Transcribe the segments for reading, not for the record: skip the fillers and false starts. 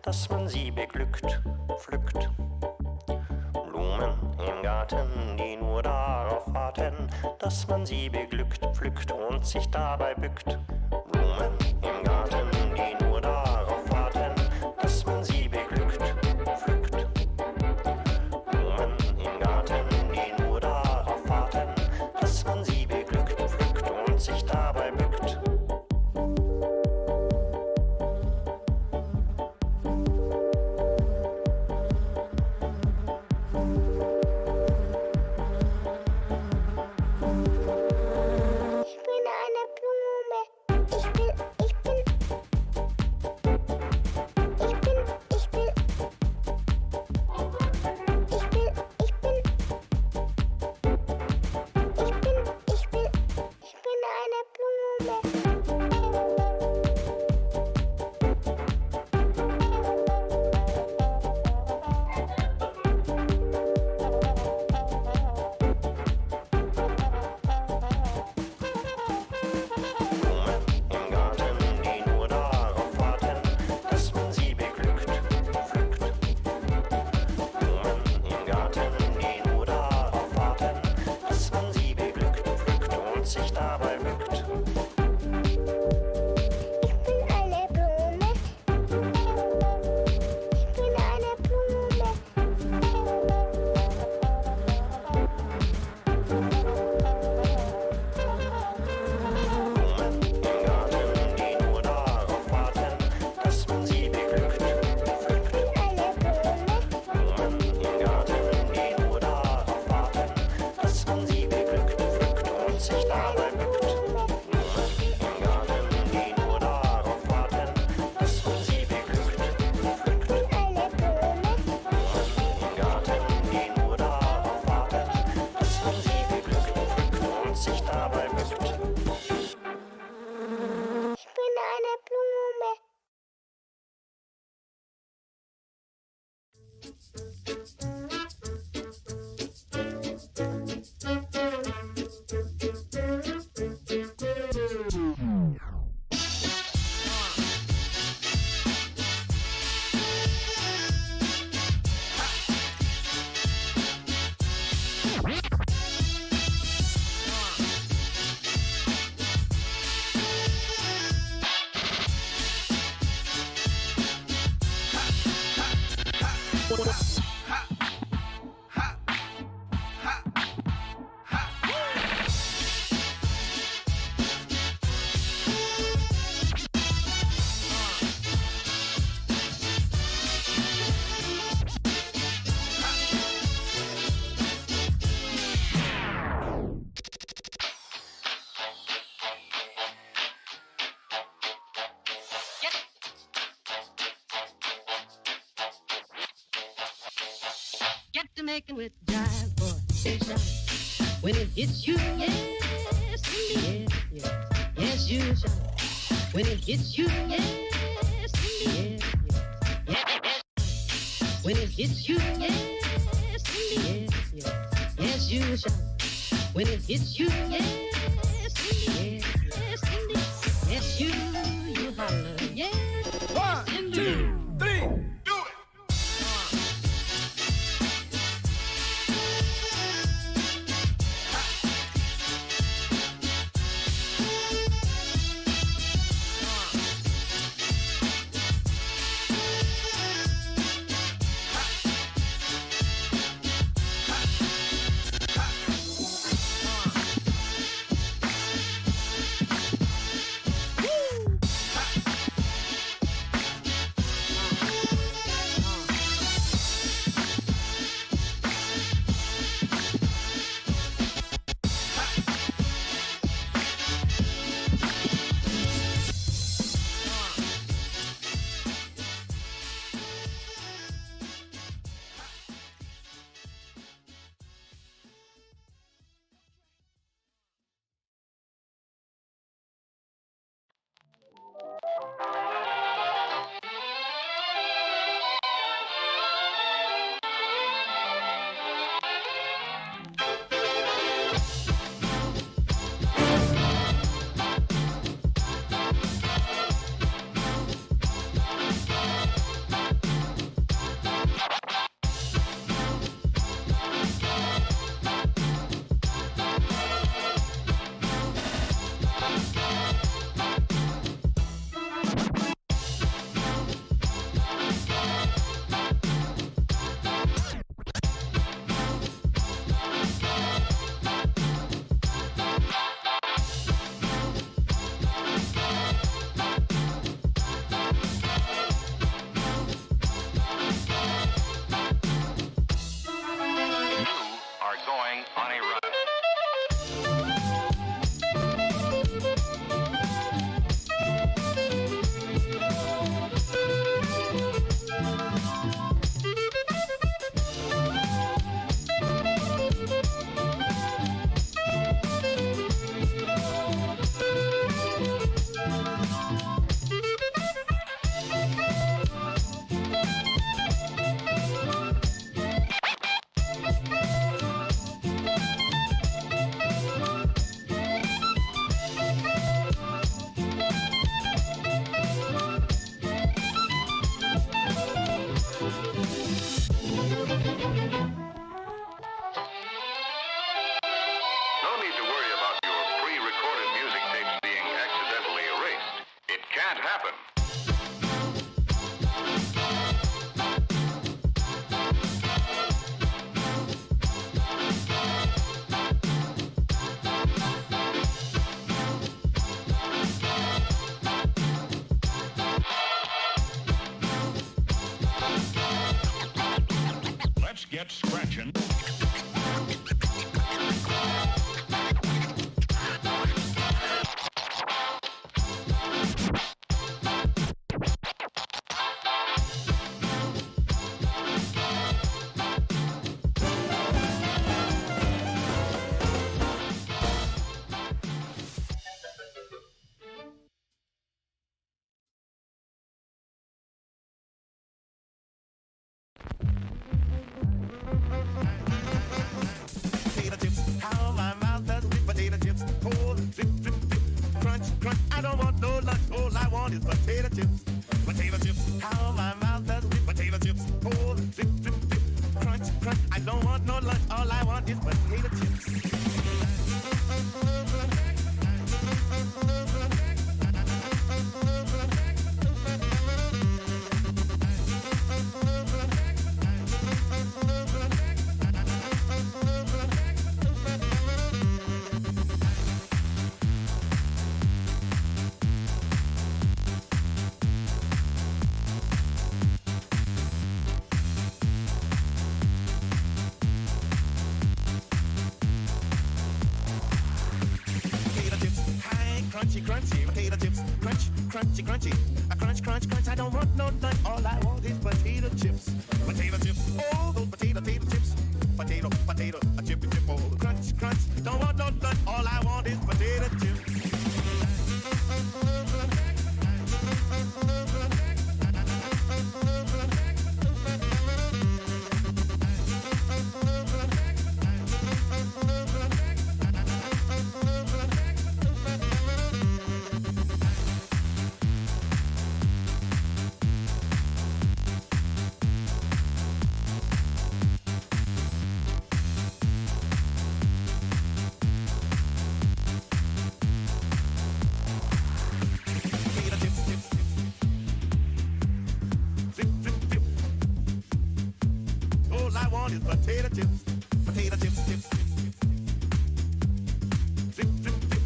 dass man sie beglückt, pflückt. Blumen im Garten, die nur darauf warten, dass man sie beglückt, pflückt und sich dabei bückt. Blumen im Garten, die nur darauf warten, dass man sie beglückt, pflückt. Blumen im Garten, die nur darauf warten, dass man sie beglückt, pflückt und sich dabei bückt. Making with jive, boy, say shout. When it hits you, yes, indeed, yes, yes, you shout. When it hits you, yes, indeed, yes, yes. When it hits you, yes, indeed, yes, yes, you shout. When it hits you, yes, indeed, yes, indeed, yes, you holler, yes. 1, 2, 3. get scratching. Potato chips, how my mouth does with potato chips. Oh, zip, zip, zip, crunch, crunch. I don't want no lunch, all I want is potato chips. Potato chips, how my mouth does with potato chips. Oh, zip, zip, zip, crunch, crunch. I don't want no lunch, all I want is potato chips. Crunchy, crunchy, potato chips, crunch, crunchy, crunchy. A crunch, crunch, crunch. I don't want no lunch. All I want is potato chips. Potato chips. Oh, those potato chips. Potato, potato, a chip, chip. Oh, crunch, crunch. Don't want no lunch. All I want is potato chips. Potato chips, potato chips, chips. Zip, zip, zip.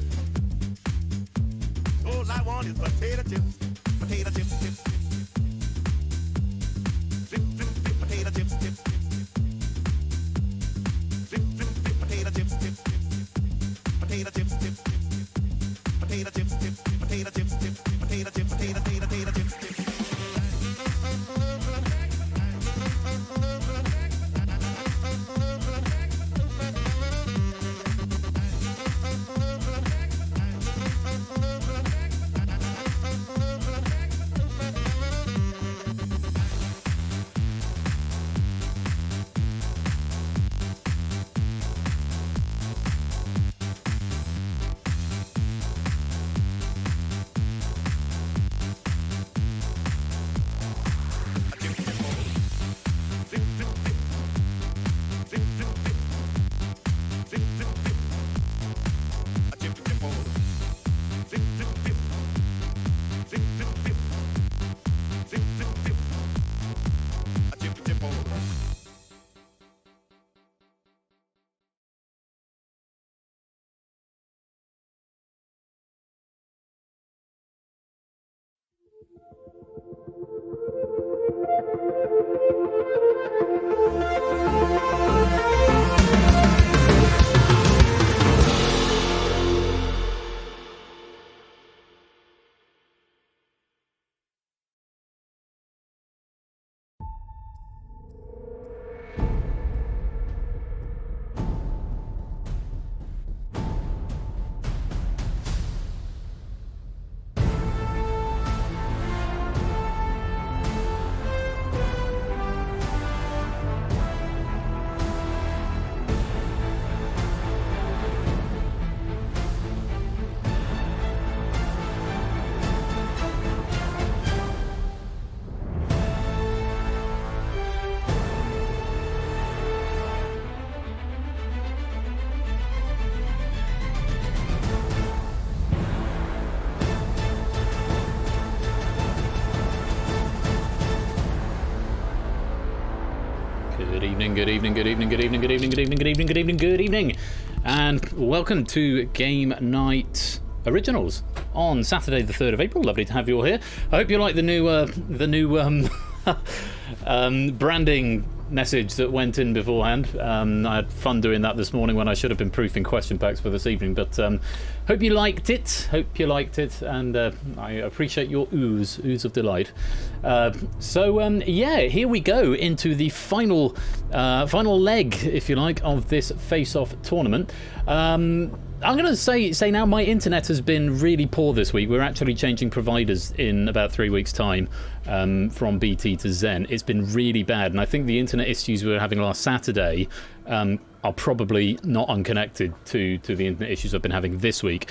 All I want is potato chips, potato chips, chips. Zip, zip, zip, potato chips, chips. Zip, zip, zip, potato chips, chips. Potato chips, chips. Potato chips, chips. Potato chips, chips. Potato chips, potato chips, chips. Good evening, and welcome to Game Night Originals on Saturday the 3rd of April. Lovely to have you all here. I hope you like the new branding message that went in beforehand. I had fun doing that this morning when I should have been proofing question packs for this evening, but hope you liked it. And I appreciate your ooze of delight. Yeah, here we go into the final leg, if you like, of this face-off tournament. I'm going to say now my internet has been really poor this week. We're actually changing providers in about 3 weeks' time from BT to Zen. It's been really bad, and I think the internet issues we were having last Saturday are probably not unconnected to the internet issues I've been having this week.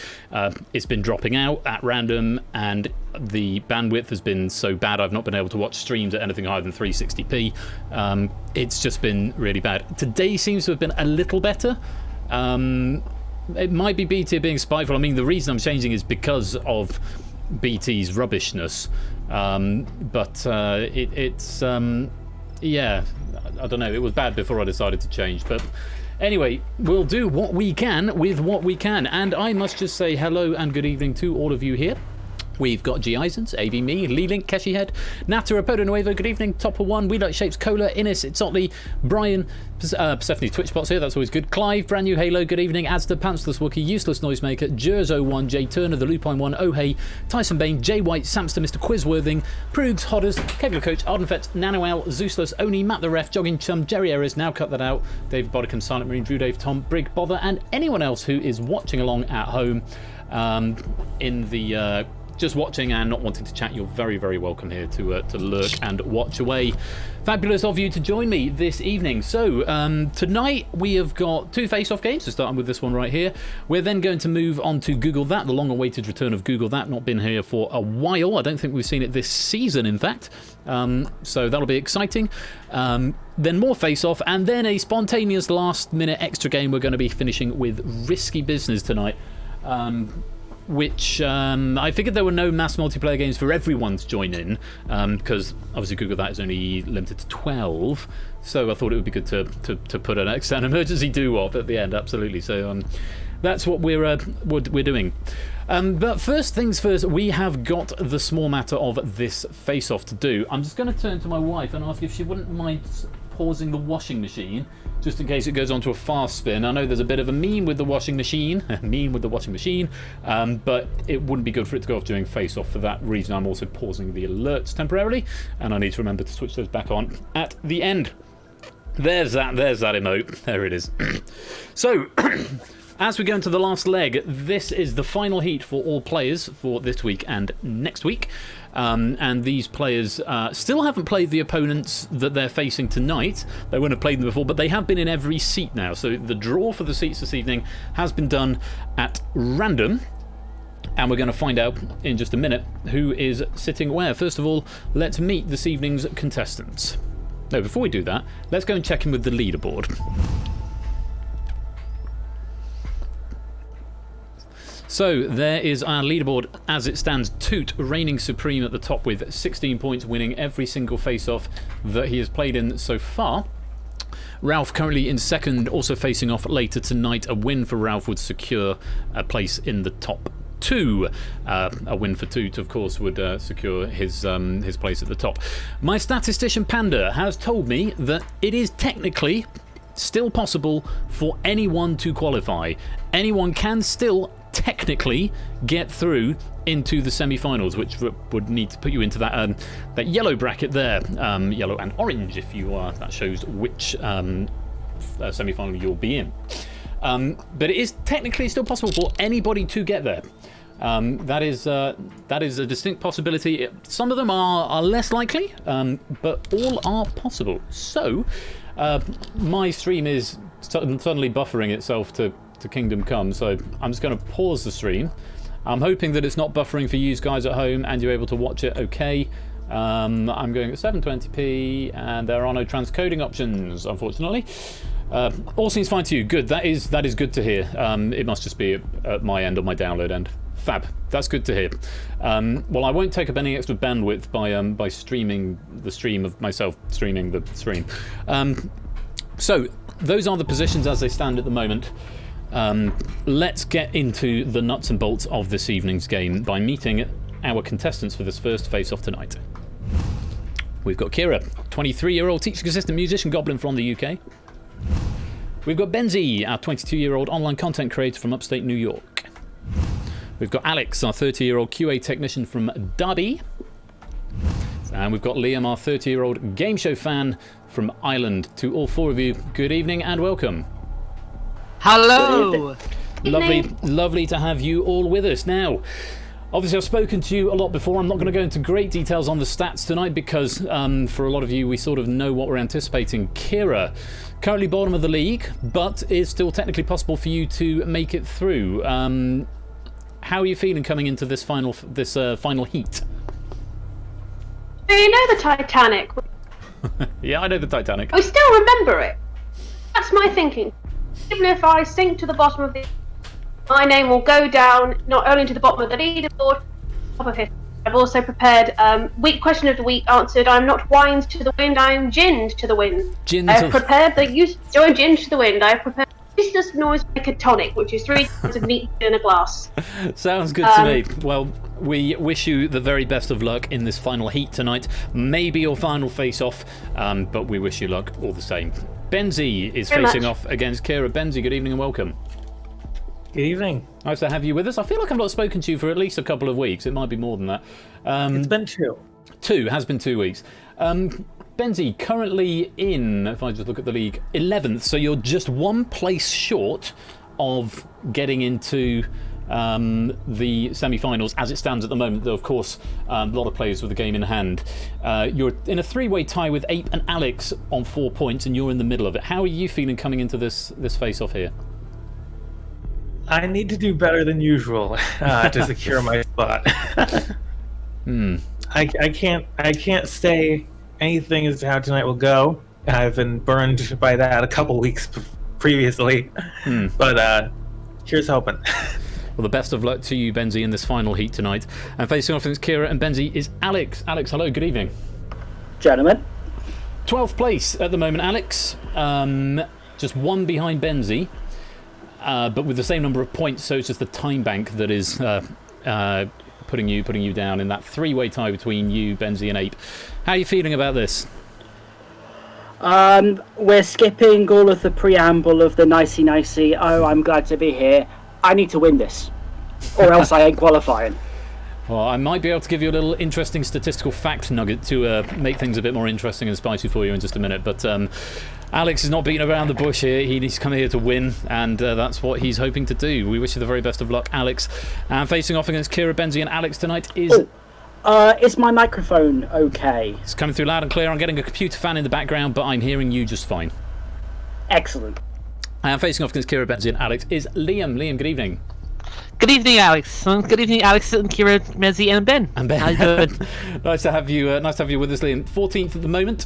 It's been dropping out at random, and the bandwidth has been so bad I've not been able to watch streams at anything higher than 360p. It's just been really bad. Today seems to have been a little better. It might be BT being spiteful. I mean, the reason I'm changing is because of BT's rubbishness. Yeah, I don't know. It was bad before I decided to change. But anyway, we'll do what we can with what we can. And I must just say hello and good evening to all of you here. We've got G. Isons, AV Me, Lee Link, Keshi Head, Nata, Rapodo Nuevo, good evening, Topper One, We Like Shapes, Cola, Innis, It's Otley, Brian, Persephone Twitchbots here, that's always good, Clive, Brand New Halo, good evening, Asda, Pantsless Wookie, Useless Noisemaker, Jers01, Jay Turner, The Lupine One, Oh Hey, Tyson Bain, Jay White, Samster, Mr. Quizworthing, Proogs, Hodders, Kegler Coach, Ardenfett, Nanoel, Zeusless, Oni, Matt the Ref, Jogging Chum, Jerry Errors, Now Cut That Out, Dave Bodicum, Silent Marine, Drew Dave, Tom, Brig, Bother, and anyone else who is watching along at home in the... just watching and not wanting to chat, you're very, very welcome here to lurk and watch away. Fabulous of you to join me this evening. So, tonight we have got 2 face-off games, so starting with this one right here. We're then going to move on to Google That, the long-awaited return of Google That, not been here for a while. I don't think we've seen it this season, in fact. So that'll be exciting. Then more face-off, and then a spontaneous last-minute extra game. We're going to be finishing with Risky Business tonight. Which I figured there were no mass multiplayer games for everyone to join in, because obviously Google That is only limited to 12, so I thought it would be good to put an external emergency do-op at the end, absolutely. So that's what we're doing. But first things first, we have got the small matter of this face-off to do. I'm just going to turn to my wife and ask if she wouldn't mind pausing the washing machine, just in case it goes on to a fast spin. I know there's a bit of a meme with the washing machine, but it wouldn't be good for it to go off during face-off. For that reason, I'm also pausing the alerts temporarily, and I need to remember to switch those back on at the end. There's that emote. There it is. So, as we go into the last leg, this is the final heat for all players for this week and next week. And these players still haven't played the opponents that they're facing tonight. They wouldn't have played them before, but they have been in every seat now. So the draw for the seats this evening has been done at random. And we're going to find out in just a minute who is sitting where. First of all, let's meet this evening's contestants. No, before we do that, let's go and check in with the leaderboard. So there is our leaderboard as it stands. Toot reigning supreme at the top with 16 points, winning every single face-off that he has played in so far. Ralph currently in second, also facing off later tonight. A win for Ralph would secure a place in the top 2. A win for Toot, of course, would secure his place at the top. My statistician Panda has told me that it is technically still possible for anyone to qualify. Anyone can still technically get through into the semi-finals, which would need to put you into that yellow bracket there, yellow and orange if you are. That shows which semi-final you'll be in. But it is technically still possible for anybody to get there. That is a distinct possibility. Some of them are less likely, but all are possible. So my stream is suddenly buffering itself to Kingdom Come, so I'm just going to pause the stream. I'm hoping that it's not buffering for you guys at home and you're able to watch it okay. I'm going at 720p and there are no transcoding options, unfortunately. All seems fine to you. Good. That is good to hear. It must just be at my end, on my download end. Fab. That's good to hear. Well, I won't take up any extra bandwidth by streaming the stream of myself streaming the stream. So those are the positions as they stand at the moment. Let's get into the nuts and bolts of this evening's game by meeting our contestants for this first face-off tonight. We've got Kira, 23-year-old teaching assistant musician goblin from the UK. We've got Benzi, our 22-year-old online content creator from upstate New York. We've got Alex, our 30-year-old QA technician from Derby. And we've got Liam, our 30-year-old game show fan from Ireland. To all four of you, good evening and welcome. Hello! Lovely to have you all with us. Now, obviously I've spoken to you a lot before. I'm not going to go into great details on the stats tonight because for a lot of you we sort of know what we're anticipating. Kira, currently bottom of the league, but is still technically possible for you to make it through. How are you feeling coming into this final heat? Do you know the Titanic? Yeah, I know the Titanic. I still remember it. That's my thinking. Even if I sink to the bottom of the... my name will go down not only to the bottom of the leaderboard, top of history. I've also prepared week question of the week answered. I'm not wined to the wind, I am ginned to the wind. I've prepared the use join gin to the wind. I've prepared useless noise maker tonic, which is 3 kinds of neat in a glass. Sounds good to me. Well, we wish you the very best of luck in this final heat tonight. Maybe your final face-off, but we wish you luck all the same. Benzi is facing off against Kira. Benzi, good evening and welcome. Good evening. Nice to have you with us. I feel like I've not spoken to you for at least a couple of weeks. It might be more than that. It's been 2. Has been 2 weeks. Benzi, currently in, if I just look at the league, 11th, so you're just one place short of getting into the semi-finals as it stands at the moment, though of course a lot of players with the game in hand. You're in a 3-way tie with Ape and Alex on 4 points, and you're in the middle of it. How are you feeling coming into this face-off here? I need to do better than usual to secure my spot. I can't say anything as to how tonight will go. I've been burned by that a couple weeks previously, but here's hoping. Well, the best of luck to you, Benzi, in this final heat tonight. And facing off against Kira and Benzi is Alex. Alex, hello, good evening. Gentlemen. 12th place at the moment, Alex. Just one behind Benzi, but with the same number of points, so it's just the time bank that is putting you down in that 3-way tie between you, Benzi, and Ape. How are you feeling about this? We're skipping all of the preamble of the nicey, oh, I'm glad to be here. I need to win this, or else I ain't qualifying. Well, I might be able to give you a little interesting statistical fact nugget to make things a bit more interesting and spicy for you in just a minute, but Alex is not beating around the bush here. He's come here to win, and that's what he's hoping to do. We wish you the very best of luck, Alex. And facing off against Kira, Benzi, and Alex tonight is... is my microphone okay? It's coming through loud and clear. I'm getting a computer fan in the background, but I'm hearing you just fine. Excellent. And facing off against Kira, Benzi, and Alex is Liam. Liam, good evening. Good evening, Alex. Good evening, Alex and Kira, Benzi, and Ben. And Ben. How you doing? Nice to have you with us, Liam. 14th at the moment.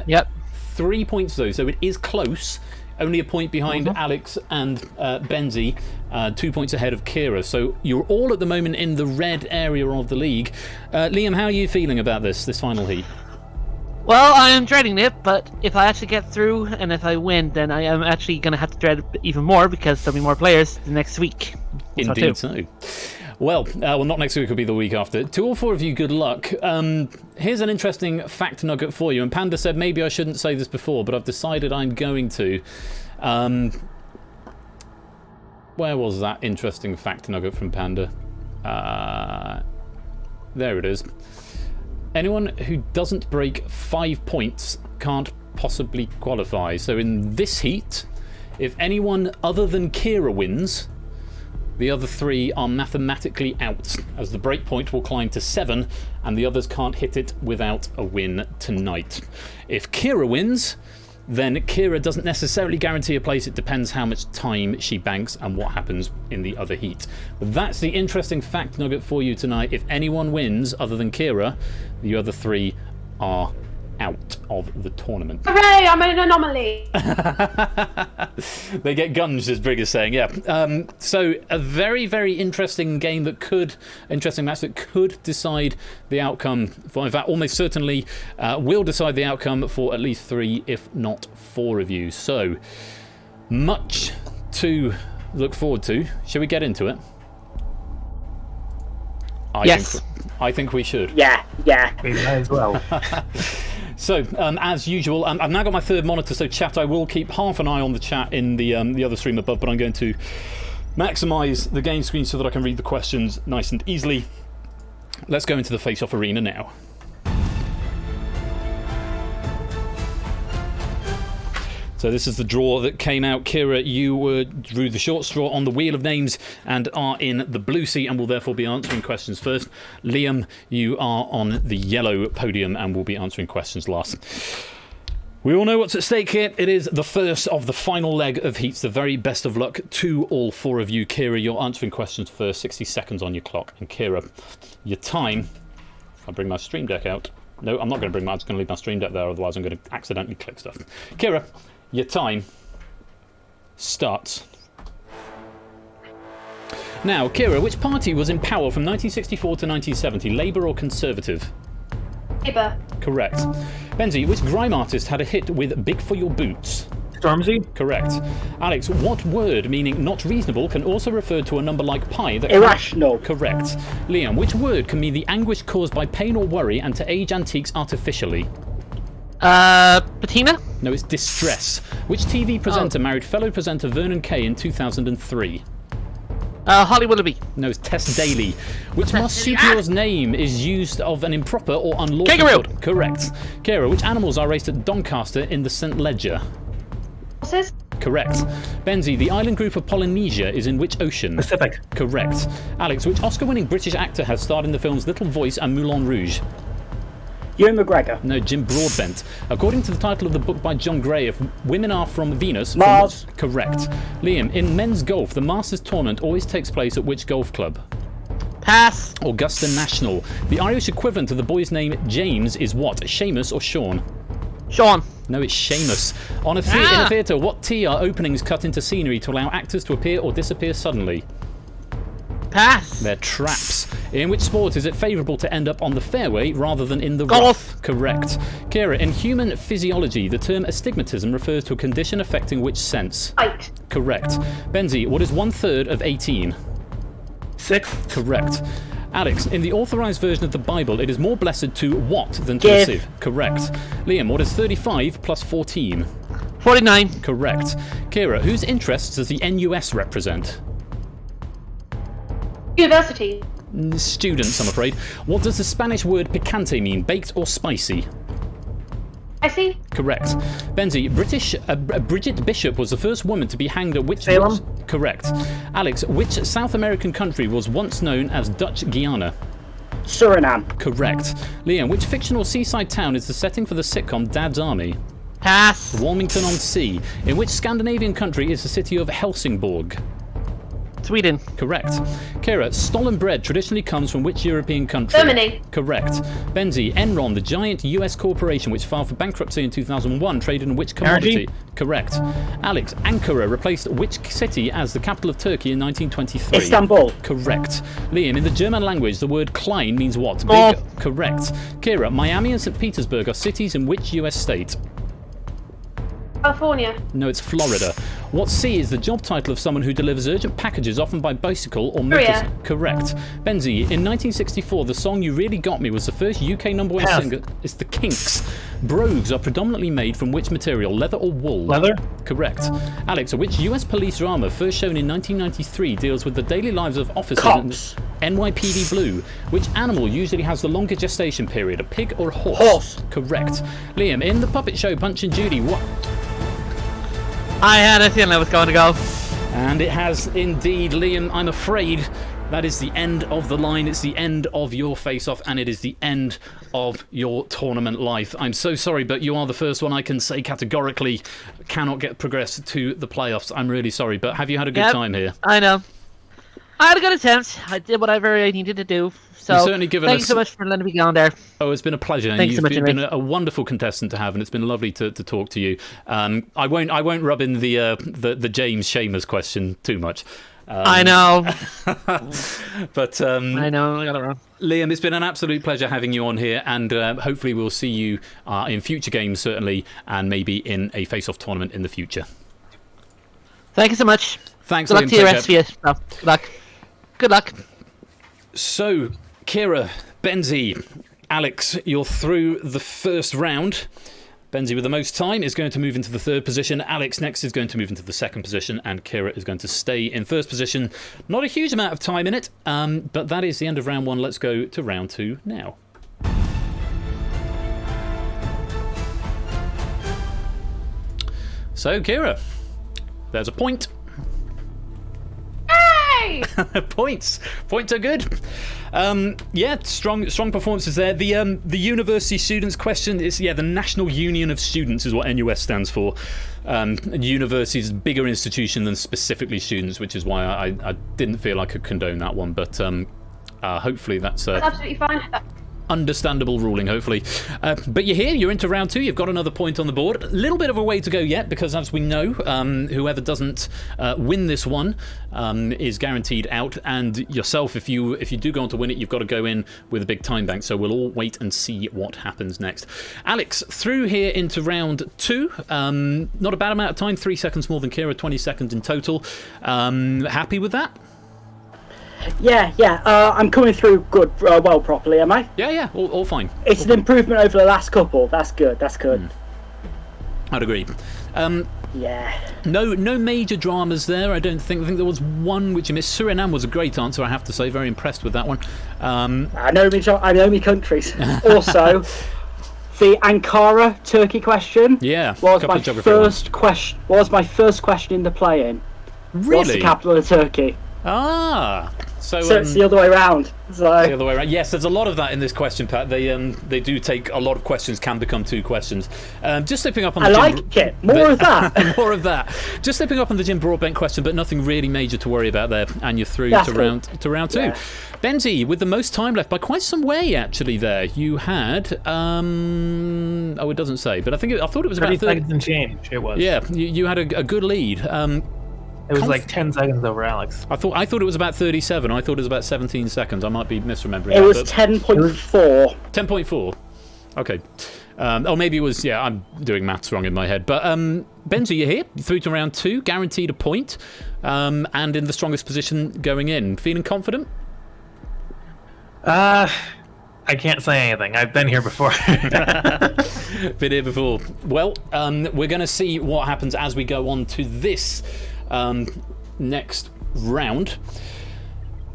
Yep. 3 points though, so it is close. Only a point behind Alex and Benzi, 2 points ahead of Kira. So you're all at the moment in the red area of the league. Liam, how are you feeling about this final heat? Well, I am dreading it, but if I actually get through and if I win, then I am actually going to have to dread it even more because there'll be more players the next week. Indeed so. Well, not next week, it'll be the week after. To all four of you, good luck. Here's an interesting fact nugget for you. And Panda said maybe I shouldn't say this before, but I've decided I'm going to. Where was that interesting fact nugget from Panda? There it is. Anyone who doesn't break 5 points can't possibly qualify. So in this heat, if anyone other than Kira wins, the other 3 are mathematically out, as the breakpoint will climb to 7, and the others can't hit it without a win tonight. If Kira wins, then Kira doesn't necessarily guarantee a place. It depends how much time she banks and what happens in the other heat. But that's the interesting fact nugget for you tonight. If anyone wins other than Kira, the other 3 are out of the tournament. Hooray, I'm an anomaly. They get guns, as Brig is saying, yeah. So a very, very interesting game that could, interesting match that could decide the outcome, for, in fact, almost certainly will decide the outcome for at least 3, if not 4 of you. So much to look forward to. Shall we get into it? Yes. I think we should. Yeah. We might as well. So, as usual, I've now got my third monitor, so chat, I will keep half an eye on the chat in the other stream above, but I'm going to maximise the game screen so that I can read the questions nice and easily. Let's go into the face-off arena now. So this is the draw that came out. Kira, you drew the short straw on the wheel of names and are in the blue seat and will therefore be answering questions first. Liam, you are on the yellow podium and will be answering questions last. We all know what's at stake here. It is the first of the final leg of heats. The very best of luck to all four of you. Kira, you're answering questions first. 60 seconds on your clock. And Kira, your time... I'll bring my stream deck out. No, I'm not going to bring my... I'm just going to leave my stream deck there, otherwise I'm going to accidentally click stuff. Kira, your time starts now. Kira, which party was in power from 1964 to 1970? Labour or Conservative? Labour. Correct. Benzie, which grime artist had a hit with Big for Your Boots? Stormzy? Correct. Alex, what word meaning not reasonable can also refer to a number like pi that... Irrational. Correct. Liam, which word can mean the anguish caused by pain or worry and to age antiques artificially? Patina? No, it's distress. Which TV presenter married fellow presenter Vernon Kay in 2003? Holly Willoughby. No, it's Tess Daly. Which marsupial's name is used of an improper or unlawful... Kangaroo! Correct. Kira, which animals are raced at Doncaster in the St. Leger? Horses. Correct. Benzie, the island group of Polynesia is in which ocean? Pacific. Correct. Alex, which Oscar-winning British actor has starred in the films Little Voice and Moulin Rouge? Ewan McGregor. No, Jim Broadbent. According to the title of the book by John Gray, if women are from Venus... Mars. Correct. Liam, in men's golf, the Masters tournament always takes place at which golf club? Pass. Augusta National. The Irish equivalent of the boy's name James is what? Seamus or Sean? Sean. No, it's Seamus. In a theatre, what T are openings cut into scenery to allow actors to appear or disappear suddenly? Pass. They're traps. In which sport is it favourable to end up on the fairway rather than in the golf? rough? Correct. Kira, in human physiology, the term astigmatism refers to a condition affecting which sense? Sight. Correct. Benzie, what is 1/3 of 18? 6. Correct. Alex, in the authorised version of the Bible, it is more blessed to what than to Give. receive? Correct. Liam, what is 35 plus 14? 49. Correct. Kira, whose interests does the NUS represent? University. Students, I'm afraid. What does the Spanish word picante mean? Baked or spicy? I see. Correct. Benzie, Bridget Bishop was the first woman to be hanged at which... Salem? Correct. Alex, which South American country was once known as Dutch Guiana? Suriname. Correct. Liam, which fictional seaside town is the setting for the sitcom Dad's Army? Pass. Wilmington on Sea. In which Scandinavian country is the city of Helsingborg? Sweden. Correct. Kira, stolen bread traditionally comes from which European country? Germany. Correct. Benzie, Enron, the giant US corporation which filed for bankruptcy in 2001, traded in which commodity? Energy. Correct. Alex, Ankara replaced which city as the capital of Turkey in 1923? Istanbul. Correct. Liam, in the German language, the word Klein means what? Golf. Big. Correct. Kira, Miami and St. Petersburg are cities in which US state? California. No, it's Florida. What C is the job title of someone who delivers urgent packages, often by bicycle or motorcycle? Correct. Benzie, in 1964, the song You Really Got Me was the first UK #1 Pass. singer. It's the Kinks. Brogues are predominantly made from which material? Leather or wool? Leather? Correct. Alex, which US police drama, first shown in 1993, deals with the daily lives of officers Cops. in NYPD Blue? Which animal usually has the longer gestation period? A pig or a horse? Horse. Correct. Liam, in the puppet show Punch and Judy, what... I had a feeling I was going to go. And it has indeed, Liam. I'm afraid that is the end of the line. It's the end of your face-off, and it is the end of your tournament life. I'm so sorry, but you are the first one I can say categorically cannot get progressed to the playoffs. I'm really sorry, but have you had a good time here? I know. I had a good attempt. I did whatever I needed to do. So You've certainly given thanks us... so much for letting me go on there. Oh, it's been a pleasure. Thanks so much, You've been Henry. a wonderful contestant to have, and it's been lovely to talk to you. I won't rub in the James Shamers question too much. I know. But I know. I got it wrong. Liam, it's been an absolute pleasure having you on here, and hopefully we'll see you in future games, certainly, and maybe in a face-off tournament in the future. Thank you so much. Thanks, Good luck Liam. to the Take rest of you. No, good luck. Good luck. So, Kira, Benzie, Alex, you're through the first round. Benzie with the most time is going to move into the third position. Alex next is going to move into the second position, and Kira is going to stay in first position. Not a huge amount of time in it, but that is the end of round one. Let's go to round two now. So, Kira, there's a point. Hey! Points are good. Yeah, strong performances there. The university students question is the National Union of Students is what NUS stands for. University is a bigger institution than specifically students, which is why I didn't feel I could condone that one. But hopefully that's absolutely fine. understandable ruling, hopefully. But you're here, you're into round two, you've got another point on the board. A little bit of a way to go yet, because as we know, whoever doesn't win this one is guaranteed out, and yourself, if you do go on to win it, you've got to go in with a big time bank, so we'll all wait and see what happens next. Alex, through here into round two. Not a bad amount of time, 3 seconds more than Kira, 20 seconds in total. Happy with that? Yeah. I'm coming through good, well, properly, am I? Yeah, all fine. It's an improvement over the last couple. That's good. I'd agree. Yeah. No major dramas there, I don't think. I think there was one which you missed. Suriname was a great answer, I have to say. Very impressed with that one. I know me countries. Also, the Ankara Turkey question. Yeah. Was my first question. Was my first question in the play-in. Really? What's the capital of Turkey? So it's the other way around. The other way around. Yes, there's a lot of that in this question, Pat. They do take a lot of questions, can become two questions. Just slipping up on the More of that. More of that. Just slipping up on the Jim Broadbent question, but nothing really major to worry about there. And you're through to round two. Yeah. Benzie, with the most time left by quite some way actually. There you had. It doesn't say, but I thought it was about 30 seconds and change. It was. Yeah, you had a good lead. It was like 10 seconds over Alex. I thought it was about 37. I thought it was about 17 seconds. I might be misremembering. It was 10.4. 10.4. Okay. Maybe it was. Yeah, I'm doing maths wrong in my head. But Benzie, you're here. You're through to round two, guaranteed a point, and in the strongest position going in. Feeling confident? I can't say anything. I've been here before. Been here before. Well, we're going to see what happens as we go on to this next round.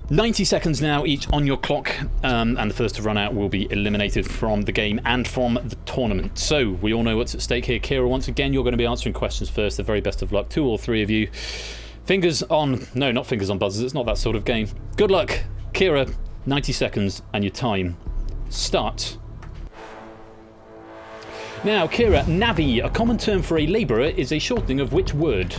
90 seconds now each on your clock, and the first to run out will be eliminated from the game and from the tournament. So we all know what's at stake here. Kira, once again, you're going to be answering questions first. The very best of luck to all three of you. Not fingers on buzzers, it's not that sort of game. Good luck. Kira, 90 seconds and your time starts. Now, Kira, navvy, a common term for a labourer, is a shortening of which word?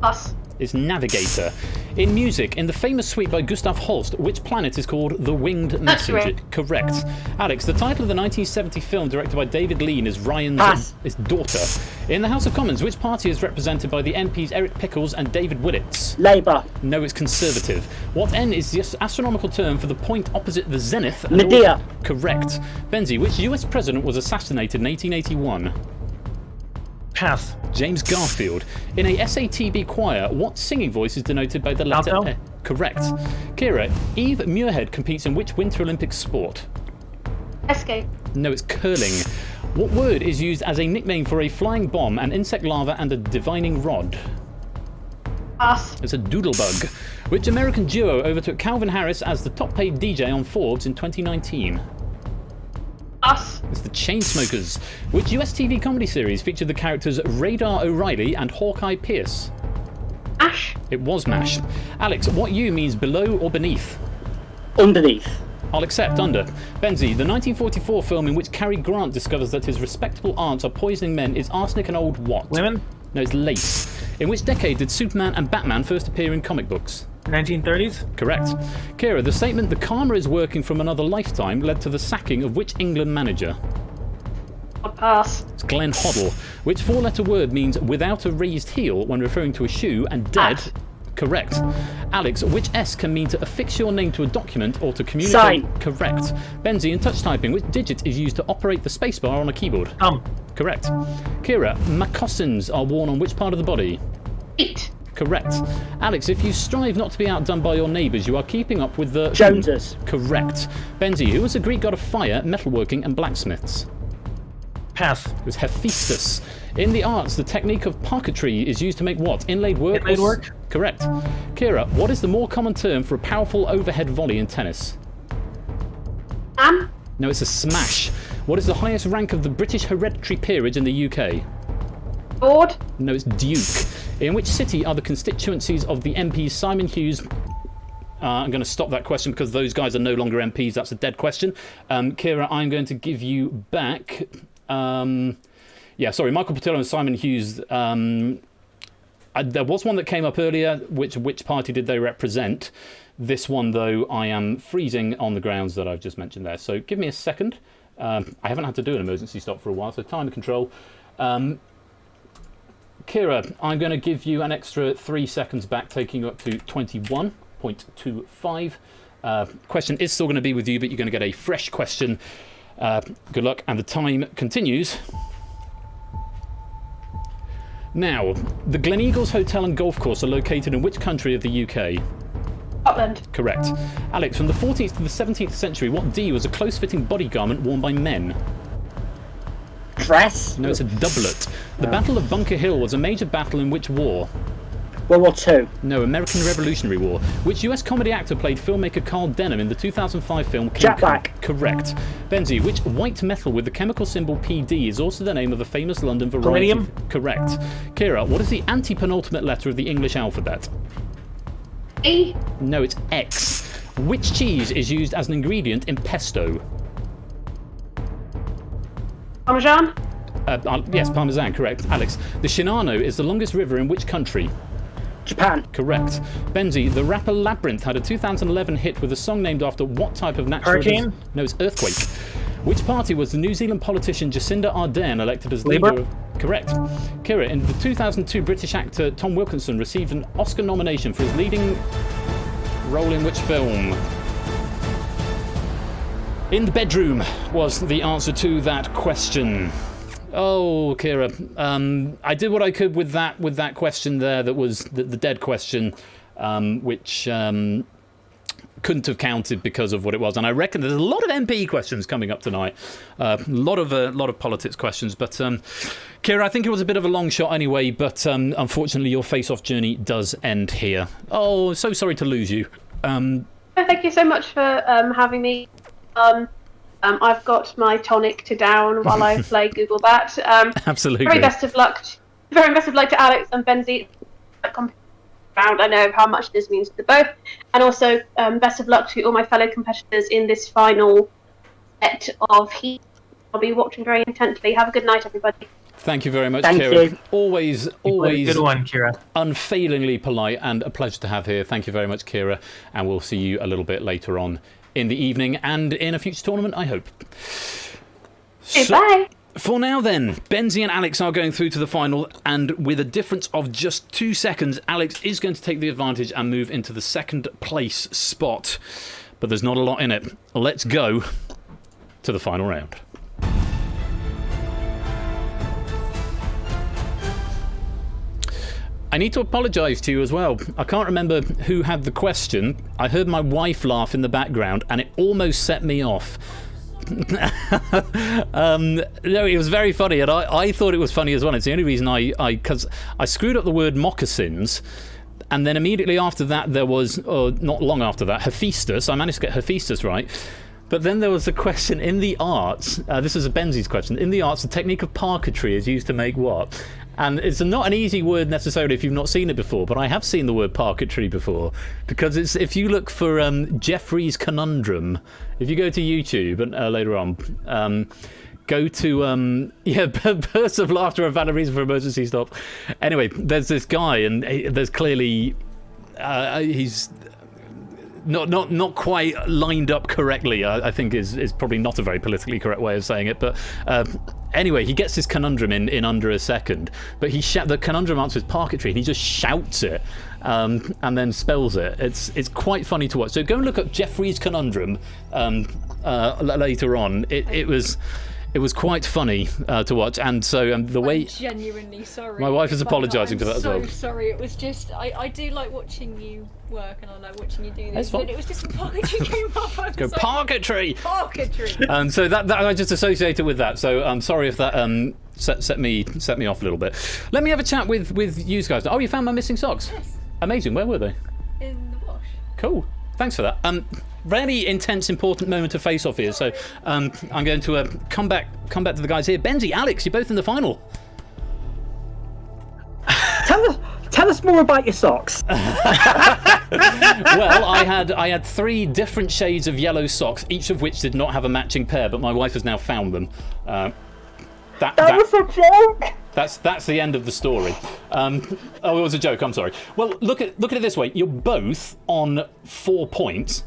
Us. It's navigator. In music, in the famous suite by Gustav Holst, which planet is called The Winged Messenger? Correct. Alex, the title of the 1970 film directed by David Lean is Ryan's daughter. In the House of Commons, which party is represented by the MPs Eric Pickles and David Willits? Labour. No, it's Conservative. What N is the astronomical term for the point opposite the zenith? Nadir. Correct. Benzie, which US president was assassinated in 1881? Pass. James Garfield. In a SATB choir, what singing voice is denoted by the letter Alto? E? Correct. Kira, Eve Muirhead competes in which Winter Olympic sport? Escape. No, it's curling. What word is used as a nickname for a flying bomb, an insect larva, and a divining rod? Us. It's a doodlebug. Which American duo overtook Calvin Harris as the top-paid DJ on Forbes in 2019? Us. It's the Chainsmokers. Which US TV comedy series featured the characters Radar O'Reilly and Hawkeye Pierce? Ash. It was MASH. Alex, what U means below or beneath? Underneath. I'll accept under. Benzie, the 1944 film in which Cary Grant discovers that his respectable aunts are poisoning men is arsenic and old what? Women? No, it's lace. In which decade did Superman and Batman first appear in comic books? 1930s? Correct. Kira, the statement "the karma is working from another lifetime" led to the sacking of which England manager? I'll pass. It's Glenn Hoddle. Which four-letter word means without a raised heel when referring to a shoe and dead? Pass. Correct. Alex, which S can mean to affix your name to a document or to communicate? Sign. Correct. Benzie, in touch typing, which digit is used to operate the spacebar on a keyboard? Thumb. Correct. Kira, moccasins are worn on which part of the body? Feet. Correct. Alex, if you strive not to be outdone by your neighbours, you are keeping up with the... Joneses. Correct. Benzie, who was the Greek god of fire, metalworking and blacksmiths? Pass. It was Hephaestus. In the arts, the technique of parquetry is used to make what? Inlaid work? Inlaid work? Correct. Kira, what is the more common term for a powerful overhead volley in tennis? No, it's a smash. What is the highest rank of the British hereditary peerage in the UK? Lord. No, it's Duke. In which city are the constituencies of the MPs Simon Hughes... I'm going to stop that question because those guys are no longer MPs. That's a dead question. Kira, I'm going to give you back... yeah, sorry, Michael Patillo and Simon Hughes. There was one that came up earlier. Which party did they represent? This one, though, I am freezing on the grounds that I've just mentioned there. So give me a second. I haven't had to do an emergency stop for a while, so time control. Kira, I'm going to give you an extra 3 seconds back, taking you up to 21.25. Question is still going to be with you, but you're going to get a fresh question. Good luck, and the time continues. Now, the Gleneagles Hotel and Golf Course are located in which country of the UK? Scotland. Correct. Alex, from the 14th to the 17th century, what D was a close-fitting body garment worn by men? Dress? No, it's a doublet. The Battle of Bunker Hill was a major battle in which war? World War II. No, American Revolutionary War. Which US comedy actor played filmmaker Carl Denham in the 2005 film King Jack Kong? Black. Correct. Benzie, which white metal with the chemical symbol PD is also the name of a famous London variety? Palladium. Correct. Kira, what is the anti-penultimate letter of the English alphabet? E. No, it's X. Which cheese is used as an ingredient in pesto? Parmesan. Yes, Parmesan, correct. Alex, the Shinano is the longest river in which country? Japan. Correct. Benzie, the rapper Labyrinth had a 2011 hit with a song named after what type of natural... Hurricane? No, it's earthquake. Which party was the New Zealand politician Jacinda Ardern elected as Labour? leader of... Correct. Kira, in the 2002 British actor Tom Wilkinson received an Oscar nomination for his leading role in which film? In the bedroom was the answer to that question. Oh, Kira, I did what I could with that question there. That was the dead question, which couldn't have counted because of what it was. And I reckon there's a lot of MP questions coming up tonight, a lot of politics questions. But Kira, I think it was a bit of a long shot anyway. But unfortunately, your face-off journey does end here. Oh, so sorry to lose you. Thank you so much for having me. I've got my tonic to down while I play Google that. Absolutely. Very best of luck to Alex and Benzie. I know how much this means to both, and also best of luck to all my fellow competitors in this final set of heat. I'll be watching very intently. Have a good night, everybody. Thank you very much, Thank Kira. you. Always Good one, Kira. unfailingly polite and a pleasure to have here. Thank you very much, Kira, and we'll see you a little bit later on in the evening and in a future tournament, I hope. Bye. For now then, Benzie and Alex are going through to the final, and with a difference of just 2 seconds, Alex is going to take the advantage and move into the second place spot. But there's not a lot in it. Let's go to the final round. I need to apologise to you as well. I can't remember who had the question. I heard my wife laugh in the background and it almost set me off. No, it was very funny, and I thought it was funny as well. It's the only reason because I screwed up the word moccasins, and then immediately after that there was, not long after that, Hephaestus. I managed to get Hephaestus right. But then there was a question in the arts. This is a Benzie's question. In the arts, the technique of parquetry is used to make what? And it's not an easy word necessarily if you've not seen it before, but I have seen the word parquetry before, because it's, if you look for Jeffrey's Conundrum, if you go to YouTube later on, go to bursts of laughter and valid reason for emergency stop. Anyway, there's this guy, and there's clearly he's not quite lined up correctly, I think is probably not a very politically correct way of saying it, but anyway, he gets this conundrum in under a second, but the conundrum answer is parquetry, and he just shouts it and then spells it. It's quite funny to watch. So go and look up Jeffrey's Conundrum later on. It It was quite funny to watch, and so the way I'm genuinely sorry. my wife is But apologising for that I'm as well. so sorry. It was just I do like watching you work, and I like watching you do That's this. fine. But it was just parketry came up. I was Go like, parketry. Parketry. So that I just associate it with that. So I'm sorry if that set me off a little bit. Let me have a chat with you guys. Oh, you found my missing socks. Yes. Amazing. Where were they? In the wash. Cool. Thanks for that. Very intense, important moment of face-off here. So I'm going to come back to the guys here. Benji, Alex, you're both in the final. Tell us more about your socks. Well, I had 3 different shades of yellow socks, each of which did not have a matching pair, but my wife has now found them. That was a joke. That's the end of the story. Oh, it was a joke. I'm sorry. Well, look at it this way. You're both on 4 points,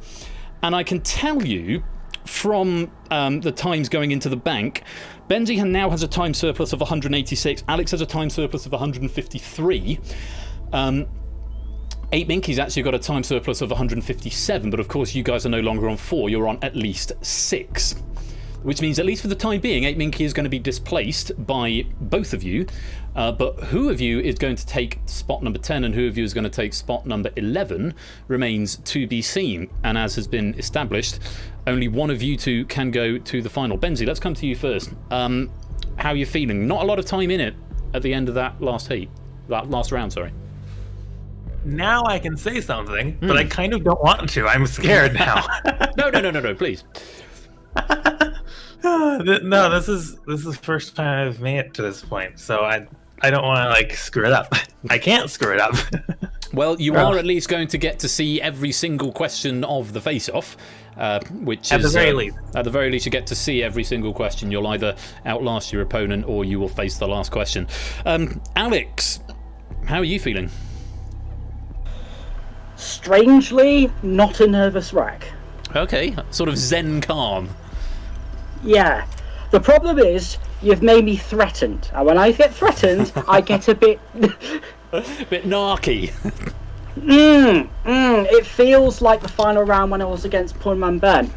and I can tell you from the times going into the bank, Benji now has a time surplus of 186. Alex has a time surplus of 153. 8 Minky's actually got a time surplus of 157, but of course you guys are no longer on 4. You're on at least 6. Which means, at least for the time being, 8 Minky is going to be displaced by both of you. But who of you is going to take spot number 10 and who of you is going to take spot number 11 remains to be seen. And as has been established, only one of you two can go to the final. Benzi, let's come to you first. How are you feeling? Not a lot of time in it at the end of that last heat. That last round, sorry. Now I can say something, but I kind of don't want to. I'm scared now. No, please. No, this is the first time I've made it to this point, so I don't want to screw it up. I can't screw it up. Well, you are at least going to get to see every single question of the face-off, which at is the very least. At the very least, you get to see every single question. You'll either outlast your opponent or you will face the last question. Alex, how are you feeling? Strangely, not a nervous wreck. Okay, sort of zen calm. Yeah. The problem is, you've made me threatened. And when I get threatened, I get a bit... bit narky. It feels like the final round when I was against Punman Ben.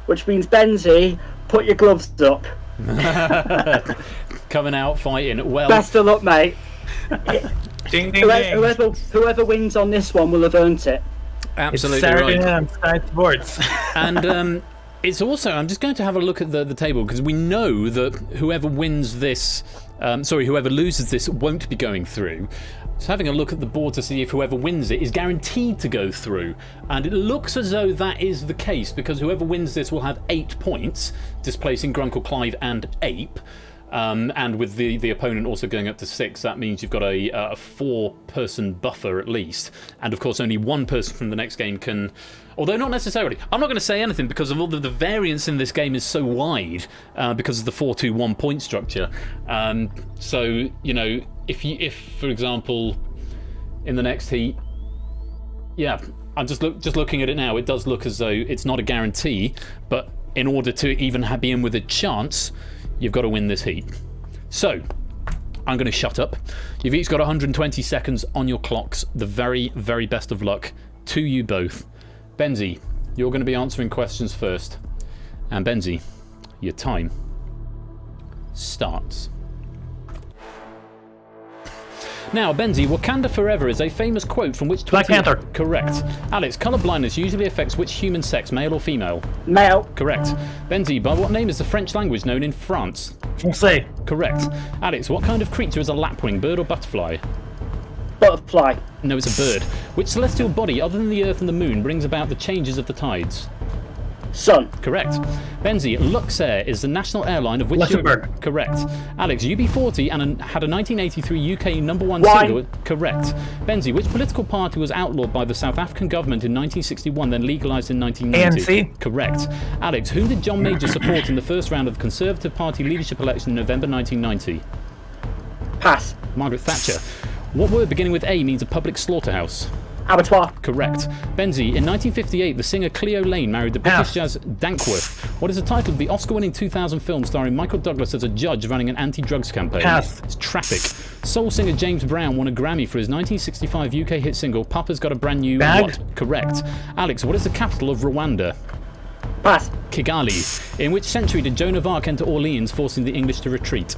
Which means, Benzi, put your gloves up. Coming out fighting. Well, best of luck, mate. Ding, ding, ding. Whoever wins on this one will have earned it. Absolutely it's Saturday right. on Sky Sports. And it's also, I'm just going to have a look at the table, because we know that whoever wins this, whoever loses this won't be going through. Just having a look at the board to see if whoever wins it is guaranteed to go through. And it looks as though that is the case, because whoever wins this will have 8 points, displacing Grunkle, Clive and Ape. And with the opponent also going up to 6, that means you've got a 4-person buffer at least. And of course, only one person from the next game can... Although not necessarily. I'm not going to say anything because of all the variance in this game is so wide because of the 4-2-1 point structure. So, you know, if for example, in the next heat... Yeah, I'm just looking at it now. It does look as though it's not a guarantee, but in order to even be in with a chance... You've got to win this heat. So, I'm going to shut up. You've each got 120 seconds on your clocks. The very, very best of luck to you both. Benzi, you're going to be answering questions first. And Benzi, your time starts. Now, Benzi, Wakanda Forever is a famous quote from which... Black Panther. Correct. Alex, colour blindness usually affects which human sex, male or female? Male. Correct. Benzi, by what name is the French language known in France? Français. Correct. Alex, what kind of creature is a lapwing, bird or butterfly? Butterfly. No, it's a bird. Which celestial body, other than the Earth and the Moon, brings about the changes of the tides? Sun. Correct. Benzi, Luxair is the national airline of which... Luxembourg. Correct. Alex, UB40 had a 1983 UK #1 Wine. single... Correct. Benzi, which political party was outlawed by the South African government in 1961, then legalised in 1990? ANC. Correct. Alex, whom did John Major support in the first round of the Conservative Party leadership election in November 1990? Pass. Margaret Thatcher. What word beginning with A means a public slaughterhouse? Abattoir. Correct. Benzi, in 1958, the singer Cleo Lane married the British jazz Dankworth. What is the title of the Oscar-winning 2000 film starring Michael Douglas as a judge running an anti-drugs campaign? Pass. It's Traffic. Soul singer James Brown won a Grammy for his 1965 UK hit single Papa's Got a Brand New... Bag. What? Correct. Alex, what is the capital of Rwanda? Pass. Kigali. In which century did Joan of Arc enter Orleans, forcing the English to retreat?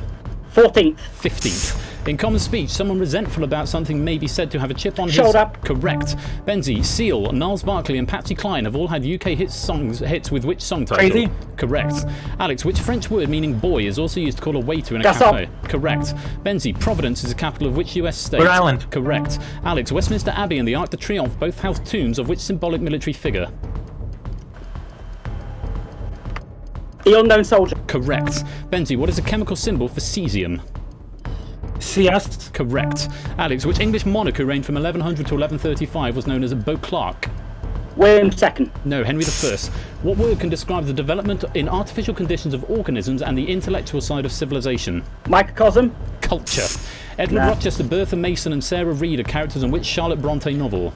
14th. 15th. In common speech, someone resentful about something may be said to have a chip on his... Shoulder. Correct. Benzie, Seal, Niles Barkley and Patsy Cline have all had UK hits with which song title? Crazy. Correct. Alex, which French word meaning boy is also used to call a waiter in a Garçon. cafe? Correct. Benzie, Providence is the capital of which US state? Rhode Island. Correct. Alex, Westminster Abbey and the Arc de Triomphe both house tombs of which symbolic military figure? The unknown soldier. Correct. Benzie, what is a chemical symbol for cesium? CS. Correct. Alex, which English monarch who reigned from 1100 to 1135 was known as Beauclerk? William II. No, Henry I. What word can describe the development in artificial conditions of organisms and the intellectual side of civilization? Microcosm. Culture. Edward Rochester, Bertha Mason and Sarah Reid are characters in which Charlotte Bronte novel?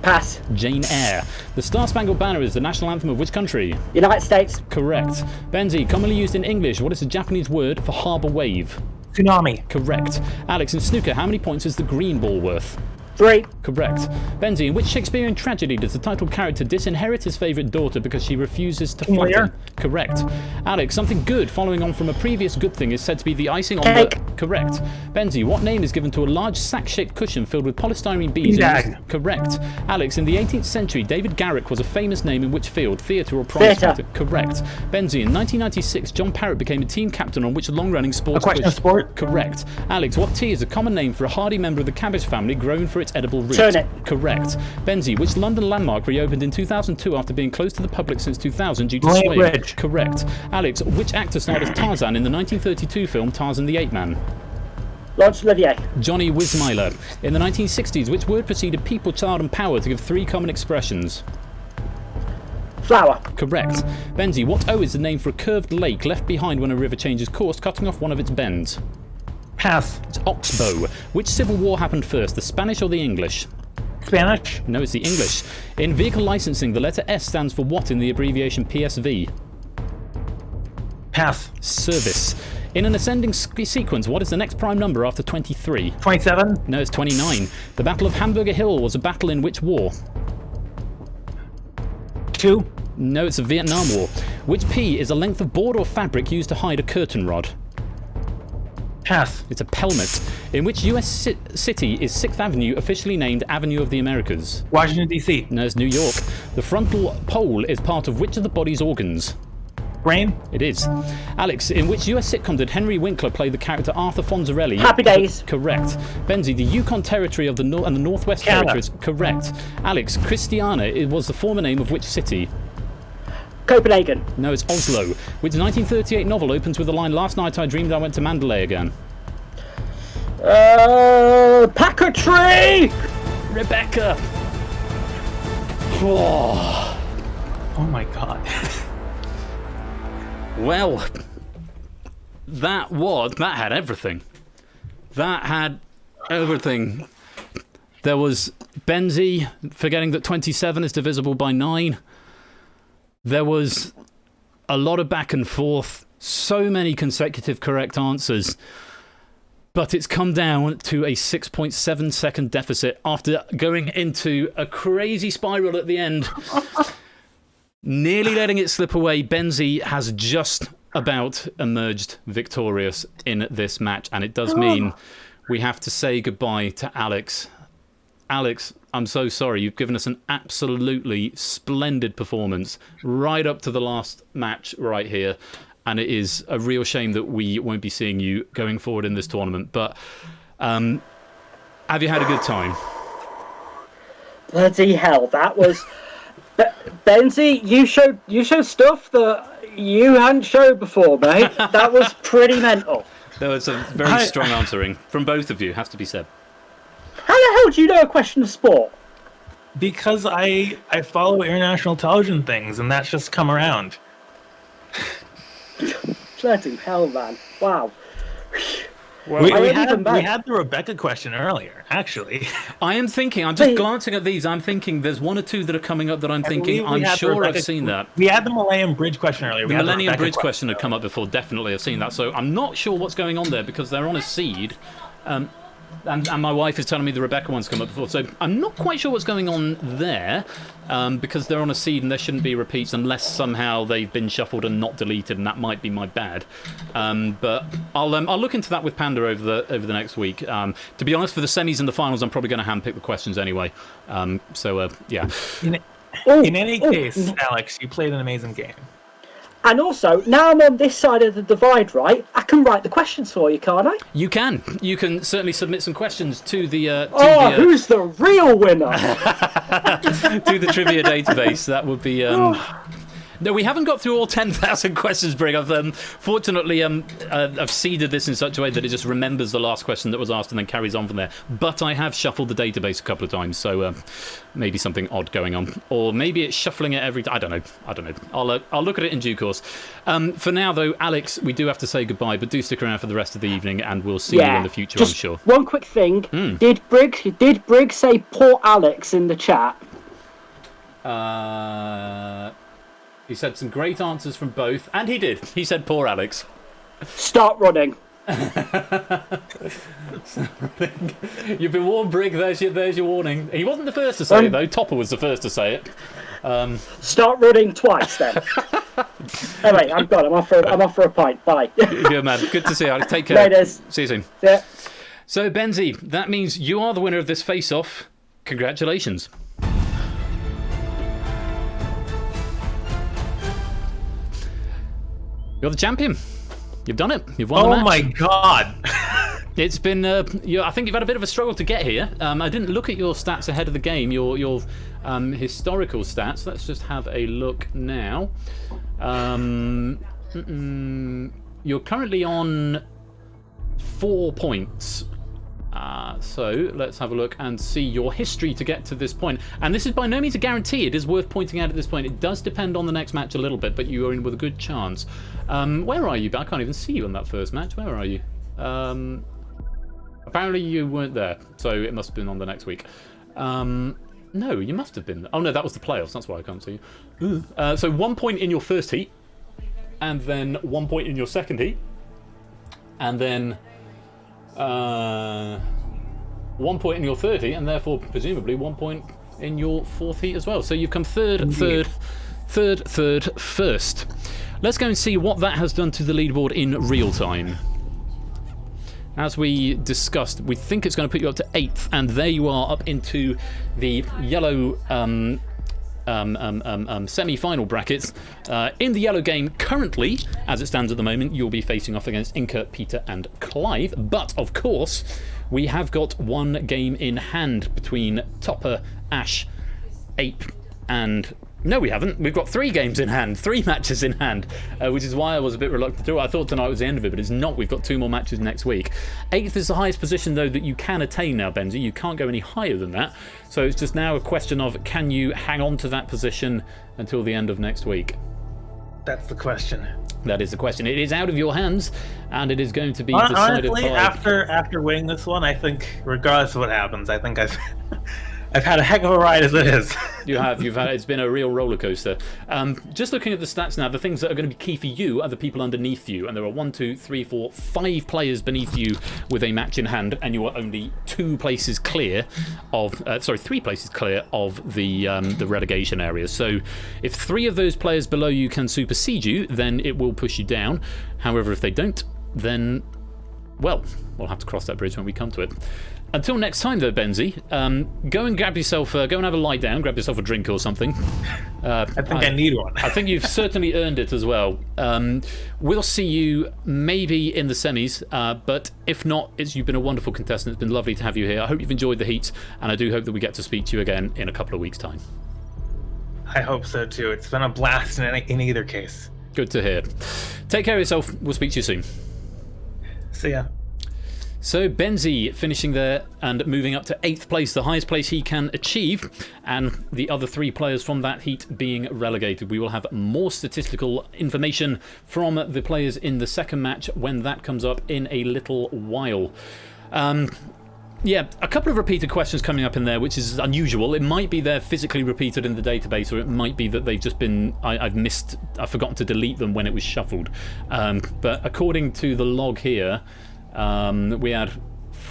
Pass. Jane Eyre. The Star-Spangled Banner is the national anthem of which country? United States. Correct. Benzie, commonly used in English, what is the Japanese word for harbour wave? Tsunami. Correct. Alex, in snooker, how many points is the green ball worth? 3. Correct. Benzie, in which Shakespearean tragedy does the title character disinherit his favourite daughter because she refuses to fight him? Correct. Alex, something good following on from a previous good thing is said to be the icing on Cake. the... Correct. Benzie, what name is given to a large sack-shaped cushion filled with polystyrene beads? Beanbag. Correct. Alex, in the 18th century, David Garrick was a famous name in which field? Theatre or prize Theatre. fighter? Correct. Benzie, in 1996, John Parrott became a team captain on which long-running sports A question of sport. Correct. Alex, what tea is a common name for a hardy member of the cabbage family grown for its edible root? Turnip. Correct. Benzie, which London landmark reopened in 2002 after being closed to the public since 2000 due to Millennium swaying? Bridge. Correct. Alex, which actor starred as Tarzan in the 1932 film Tarzan the Ape Man? Laurence Olivier. Johnny Weissmuller. In the 1960s, which word preceded people, child and power to give 3 common expressions? Flower. Correct. Benzie, what O is the name for a curved lake left behind when a river changes course, cutting off one of its bends? Pass. It's Oxbow. Which civil war happened first, the Spanish or the English? Spanish. No, it's the English. In vehicle licensing, the letter S stands for what in the abbreviation PSV? Pass. Service. In an ascending sequence, what is the next prime number after 23? 27. No, it's 29. The Battle of Hamburger Hill was a battle in which war? 2. No, it's the Vietnam War. Which P is a length of board or fabric used to hide a curtain rod? Pass. It's a pelmet. In which US city is 6th Avenue officially named Avenue of the Americas? Washington, D.C. No, it's New York. The frontal pole is part of which of the body's organs? Brain. It is. Alex, in which US sitcom did Henry Winkler play the character Arthur Fonzarelli? Happy Days. Correct. Benzie, the Yukon Territory of the and the Northwest Canada. Territories? Correct. Alex, Christiana, it was the former name of which city? Copenhagen. No, it's Oslo. Which 1938 novel opens with the line, "Last night I dreamed I went to Mandalay again"? Packer Tree. Rebecca. Oh my god. Well, that had everything. That had everything. There was Benzie forgetting that 27 is divisible by 9. There was a lot of back and forth, so many consecutive correct answers. But it's come down to a 6.7 second deficit after going into a crazy spiral at the end. Nearly letting it slip away, Benzie has just about emerged victorious in this match, and it does mean we have to say goodbye to Alex. Alex, I'm so sorry. You've given us an absolutely splendid performance right up to the last match right here, and it is a real shame that we won't be seeing you going forward in this tournament. But have you had a good time? Bloody hell, that was... Benzie, you showed stuff that you hadn't showed before, mate. That was pretty mental. That was a very strong answering from both of you, has to be said. How the hell do you know a question of sport? Because I follow international television things, and that's just come around. Bloody hell, man. Wow. Well, we I had the Rebecca question earlier, actually. I'm just glancing at these, I'm thinking there's one or two that are coming up that I'm thinking, I'm sure I've seen that. We had the Millennium Bridge question earlier. The Millennium Bridge question had come up before, definitely I've seen that. So I'm not sure what's going on there because they're on a seed. And my wife is telling me the Rebecca one's come up before, so I'm not quite sure what's going on there, because they're on a seed and there shouldn't be repeats unless somehow they've been shuffled and not deleted, and that might be my bad. But I'll look into that with Panda over the next week. To be honest, for the semis and the finals, I'm probably going to handpick the questions anyway. Yeah. In any case, Alex, you played an amazing game. And also, now I'm on this side of the divide, right? I can write the questions for you, can't I? You can. You can certainly submit some questions to the. Who's the real winner? To the trivia database. That would be. No, we haven't got through all 10,000 questions, Brig. Fortunately, I've seeded this in such a way that it just remembers the last question that was asked and then carries on from there. But I have shuffled the database a couple of times, so maybe something odd going on. Or maybe it's shuffling it every time. I don't know. I'll look at it in due course. For now, though, Alex, we do have to say goodbye, but do stick around for the rest of the evening, and we'll see you in the future, just I'm sure. One quick thing. Did Brig say poor Alex in the chat? He said some great answers from both, and he did. He said, poor Alex. Start running. You've been warned, Brig. There's your warning. He wasn't the first to say it, though. Topper was the first to say it. Start running twice, then. Anyway, I'm gone. I'm off for a pint. Bye. Good man. Good to see you, Alex. Take care. Ladies. See you soon. Yeah. So, Benzie, that means you are the winner of this face-off. Congratulations. You're the champion. You've done it. You've won the match. Oh my god. It's been. I think you've had a bit of a struggle to get here. I didn't look at your stats ahead of the game. Your historical stats. Let's just have a look now. You're currently on 4 points. So let's have a look and see your history to get to this point. And this is by no means a guarantee. It is worth pointing out at this point. It does depend on the next match a little bit, but you are in with a good chance. Where are you? I can't even see you in that first match. Where are you? Apparently you weren't there, so it must have been on the next week. No, you must have been. Oh no, that was the playoffs. That's why I can't see you. So 1 point in your first heat, and then 1 point in your second heat, and then 1 point in your third heat, and therefore presumably 1 point in your fourth heat as well. So you've come third, first. Let's go and see what that has done to the leaderboard in real time. As we discussed, we think it's going to put you up to 8th, and there you are up into the yellow semi-final brackets. In the yellow game currently, as it stands at the moment, you'll be facing off against Inca, Peter and Clive. But, of course, we have got one game in hand between Topper, Ash, Ape and... No, we haven't. We've got 3 games in hand, 3 matches in hand, which is why I was a bit reluctant to do it. I thought tonight was the end of it, but it's not. We've got 2 more matches next week. 8th is the highest position, though, that you can attain now, Benzie. You can't go any higher than that. So it's just now a question of, can you hang on to that position until the end of next week? That's the question. That is the question. It is out of your hands, and it is going to be decided honestly, by... after winning this one, I think, regardless of what happens, I think I've had a heck of a ride as it is. You've had. It's been a real roller coaster. Just looking at the stats now, the things that are going to be key for you are the people underneath you, and there are 1, 2, 3, 4, 5 players beneath you with a match in hand, and you are only 2 places clear of. 3 places clear of the relegation area. So, if 3 of those players below you can supersede you, then it will push you down. However, if they don't, then, well, we'll have to cross that bridge when we come to it. Until next time, though, Benzie, go and grab yourself, go and have a lie down, grab yourself a drink or something. I think I need one. I think you've certainly earned it as well. We'll see you maybe in the semis, but if not, you've been a wonderful contestant. It's been lovely to have you here. I hope you've enjoyed the heats, and I do hope that we get to speak to you again in a couple of weeks' time. I hope so, too. It's been a blast in either case. Good to hear. Take care of yourself. We'll speak to you soon. See ya. So Benzie finishing there and moving up to 8th place, the highest place he can achieve, and the other 3 players from that heat being relegated. We will have more statistical information from the players in the second match when that comes up in a little while. Yeah, a couple of repeated questions coming up in there, which is unusual. It might be they're physically repeated in the database, or it might be that they've just been... I've forgotten to delete them when it was shuffled. But according to the log here... we had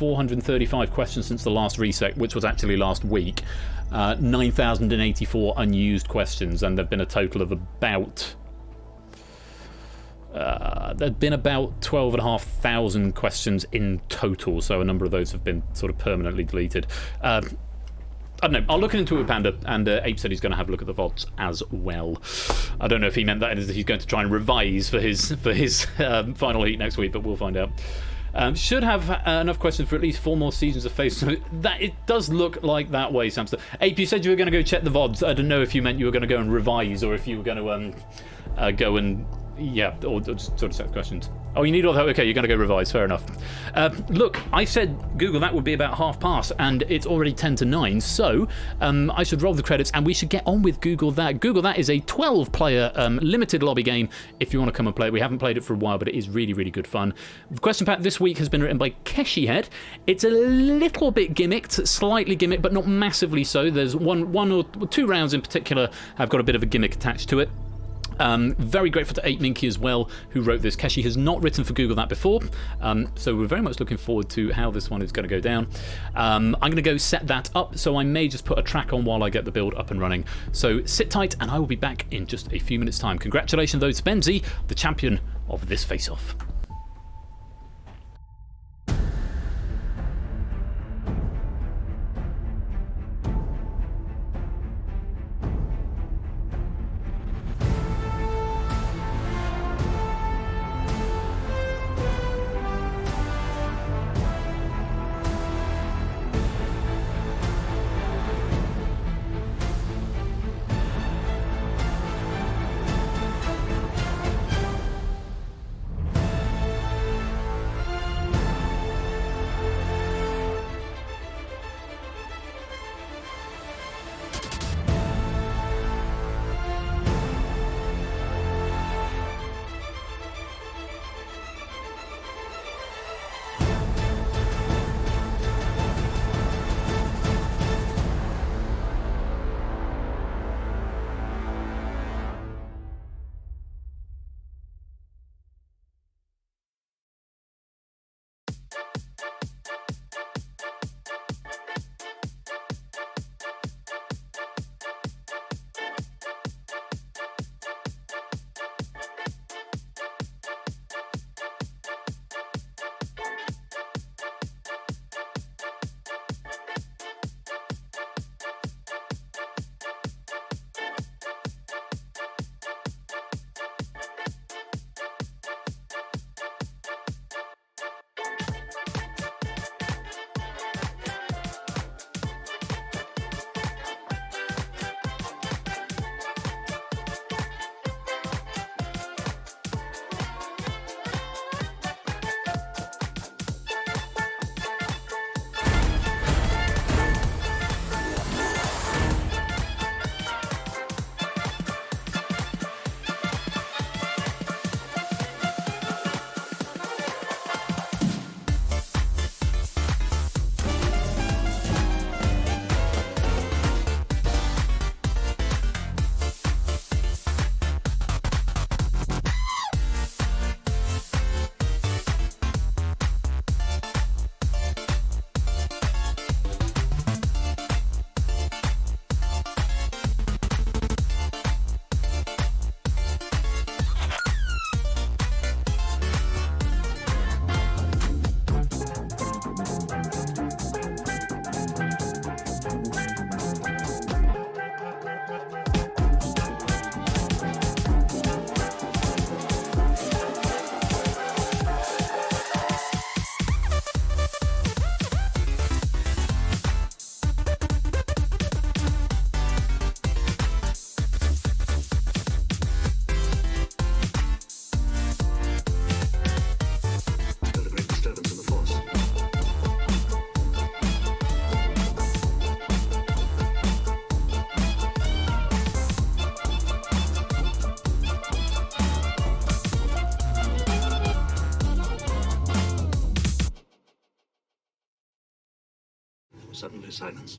9,435 questions since the last reset, which was actually last week. 9,084 unused questions, and there've been a total of about... there've been about 12,500 questions in total, so a number of those have been sort of permanently deleted. I don't know. I'll look into it with Panda, and Ape said he's going to have a look at the VODs as well. I don't know if he meant that as he's going to try and revise for his final heat next week, but we'll find out. Should have enough questions for at least 4 more seasons of Face. So that it does look like that way, Samster. Ape, you said you were going to go check the VODs. I don't know if you meant you were going to go and revise, or if you were going to go and or just sort of set questions. Oh, you need all that? Okay, you're going to go revise. Fair enough. Look, I said Google that would be about half past, and it's already 10 to 9, so I should roll the credits, and we should get on with Google That. Google That is a 12-player limited lobby game if you want to come and play it. We haven't played it for a while, but it is really, really good fun. The question pack this week has been written by Keshi Head. It's a little bit gimmicked, slightly gimmicked, but not massively so. There's one or 2 rounds in particular have got a bit of a gimmick attached to it. Very grateful to 8Minky as well, who wrote this. Keshi has not written for Google That before, so we're very much looking forward to how this one is going to go down. I'm going to go set that up, so I may just put a track on while I get the build up and running. So sit tight, and I will be back in just a few minutes' time. Congratulations, though, to Benzi, the champion of this face-off. Suddenly silence.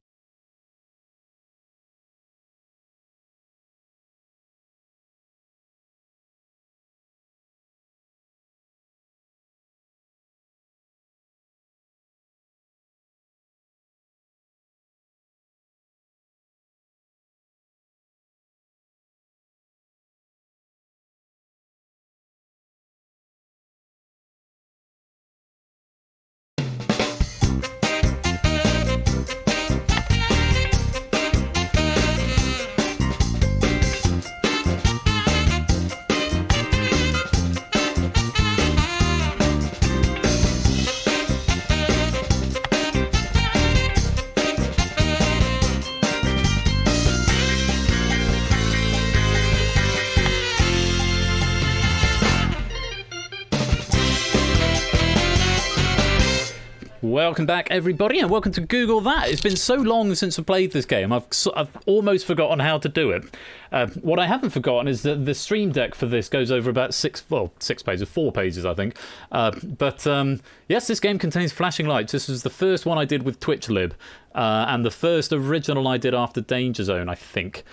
Welcome back, everybody, and welcome to Google That. It's been so long since I played this game, I've almost forgotten how to do it. What I haven't forgotten is that the stream deck for this goes over about 4 pages, I think. Yes, this game contains flashing lights. This was the first one I did with TwitchLib, and the first original I did after Danger Zone, I think.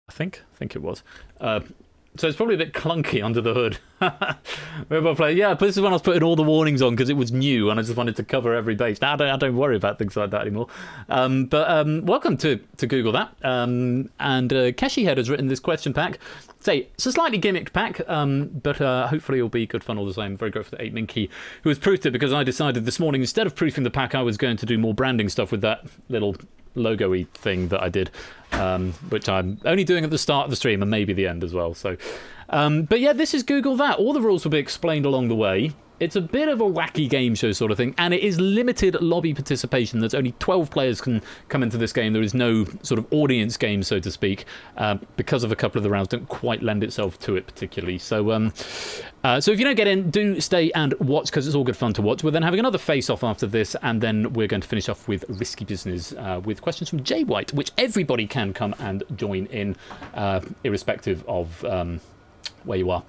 I think it was. So it's probably a bit clunky under the hood. Yeah, but this is when I was putting all the warnings on because it was new and I just wanted to cover every base. Now I don't worry about things like that anymore. Welcome to Google That. And Keshi Head has written this question pack. It's a slightly gimmicked pack, but hopefully it'll be good fun all the same. Very grateful to 8 Minky, who has proofed it because I decided this morning, instead of proofing the pack, I was going to do more branding stuff with that little logo-y thing that I did, which I'm only doing at the start of the stream and maybe the end as well. So, but yeah, this is Google That. All the rules will be explained along the way. It's a bit of a wacky game show sort of thing, and it is limited lobby participation. There's only 12 players can come into this game. There is no sort of audience game, so to speak, because of a couple of the rounds don't quite lend itself to it particularly. So, so if you don't get in, do stay and watch because it's all good fun to watch. We're then having another face-off after this, and then we're going to finish off with Risky Business with questions from Jay White, which everybody can come and join in, irrespective of where you are.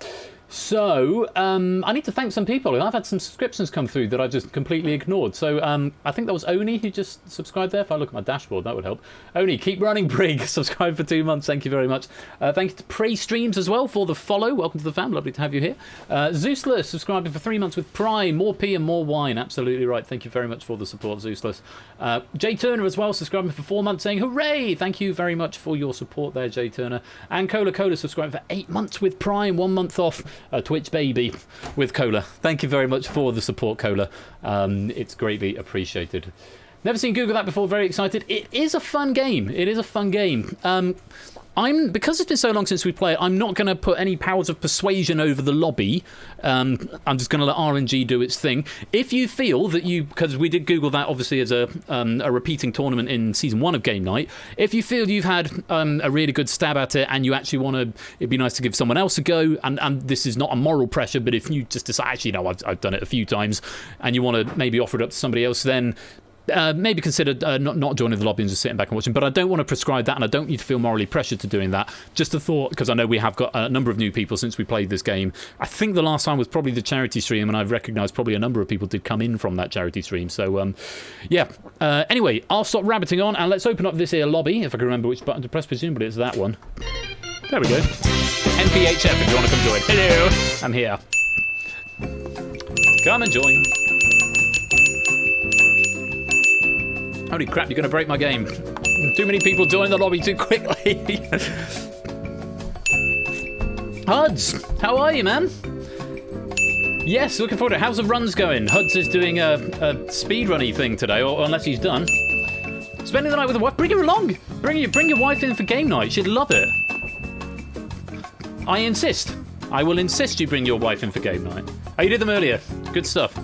So, I need to thank some people. I've had some subscriptions come through that I just completely ignored. So, I think that was Oni who just subscribed there. If I look at my dashboard, that would help. Oni, keep running, Brig. Subscribe for 2 months. Thank you very much. Thank you to Prey Streams as well for the follow. Welcome to the fam. Lovely to have you here. Zeusless subscribing for 3 months with Prime. More pee and more wine. Absolutely right. Thank you very much for the support, Zeusless. Jay Turner as well, subscribing for 4 months, saying hooray. Thank you very much for your support there, Jay Turner. And Cola subscribing for 8 months with Prime. 1 month off. Twitch baby with Cola. Thank you very much for the support, Cola. It's greatly appreciated. Never seen Google That before. Very excited. It is a fun game. It is a fun game. Because it's been so long since we played, I'm not going to put any powers of persuasion over the lobby. I'm just going to let RNG do its thing. If you feel that because we did Google That obviously as a repeating tournament in season 1 of Game Night, if you feel you've had a really good stab at it and you actually want to, it'd be nice to give someone else a go, and this is not a moral pressure, but if you just decide, actually, no, I've done it a few times, and you want to maybe offer it up to somebody else, then maybe consider not joining the lobby and just sitting back and watching. But I don't want to prescribe that, and I don't need to feel morally pressured to doing that. Just a thought, because I know we have got a number of new people since we played this game. I think the last time was probably the charity stream, and I've recognised probably a number of people did come in from that charity stream. So, yeah. Anyway, I'll stop rabbiting on, and let's open up this here lobby, if I can remember which button to press. Presumably it's that one. There we go. NPHF, if you want to come join. Hello! I'm here. Come and join. Holy crap, you're going to break my game. Too many people join the lobby too quickly. Huds, how are you, man? Yes, looking forward to it. How's the runs going? Huds is doing a speedrunny thing today, or unless he's done. Spending the night with a wife. Bring her along. Bring your wife in for game night. She'd love it. I insist. I will insist you bring your wife in for game night. Oh, you did them earlier. Good stuff.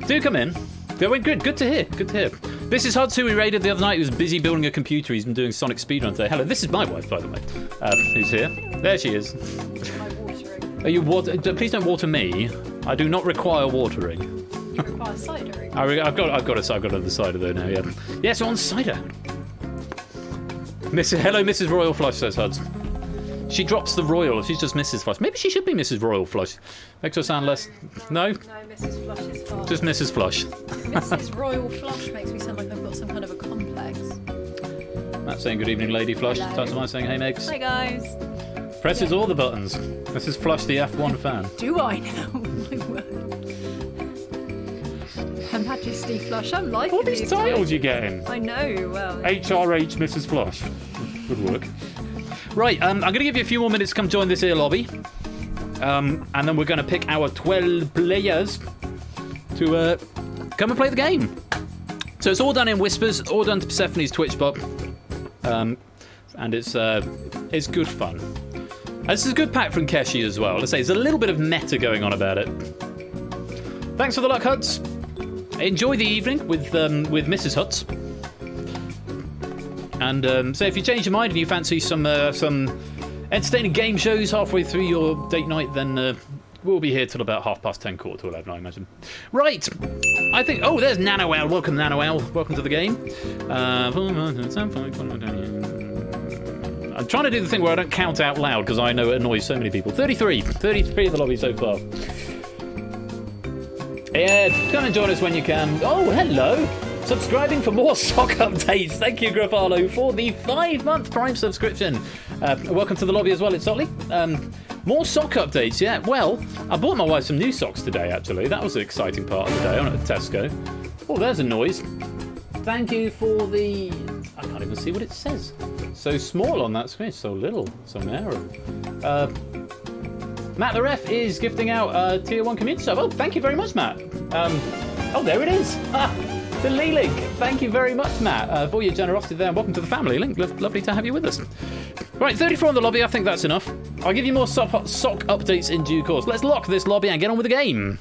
Do come in. They went good. Good to hear. Good to hear. This is Huds, who we raided the other night. He was busy building a computer. He's been doing Sonic speedrun today. Hello, this is my wife, by the way, who's here. There she is. Am I watering? Are you please don't water me. I do not require watering. You require cidering. I've got the cider though now. Yeah. Yes, you're on cider. Hello, Mrs. Royal Flush, says Huds. She drops the royal. She's just Mrs. Flush. Maybe she should be Mrs. Royal Flush. Makes her sound less. No. No, Mrs. Flush is fine. Just Mrs. Flush. Mrs. Royal Flush makes me sound like I've got some kind of a complex. Matt's saying good evening, Lady Flush. Tasman saying hey, Megs. Hi guys. Presses all the buttons. Mrs. Flush, the F1 fan. Do I now? My word. Her Majesty Flush. I'm liking all these titles you're getting. I know. Well. HRH Mrs. Flush. Good work. Right, I'm going to give you a few more minutes to come join this here lobby. And then we're going to pick our 12 players to come and play the game. So it's all done in whispers, all done to Persephone's Twitch bot. And it's good fun. And this is a good pack from Keshi as well. Let's say there's a little bit of meta going on about it. Thanks for the luck, Huds. Enjoy the evening with Mrs. Huds. And so if you change your mind and you fancy some entertaining game shows halfway through your date night, then we'll be here till about 10:30, quarter to 11, I imagine. Right. I think... Oh, there's NanoOwl. Welcome, NanoOwl. Welcome to the game. I'm trying to do the thing where I don't count out loud because I know it annoys so many people. 33 in the lobby so far. Yeah, come and join us when you can. Oh, hello. Subscribing for more sock updates. Thank you, Grafalo, for the 5-month Prime subscription. Welcome to the lobby as well, it's Otley. More sock updates, yeah. Well, I bought my wife some new socks today, actually. That was an exciting part of the day. I went to Tesco. Oh, there's a noise. Thank you for the... I can't even see what it says. So small on that screen. So little. So narrow. Matt the Ref is gifting out Tier 1 community sub. Oh, thank you very much, Matt. Oh, there it is. The Lee Link. Thank you very much, Matt, for your generosity there. And welcome to the family, Link. Lovely to have you with us. Right, 34 on the lobby. I think that's enough. I'll give you more sock updates in due course. Let's lock this lobby and get on with the game.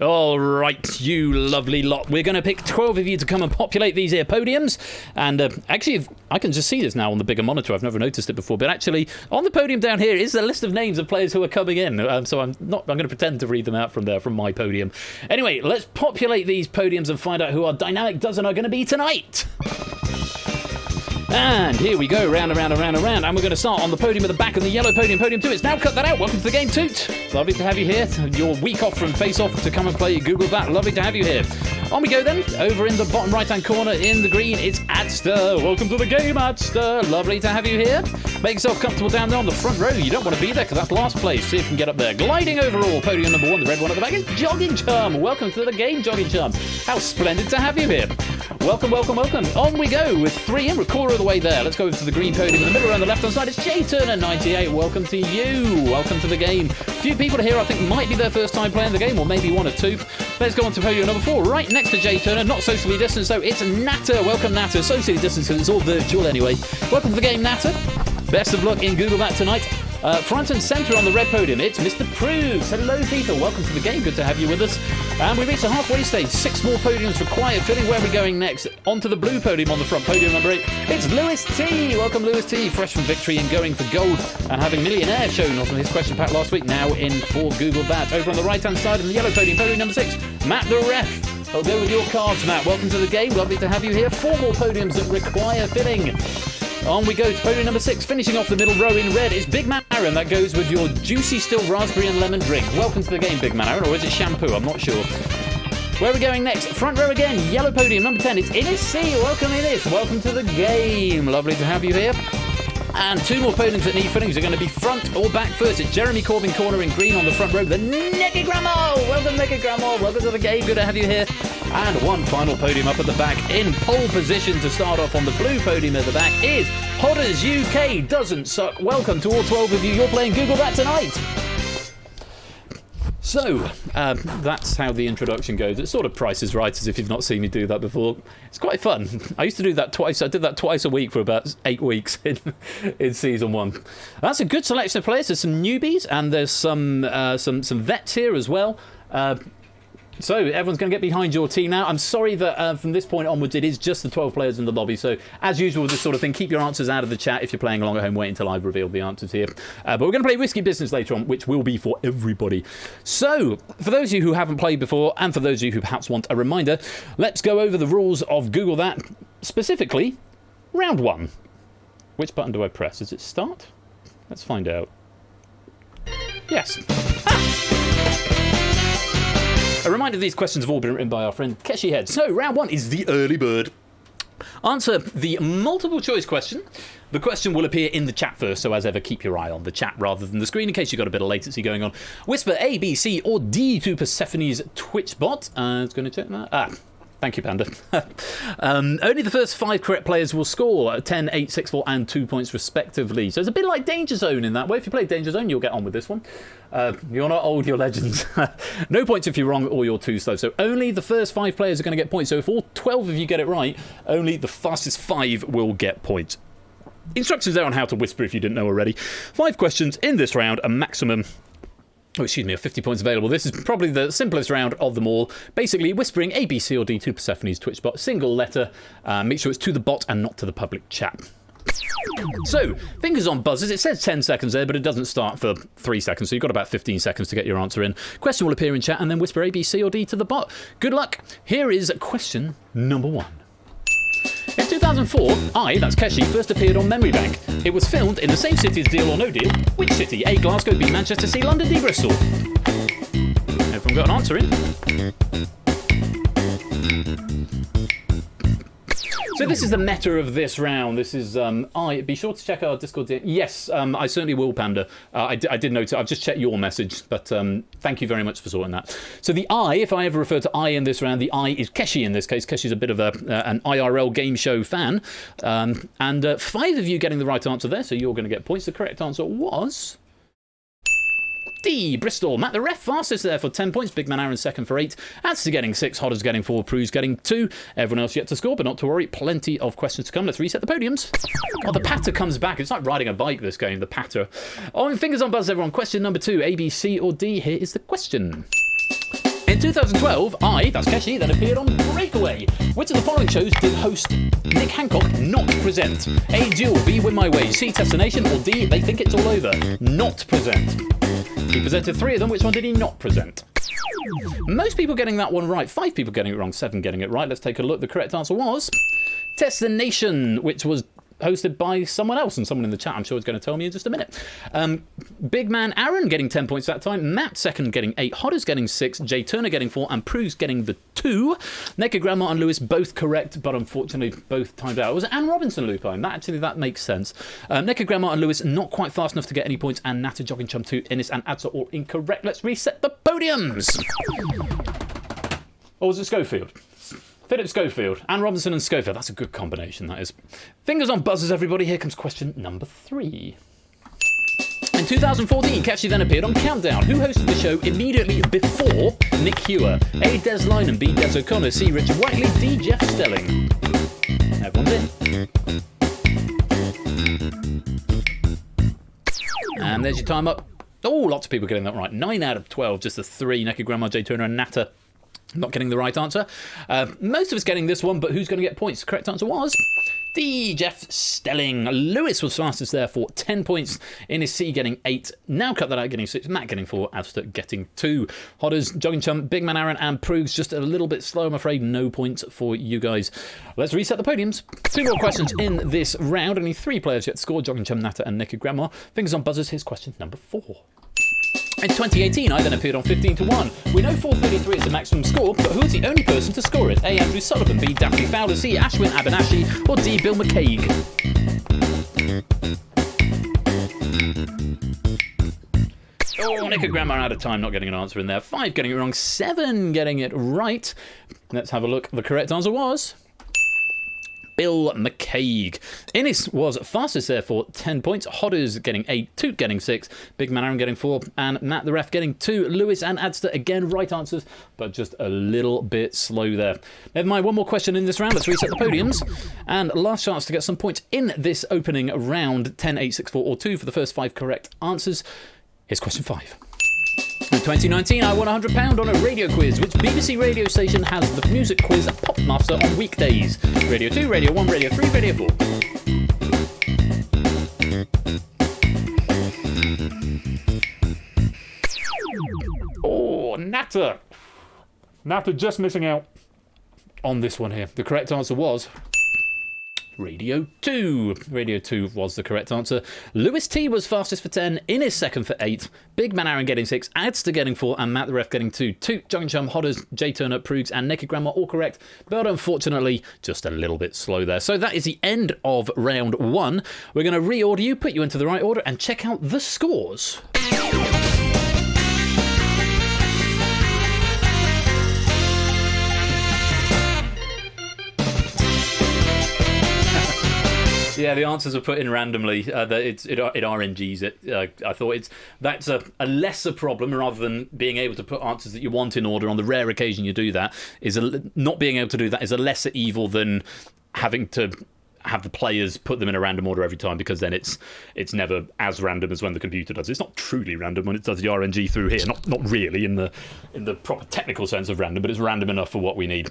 All right, you lovely lot. We're going to pick 12 of you to come and populate these here podiums. And actually, I can just see this now on the bigger monitor. I've never noticed it before. But actually, on the podium down here is a list of names of players who are coming in. So I'm going to pretend to read them out from there, from my podium. Anyway, let's populate these podiums and find out who our dynamic dozen are going to be tonight. And here we go, round and round and round and round. And we're going to start on the podium at the back of the yellow podium, podium 2. It's now cut that out. Welcome to the game, Toot. Lovely to have you here. Your week off from Face Off to come and play Google That. Lovely to have you here. On we go then. Over in the bottom right-hand corner in the green, it's Adster. Welcome to the game, Adster. Lovely to have you here. Make yourself comfortable down there on the front row. You don't want to be there because that's last place. See if you can get up there. Gliding overall, podium number 1, the red one at the back is Jogging Chum. Welcome to the game, Jogging Chum. How splendid to have you here. Welcome, welcome, welcome. On we go with 3 in, recorder of the way there. Let's go over to the green podium in the middle around the left-hand side. It's J Turner 98. Welcome to you. Welcome to the game. A few people here I think might be their first time playing the game, or maybe 1 or 2. Let's go on to podium number 4, right next to J Turner. Not socially distanced, so it's Natter. Welcome, Natter. Socially distanced because it's all virtual anyway. Welcome to the game, Natter. Best of luck in Google That tonight. Front and centre on the red podium, it's Mr. Proves. Hello, Peter. Welcome to the game. Good to have you with us. And we reached the halfway stage. 6 more podiums required. Filling where we're going next. Onto the blue podium on the front, podium number 8. It's Lewis T. Welcome, Lewis T. Fresh from victory and going for gold. And having Millionaire shown off on his question pack last week. Now in for Google That. Over on the right-hand side of the yellow podium, podium number 6. Matt the Ref. I'll go with your cards, Matt. Welcome to the game. Lovely to have you here. 4 more podiums that require filling. On we go to podium number 6, finishing off the middle row in red is Big Man Aaron. That goes with your juicy still raspberry and lemon drink. Welcome to the game, Big Man Aaron, or is it shampoo? I'm not sure. Where are we going next? Front row again, yellow podium, number 10. It's Innis C. Welcome, Innis. Welcome to the game. Lovely to have you here. And 2 more podiums that need fillings are going to be front or back first. It's Jeremy Corbyn corner in green on the front row. The Nicky Gramo! Welcome, Nicky Gramo. Welcome to the game. Good to have you here. And 1 final podium up at the back in pole position to start off on the blue podium at the back is Hodders UK Doesn't Suck. Welcome to all 12 of you. You're playing Google That tonight. So, that's how the introduction goes. It's sort of Price is Right, as if you've not seen me do that before. It's quite fun. I used to do that twice. I did that twice a week for about 8 weeks in season 1. That's a good selection of players. There's some newbies and there's some vets here as well. So everyone's going to get behind your team now. I'm sorry that from this point onwards it is just the 12 players in the lobby. So as usual with this sort of thing, keep your answers out of the chat if you're playing along at home. Wait until I've revealed the answers here. But we're going to play Risky Business later on, which will be for everybody. So for those of you who haven't played before, and for those of you who perhaps want a reminder, let's go over the rules of Google That. Specifically, round 1. Which button do I press? Is it start? Let's find out. Yes. A reminder, these questions have all been written by our friend Keshi Head. So, round 1 is the early bird. Answer the multiple choice question. The question will appear in the chat first, so as ever, keep your eye on the chat rather than the screen in case you've got a bit of latency going on. Whisper A, B, C, or D to Persephone's Twitch bot. It's going to check that. Thank you, Panda. Only the first 5 correct players will score 10, 8, 6, 4 and 2 points respectively. So it's a bit like Danger Zone in that way. If you play Danger Zone, you'll get on with this one. You're not old, you're legends. No points if you're wrong or you're too slow. So only the first 5 players are going to get points. So if all 12 of you get it right, only the fastest 5 will get points. Instructions there on how to whisper if you didn't know already. 5 questions in this round, a maximum Oh, excuse me, 50 points available. This is probably the simplest round of them all. Basically, whispering A, B, C, or D to Persephone's Twitch bot. Single letter. Make sure it's to the bot and not to the public chat. So, fingers on buzzers. It says 10 seconds there, but it doesn't start for 3 seconds, so you've got about 15 seconds to get your answer in. Question will appear in chat, and then whisper A, B, C, or D to the bot. Good luck. Here is question number 1. In 2004, that's Keshi, first appeared on Memory Bank. It was filmed in the same city as Deal or No Deal. Which city? A, Glasgow, B, Manchester, C, London, D, Bristol. Everyone got an answer in? So this is the meta of this round. This is, be sure to check our Discord. Yes, I certainly will, Panda. I did note it. I've just checked your message, but thank you very much for sorting that. So the if I ever refer to in this round, the is Keshi in this case. Keshi's a bit of an IRL game show fan. And 5 of you getting the right answer there, so you're going to get points. The correct answer was D, Bristol. Matt the ref fastest there for 10 points. Big Man Aaron second for 8. Adster getting 6. Hodder's getting 4. Prue's getting 2. Everyone else yet to score, but not to worry. Plenty of questions to come. Let's reset the podiums. God, the patter comes back. It's like riding a bike, this game, the patter. Fingers on buzz, everyone. Question number 2. A, B, C, or D. Here is the question. In 2012, that's Keshi, then appeared on Breakaway. Which of the following shows did host Nick Hancock not present? A, Duel, B, Win My Way, C, Destination, or D, They Think It's All Over? Not present. He presented 3 of them. Which one did he not present? Most people getting that one right. 5 people getting it wrong. 7 getting it right. Let's take a look. The correct answer was Destination, which was hosted by someone else, and someone in the chat I'm sure is going to tell me in just a minute. Big Man Aaron getting 10 points that time. Matt second getting 8. Hodder's getting 6. Jay Turner getting 4. And Prue's getting the 2. Naked Grandma and Lewis both correct, but unfortunately both timed out. It was Anne Robinson Lupine. That makes sense. Naked Grandma and Lewis not quite fast enough to get any points, and Natter, Jogging Chum 2, Innes and Ads are all incorrect. Let's reset the podiums. Or was it Schofield? Philip Schofield. Anne Robinson and Schofield. That's a good combination, that is. Fingers on buzzers, everybody. Here comes question number 3. In 2014, Keshi then appeared on Countdown. Who hosted the show immediately before Nick Hewer? A, Des Lynam, B, Des O'Connor, C, Richard Whiteley, D, Jeff Stelling. Everyone's in. And there's your time up. Oh, lots of people getting that right. 9 out of 12, just the 3. Naked Grandma, Jay Turner and Natter not getting the right answer. Most of us getting this one, but who's going to get points? The correct answer was D, Jeff Stelling. Lewis was fastest there for 10 points. Innes C getting 8. Now cut that out, getting 6. Matt getting 4. Adster getting 2. Hodders, Jogging Chum, Big Man Aaron, and Prue's just a little bit slow, I'm afraid. No points for you guys. Let's reset the podiums. 2 more questions in this round. Only 3 players yet to score. Jogging Chum, Natter, and Naked Grandma. Fingers on buzzers. Here's question number 4. In 2018, I then appeared on 15 to 1. We know 433 is the maximum score, but who is the only person to score it? A, Andrew Sullivan, B, Daphne Fowler, C, Ashwin Abanashi, or D, Bill McCaig? Oh, Naked Grandma out of time, not getting an answer in there. 5 getting it wrong, 7 getting it right. Let's have a look. The correct answer was Bill McCaig. Innes was fastest there for 10 points. Hodders getting 8, Toot getting 6, Big Man Aaron getting 4, and Matt the ref getting 2. Lewis and Adster again right answers, but just a little bit slow there. Never mind, one more question in this round. Let's reset the podiums. And last chance to get some points in this opening round. 10, 8, 6, 4, or 2 for the first 5 correct answers. Here's question 5. In 2019, I won £100 on a radio quiz. Which BBC radio station has the music quiz Popmaster on weekdays? Radio 2, Radio 1, Radio 3, Radio 4. Oh, Natter. Natter just missing out on this one here. The correct answer was Radio 2. Radio 2 was the correct answer. Lewis T was fastest for 10, Innes second for 8, Big Man Aaron getting 6, Adster getting 4, and Matt the ref getting 2. Toot, Jogging Chum, Hodders, Jay Turner, Pruegs, and Naked Grandma all correct, but unfortunately just a little bit slow there. So that is the end of round 1. We're going to reorder you, put you into the right order, and check out the scores. Yeah, the answers are put in randomly. It RNGs it. I thought that's a lesser problem rather than being able to put answers that you want in order. On the rare occasion you do that, not being able to do that is a lesser evil than having to have the players put them in a random order every time, because then it's never as random as when the computer does. It's not truly random when it does the RNG through here. Not really in the proper technical sense of random, but it's random enough for what we need.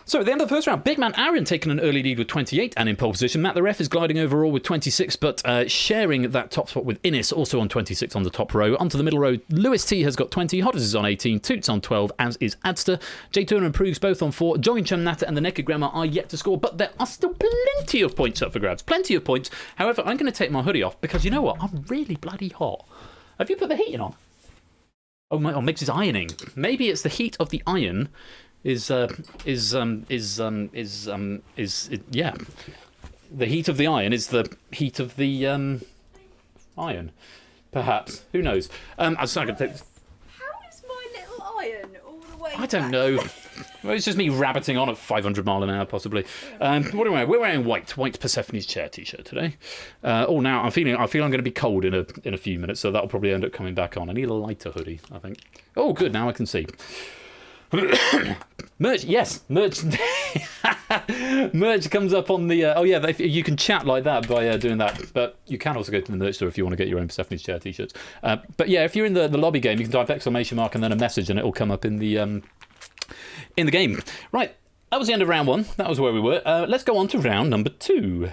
So at the end of the first round, big man Aaron taking an early lead with 28 and in pole position. Matt the ref is gliding overall with 26, but sharing that top spot with Innes, also on 26 on the top row. Onto the middle row, Lewis T has got 20, Hodders is on 18, Toots on 12, as is Adster. Jay Turner and Proves both on 4. Jogging Chum, Natter and the Naked Grammar are yet to score, but there are still plenty of points up for grabs. Plenty of points. However, I'm going to take my hoodie off because you know what? I'm really bloody hot. Have you put the heating on? Oh, my! Mix is ironing. Maybe it's the heat of the iron. Yeah. The heat of the iron is the heat of the iron. Perhaps. Who knows? I'm sorry, I'm going to take. How is my little iron all the way? I don't back? know. Well, it's just me rabbiting on at 500 mile an hour, possibly. What are we wearing? We're wearing white Persephone's Chair t-shirt today. Now I feel I'm going to be cold in a few minutes, so that'll probably end up coming back on. I need a lighter hoodie, I think. Oh, good. Now I can see. Merch, yes, merch. Merch comes up on the. Oh yeah, you can chat like that by doing that. But you can also go to the merch store if you want to get your own Persephone's Chair t-shirts. But yeah, if you're in the lobby game, you can type exclamation mark and then a message, and it'll come up in the game. Right, that was the end of round 1. That was where we were. Let's go on to round number 2.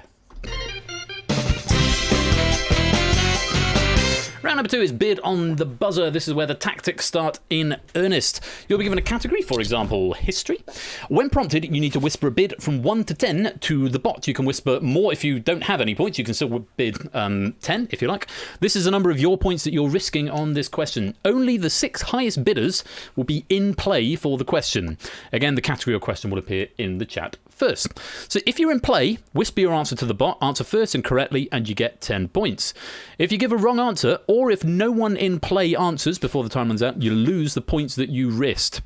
Round number 2 is bid on the buzzer. This is where the tactics start in earnest. You'll be given a category, for example, history. When prompted, you need to whisper a bid from 1 to 10 to the bot. You can whisper more if you don't have any points. You can still bid 10 if you like. This is the number of your points that you're risking on this question. Only the 6 highest bidders will be in play for the question. Again, the category or question will appear in the chat first. So if you're in play, whisper your answer to the bot, answer first and correctly, and you get 10 points. If you give a wrong answer, or if no one in play answers before the time runs out, you lose the points that you risked.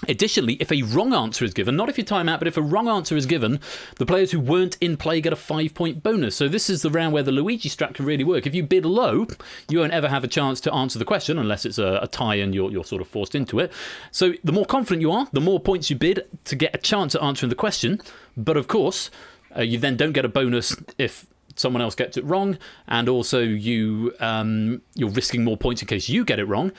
Additionally, if a wrong answer is given, not if you time out, but if a wrong answer is given, the players who weren't in play get a 5-point bonus. So this is the round where the Luigi strat can really work. If you bid low, you won't ever have a chance to answer the question unless it's a tie and you're sort of forced into it. So the more confident you are, the more points you bid to get a chance at answering the question. But of course, you then don't get a bonus if someone else gets it wrong, and also you're risking more points in case you get it wrong.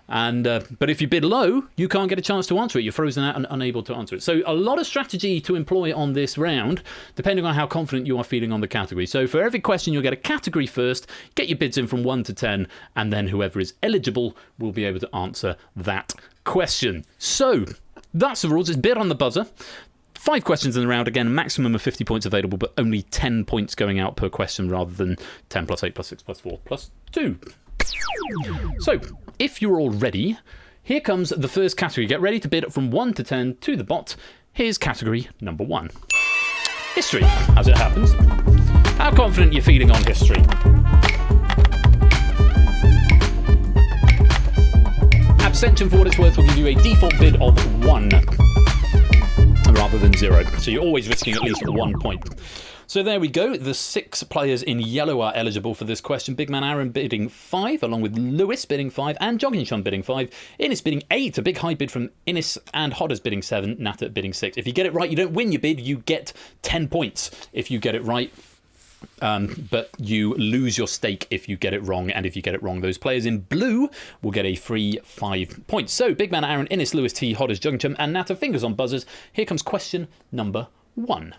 And but if you bid low, you can't get a chance to answer it. You're frozen out and unable to answer it. So a lot of strategy to employ on this round, depending on how confident you are feeling on the category. So for every question, you'll get a category first, get your bids in from 1 to 10, and then whoever is eligible will be able to answer that question. So that's the rules. It's bid on the buzzer. 5 questions in the round. Again, maximum of 50 points available, but only 10 points going out per question rather than 10 plus 8 plus 6 plus 4 plus 2. So, if you're all ready, here comes the first category. Get ready to bid from 1 to 10 to the bot. Here's category number 1. History, as it happens. How confident are you feeling on history? Abstention, for what it's worth, will give you a default bid of 1 rather than 0. So you're always risking at least 1 point. So there we go. The 6 players in yellow are eligible for this question. Big man Aaron bidding 5, along with Lewis bidding 5, and Jogging Chum bidding 5. Innes bidding 8, a big high bid from Innes, and Hodders bidding 7, Natter bidding 6. If you get it right, you don't win your bid, you get 10 points if you get it right. But you lose your stake if you get it wrong, and if you get it wrong, those players in blue will get a free 5 points. So, big man Aaron, Innes, Lewis T, Hodders, Jogging Chum, and Natter, fingers on buzzers. Here comes question number 1.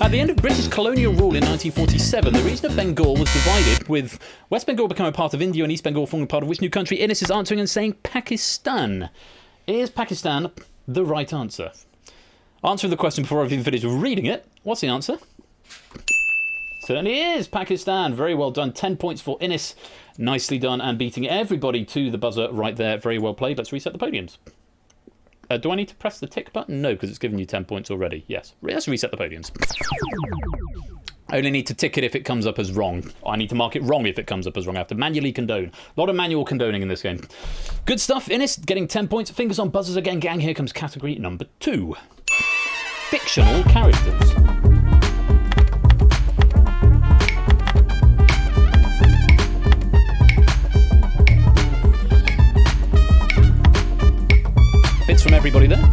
At the end of British colonial rule in 1947, the region of Bengal was divided, with West Bengal becoming a part of India and East Bengal forming part of which new country? Innes is answering and saying Pakistan. Is Pakistan the right answer? Answering the question before I've even finished reading it. What's the answer? Certainly is Pakistan. Very well done. 10 points for Innes. Nicely done, and beating everybody to the buzzer right there. Very well played. Let's reset the podiums. Do I need to press the tick button? No, because it's given you 10 points already. Yes. Let's reset the podiums. I only need to tick it if it comes up as wrong. I need to mark it wrong if it comes up as wrong. I have to manually condone. A lot of manual condoning in this game. Good stuff. Innes getting 10 points. Fingers on buzzers again, gang. Here comes category number 2. Fictional characters. Bits from everybody there.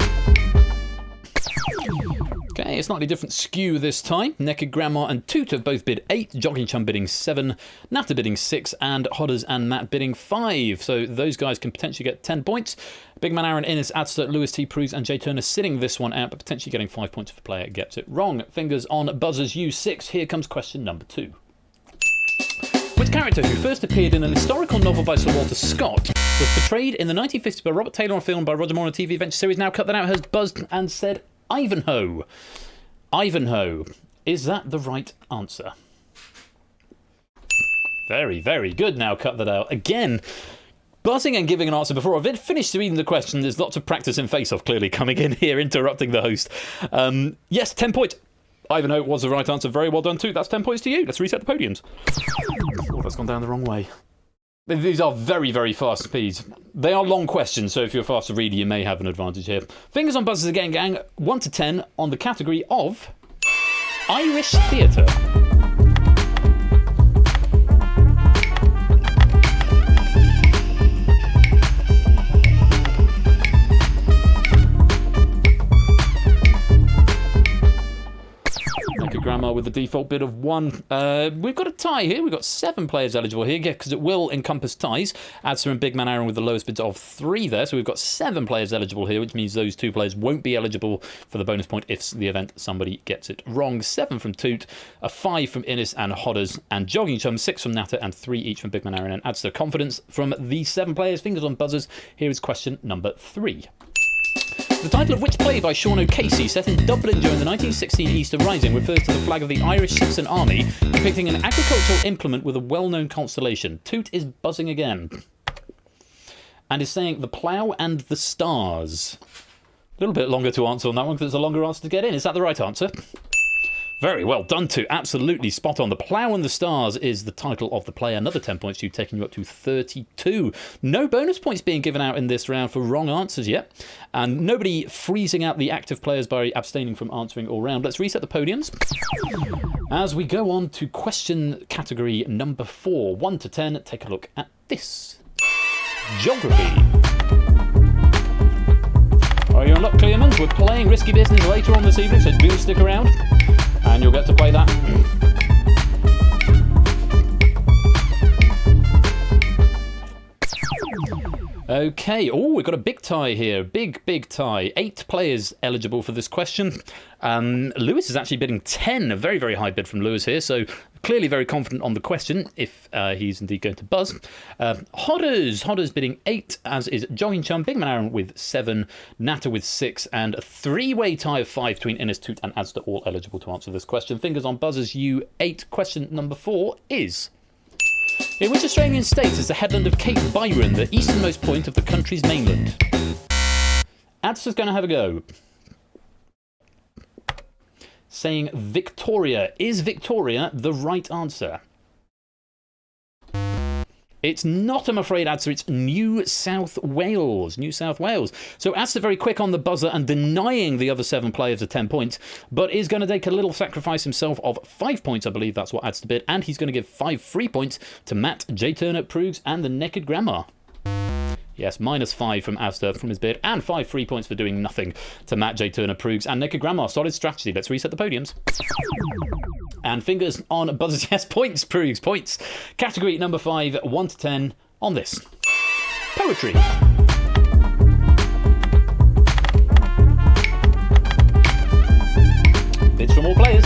Okay, it's not slightly different skew this time. Naked Grandma and Toot have both bid 8, Jogging Chum bidding 7, Natter bidding 6, and Hodders and Matt bidding 5. So those guys can potentially get 10 points. Big Man Aaron, Innes, Adster, Lewis T. Prugs, and Jay Turner sitting this one out, but potentially getting 5 points if the player gets it wrong. Fingers on buzzers, U6. Here comes question number 2. Which character who first appeared in an historical novel by Sir Walter Scott was portrayed in the 1950s by Robert Taylor on film by Roger Moore on a TV adventure series now cut that out has buzzed and said Ivanhoe? Ivanhoe. Is that the right answer? Very, very good. Now cut that out. Again, buzzing and giving an answer before I've finished reading the question. There's lots of practice in face-off clearly coming in here, interrupting the host. Yes, 10 points. Ivanhoe was the right answer. Very well done too. That's 10 points to you. Let's reset the podiums. Oh, that's gone down the wrong way. These are very, very fast speeds. They are long questions, so if you're a faster reader, you may have an advantage here. Fingers on buzzers again, gang. 1 to 10 on the category of Irish theatre. Grammar with the default bid of 1. We've got a tie here. We've got 7 players eligible here, because it will encompass ties. Adster and Big Man Aaron with the lowest bids of 3 there. So we've got 7 players eligible here, which means those 2 players won't be eligible for the bonus point if the event somebody gets it wrong. 7 from Toot, a 5 from Innes and Hodders, and Jogging Chum, 6 from Natter, and 3 each from Big Man Aaron and Adster. Confidence from the 7 players. Fingers on buzzers. Here is question number 3. The title of which play by Sean O'Casey, set in Dublin during the 1916 Easter Rising, refers to the flag of the Irish Citizen Army, depicting an agricultural implement with a well-known constellation. Toot is buzzing again. And is saying the plough and the stars. A little bit longer to answer on that one, because it's a longer answer to get in. Is that the right answer? Very well done, Toot. Absolutely spot on. The Plough and the Stars is the title of the play. Another 10 points to you, taking you up to 32. No bonus points being given out in this round for wrong answers yet. And nobody freezing out the active players by abstaining from answering all round. Let's reset the podiums. As we go on to question category number 4. 1 to 10. Take a look at this. Geography. Are you on luck, Clearmans? We're playing Risky Business later on this evening, so do stick around. And you'll get to play that. Okay, oh, we've got a big tie here. Big tie. 8 players eligible for this question. Lewis is actually bidding 10. A very, very high bid from Lewis here, so clearly very confident on the question, if he's indeed going to buzz. Hodders bidding 8, as is Jogging Chum. Big Man Aaron with 7, Natter with 6, and a 3-way tie of 5 between Innes, Toot, and Adster, all eligible to answer this question. Fingers on buzzers, you 8. Question number 4 is: in which Australian state is the headland of Cape Byron, the easternmost point of the country's mainland? Adster's going to have a go. Saying Victoria. Is Victoria the right answer? It's not, I'm afraid, Adster. It's New South Wales. New South Wales. So Adster very quick on the buzzer and denying the other 7 players of 10 points, but is going to take a little sacrifice himself of 5 points, I believe that's what Adster bid, and he's going to give 5 free points to Matt, Jay Turner, Prugs, and the Naked Grandma. Yes, -5 from Adster from his bid, and 5 free points for doing nothing to Matt, Jay Turner, Prugs, and Naked Grandma. Solid strategy. Let's reset the podiums. And fingers on buzzers. Yes, points, Prugs, points. Category number 5, 1 to 10 on this. Poetry. Bids from all players.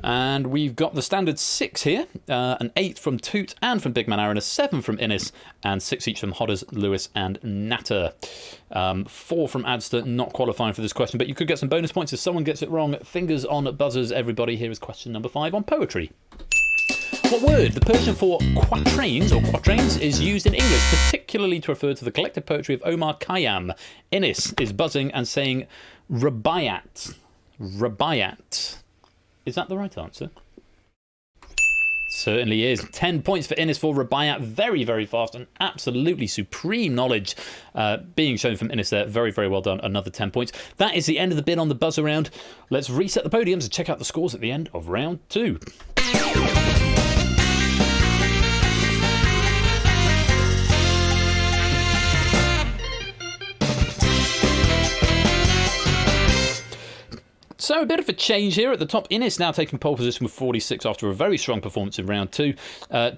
And we've got the standard 6 here, an 8 from Toot and from Big Man Aaron, a 7 from Innes, and 6 each from Hodders, Lewis, and Natter. 4 from Adster, not qualifying for this question, but you could get some bonus points if someone gets it wrong. Fingers on buzzers, everybody. Here is question number 5 on poetry. What word, the Persian for quatrains or quatrains, is used in English, particularly to refer to the collective poetry of Omar Khayyam? Innes is buzzing and saying Rubaiyat. Rubaiyat. Is that the right answer? Certainly is. 10 points for Innes for Rubaiyat. Very, very fast and absolutely supreme knowledge being shown from Innes there. Very, very well done. Another 10 points. That is the end of the bid on the buzzer round. Let's reset the podiums and check out the scores at the end of round 2. So a bit of a change here at the top. Innes now taking pole position with 46 after a very strong performance in round 2.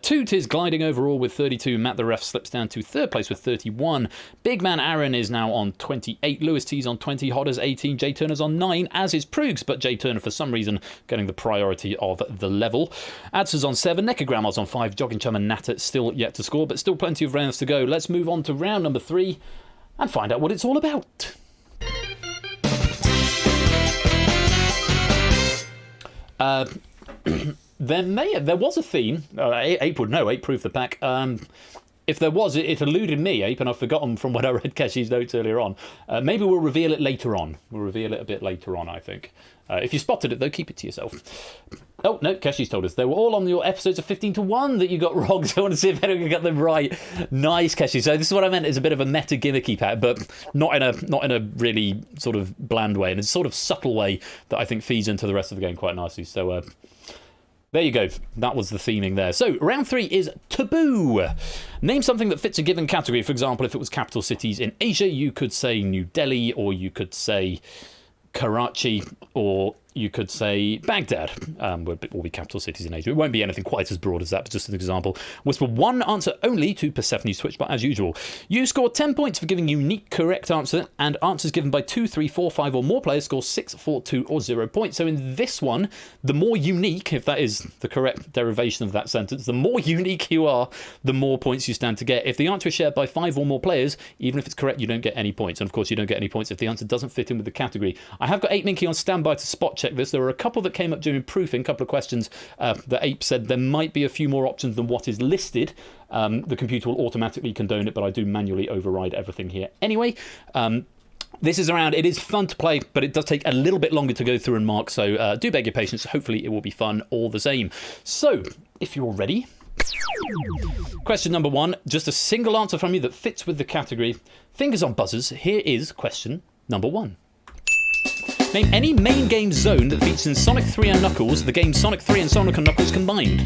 Toot is gliding overall with 32. Matt the Ref slips down to 3rd place with 31. Big man Aaron is now on 28. Lewis T's on 20. Hodder's 18. Jay Turner's on 9, as is Proogs, but Jay Turner for some reason getting the priority of the level. Ads's on 7. Necrogrammar's on 5. Jogging Chum and Natter still yet to score, but still plenty of rounds to go. Let's move on to round number 3 and find out what it's all about. There was a theme. Ape would know. Ape proved the pack. If there was, it eluded me, Ape, and I've forgotten from what I read Keshi's notes earlier on. Maybe we'll reveal it later on. We'll reveal it a bit later on, I think. If you spotted it, though, keep it to yourself. Oh, no, Keshi's told us. They were all on your episodes of 15 to 1 that you got wrong, so I want to see if anyone got them right. Nice, Keshi. So this is what I meant. It's a bit of a meta gimmicky pack, but not in a really sort of bland way, and it's a sort of subtle way that I think feeds into the rest of the game quite nicely. So there you go. That was the theming there. So round 3 is taboo. Name something that fits a given category. For example, if it was capital cities in Asia, you could say New Delhi, or you could say Karachi, or you could say Baghdad. Will all be capital cities in Asia. It won't be anything quite as broad as that, but just an example. Whisper one answer only to Persephone's Twitch, but as usual, you score 10 points for giving unique correct answer, and answers given by 2, 3, 4, 5 or more players score 6, 4, 2 or 0 points. So in this one, the more unique, if that is the correct derivation of that sentence, the more unique you are, the more points you stand to get. If the answer is shared by 5 or more players, even if it's correct, you don't get any points. And of course, you don't get any points if the answer doesn't fit in with the category. I have got 8 Minky on standby to spot check this. There were a couple that came up during proofing, a couple of questions that Ape said there might be a few more options than what is listed. The computer will automatically condone it, but I do manually override everything here anyway. This is around. It is fun to play, but it does take a little bit longer to go through and mark, so do beg your patience. Hopefully it will be fun all the same. So, if you're ready, question number 1, just a single answer from you that fits with the category. Fingers on buzzers. Here is question number 1. Name any main game zone that features in Sonic 3 and Knuckles, the games Sonic 3 and Sonic and Knuckles combined.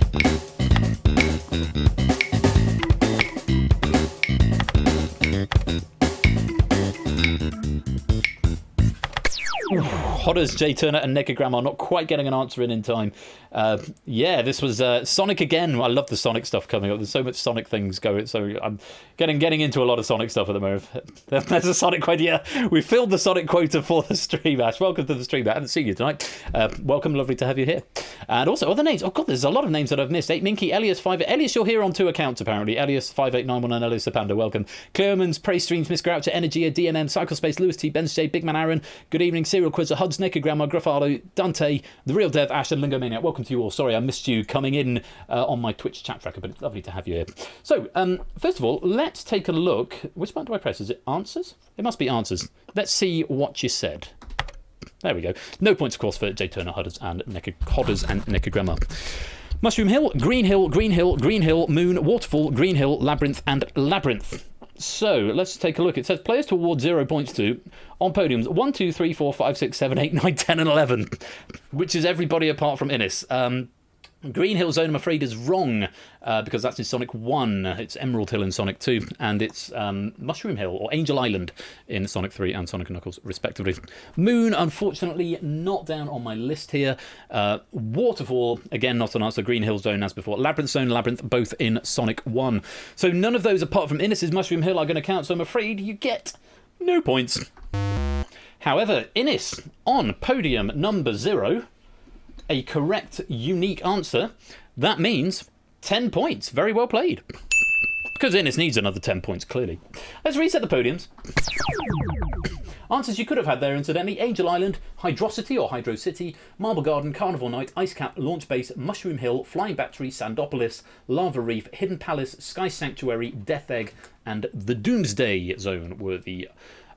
Hodders, Jay Turner and Necrogram are not quite getting an answer in time. Yeah, this was Sonic again. I love the Sonic stuff coming up. There's so much Sonic things going. So I'm getting into a lot of Sonic stuff at the moment. There's a Sonic quota. Yeah, we filled the Sonic quota for the stream, Ash. Welcome to the stream. I haven't seen you tonight. Welcome, lovely to have you here. And also other names. Oh God, there's a lot of names that I've missed. 8 Minky, Elias 5. Elias, you're here on 2 accounts apparently. Elias 58919, Elias Sapanda. Welcome. Clearman's, Praise Streams, Miss Groucher, Energia, DMM, Cyclespace, Lewis T, Benz J, Big Man Aaron. Good evening, Serial Quizzer, Huds, Necrogramma, Gruffalo, Dante, The Real Dev, Ash, and Lingomaniac. Welcome to you all. Sorry, I missed you coming in on my Twitch chat tracker, but it's lovely to have you here. So, first of all, let's take a look. Which button do I press? Is it answers? It must be answers. Let's see what you said. There we go. No points, of course, for Jay Turner, Hodders, and Necrogramma. Mushroom Hill, Green Hill, Green Hill, Green Hill, Moon, Waterfall, Green Hill, Labyrinth, and Labyrinth. So, let's take a look. It says players to award 0 points to on podiums 1, 2, 3, 4, 5, 6, 7, 8, 9, 10, and 11, which is everybody apart from Innes. Green Hill Zone, I'm afraid, is wrong because that's in Sonic 1. It's Emerald Hill in Sonic 2, and it's Mushroom Hill or Angel Island in Sonic 3 and Sonic & Knuckles, respectively. Moon, unfortunately, not down on my list here. Waterfall, again, not an answer. Green Hill Zone, as before. Labyrinth Zone, Labyrinth, both in Sonic 1. So none of those, apart from Innes' Mushroom Hill, are going to count, so I'm afraid you get no points. However, Innes, on podium number 0... a correct, unique answer. That means 10 points. Very well played. Because Innes needs another 10 points, clearly. Let's reset the podiums. Answers you could have had there, incidentally: Angel Island, Hydrocity or Hydro City, Marble Garden, Carnival Night, Ice Cap, Launch Base, Mushroom Hill, Flying Battery, Sandopolis, Lava Reef, Hidden Palace, Sky Sanctuary, Death Egg, and the Doomsday Zone were the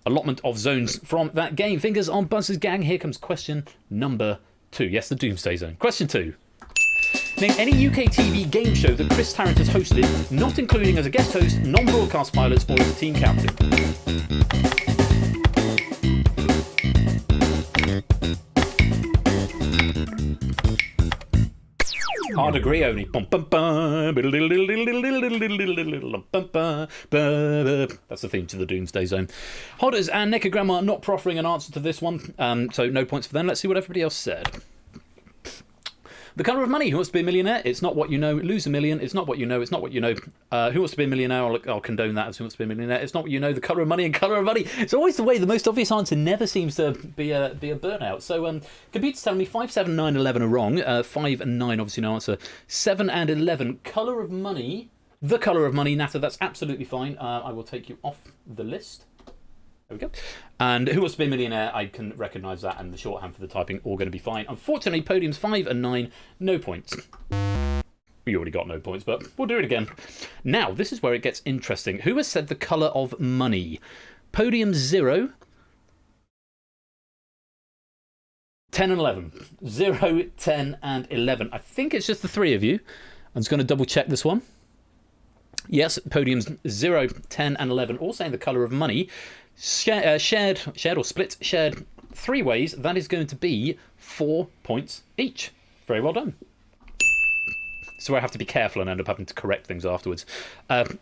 allotment of zones from that game. Fingers on buzzers, gang. Here comes question number 2. Yes, the Doomsday Zone. Question 2. Name any UK TV game show that Chris Tarrant has hosted, not including as a guest host, non-broadcast pilots, or as a team captain. hard agree only. That's the theme to the Doomsday Zone. Hodders and Necrograndma not proffering an answer to this one, so no points for them. Let's see what everybody else said. The Colour of Money. Who Wants to Be a Millionaire? It's Not What You Know. Lose a Million. It's Not What You Know. It's Not What You Know. Who Wants to Be a Millionaire? I'll condone that as Who Wants to Be a Millionaire. It's Not What You Know. The Colour of Money and Colour of Money. It's always the way. The most obvious answer never seems to be a burnout. So computer's telling me 5, 7, 9, 11 are wrong. 5 and 9 obviously no answer. 7 and 11. Colour of Money. The Colour of Money. Natter, that's absolutely fine. I will take you off the list. There we go. And Who Wants to Be a Millionaire? I can recognise that, and the shorthand for the typing all going to be fine. Unfortunately, podiums 5 and 9, no points. You already got no points, but we'll do it again. Now, this is where it gets interesting. Who has said the colour of money? Podium 0, 10 and 11. 0, 10 and 11. I think it's just the three of you. I'm just going to double check this one. Yes, podiums 0, 10 and 11, all saying the colour of money. Shared or split, shared 3 ways. That is going to be 4 points each. Very well done. So I have to be careful and end up having to correct things afterwards.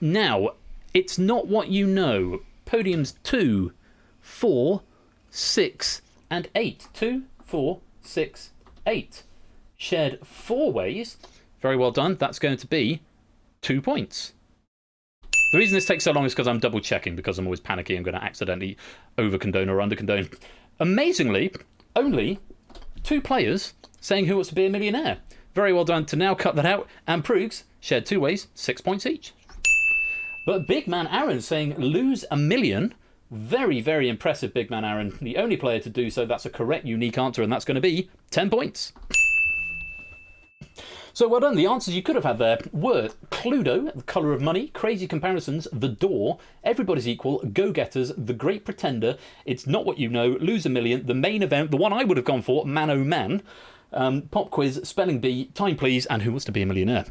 Now, It's Not What You Know. Podiums 2, 4, 6 and 8. 2, 4, 6, 8. Shared 4 ways. Very well done. That's going to be 2 points. The reason this takes so long is because I'm double checking, because I'm always panicky. I'm going to accidentally over condone or under condone. Amazingly, only 2 players saying Who Wants to Be a Millionaire. Very well done to now cut that out. And Proogs shared 2 ways, 6 points each. But Big Man Aaron saying Lose a Million. Very, very impressive, Big Man Aaron. The only player to do so. That's a correct, unique answer, and that's going to be 10 points. So well done. The answers you could have had there were Cluedo, The Colour of Money, Crazy Comparisons, The Door, Everybody's Equal, Go-Getters, The Great Pretender, It's Not What You Know, Lose a Million, The Main Event, the one I would have gone for, Man Oh Man, Pop Quiz, Spelling Bee, Time Please, and Who Wants to Be a Millionaire.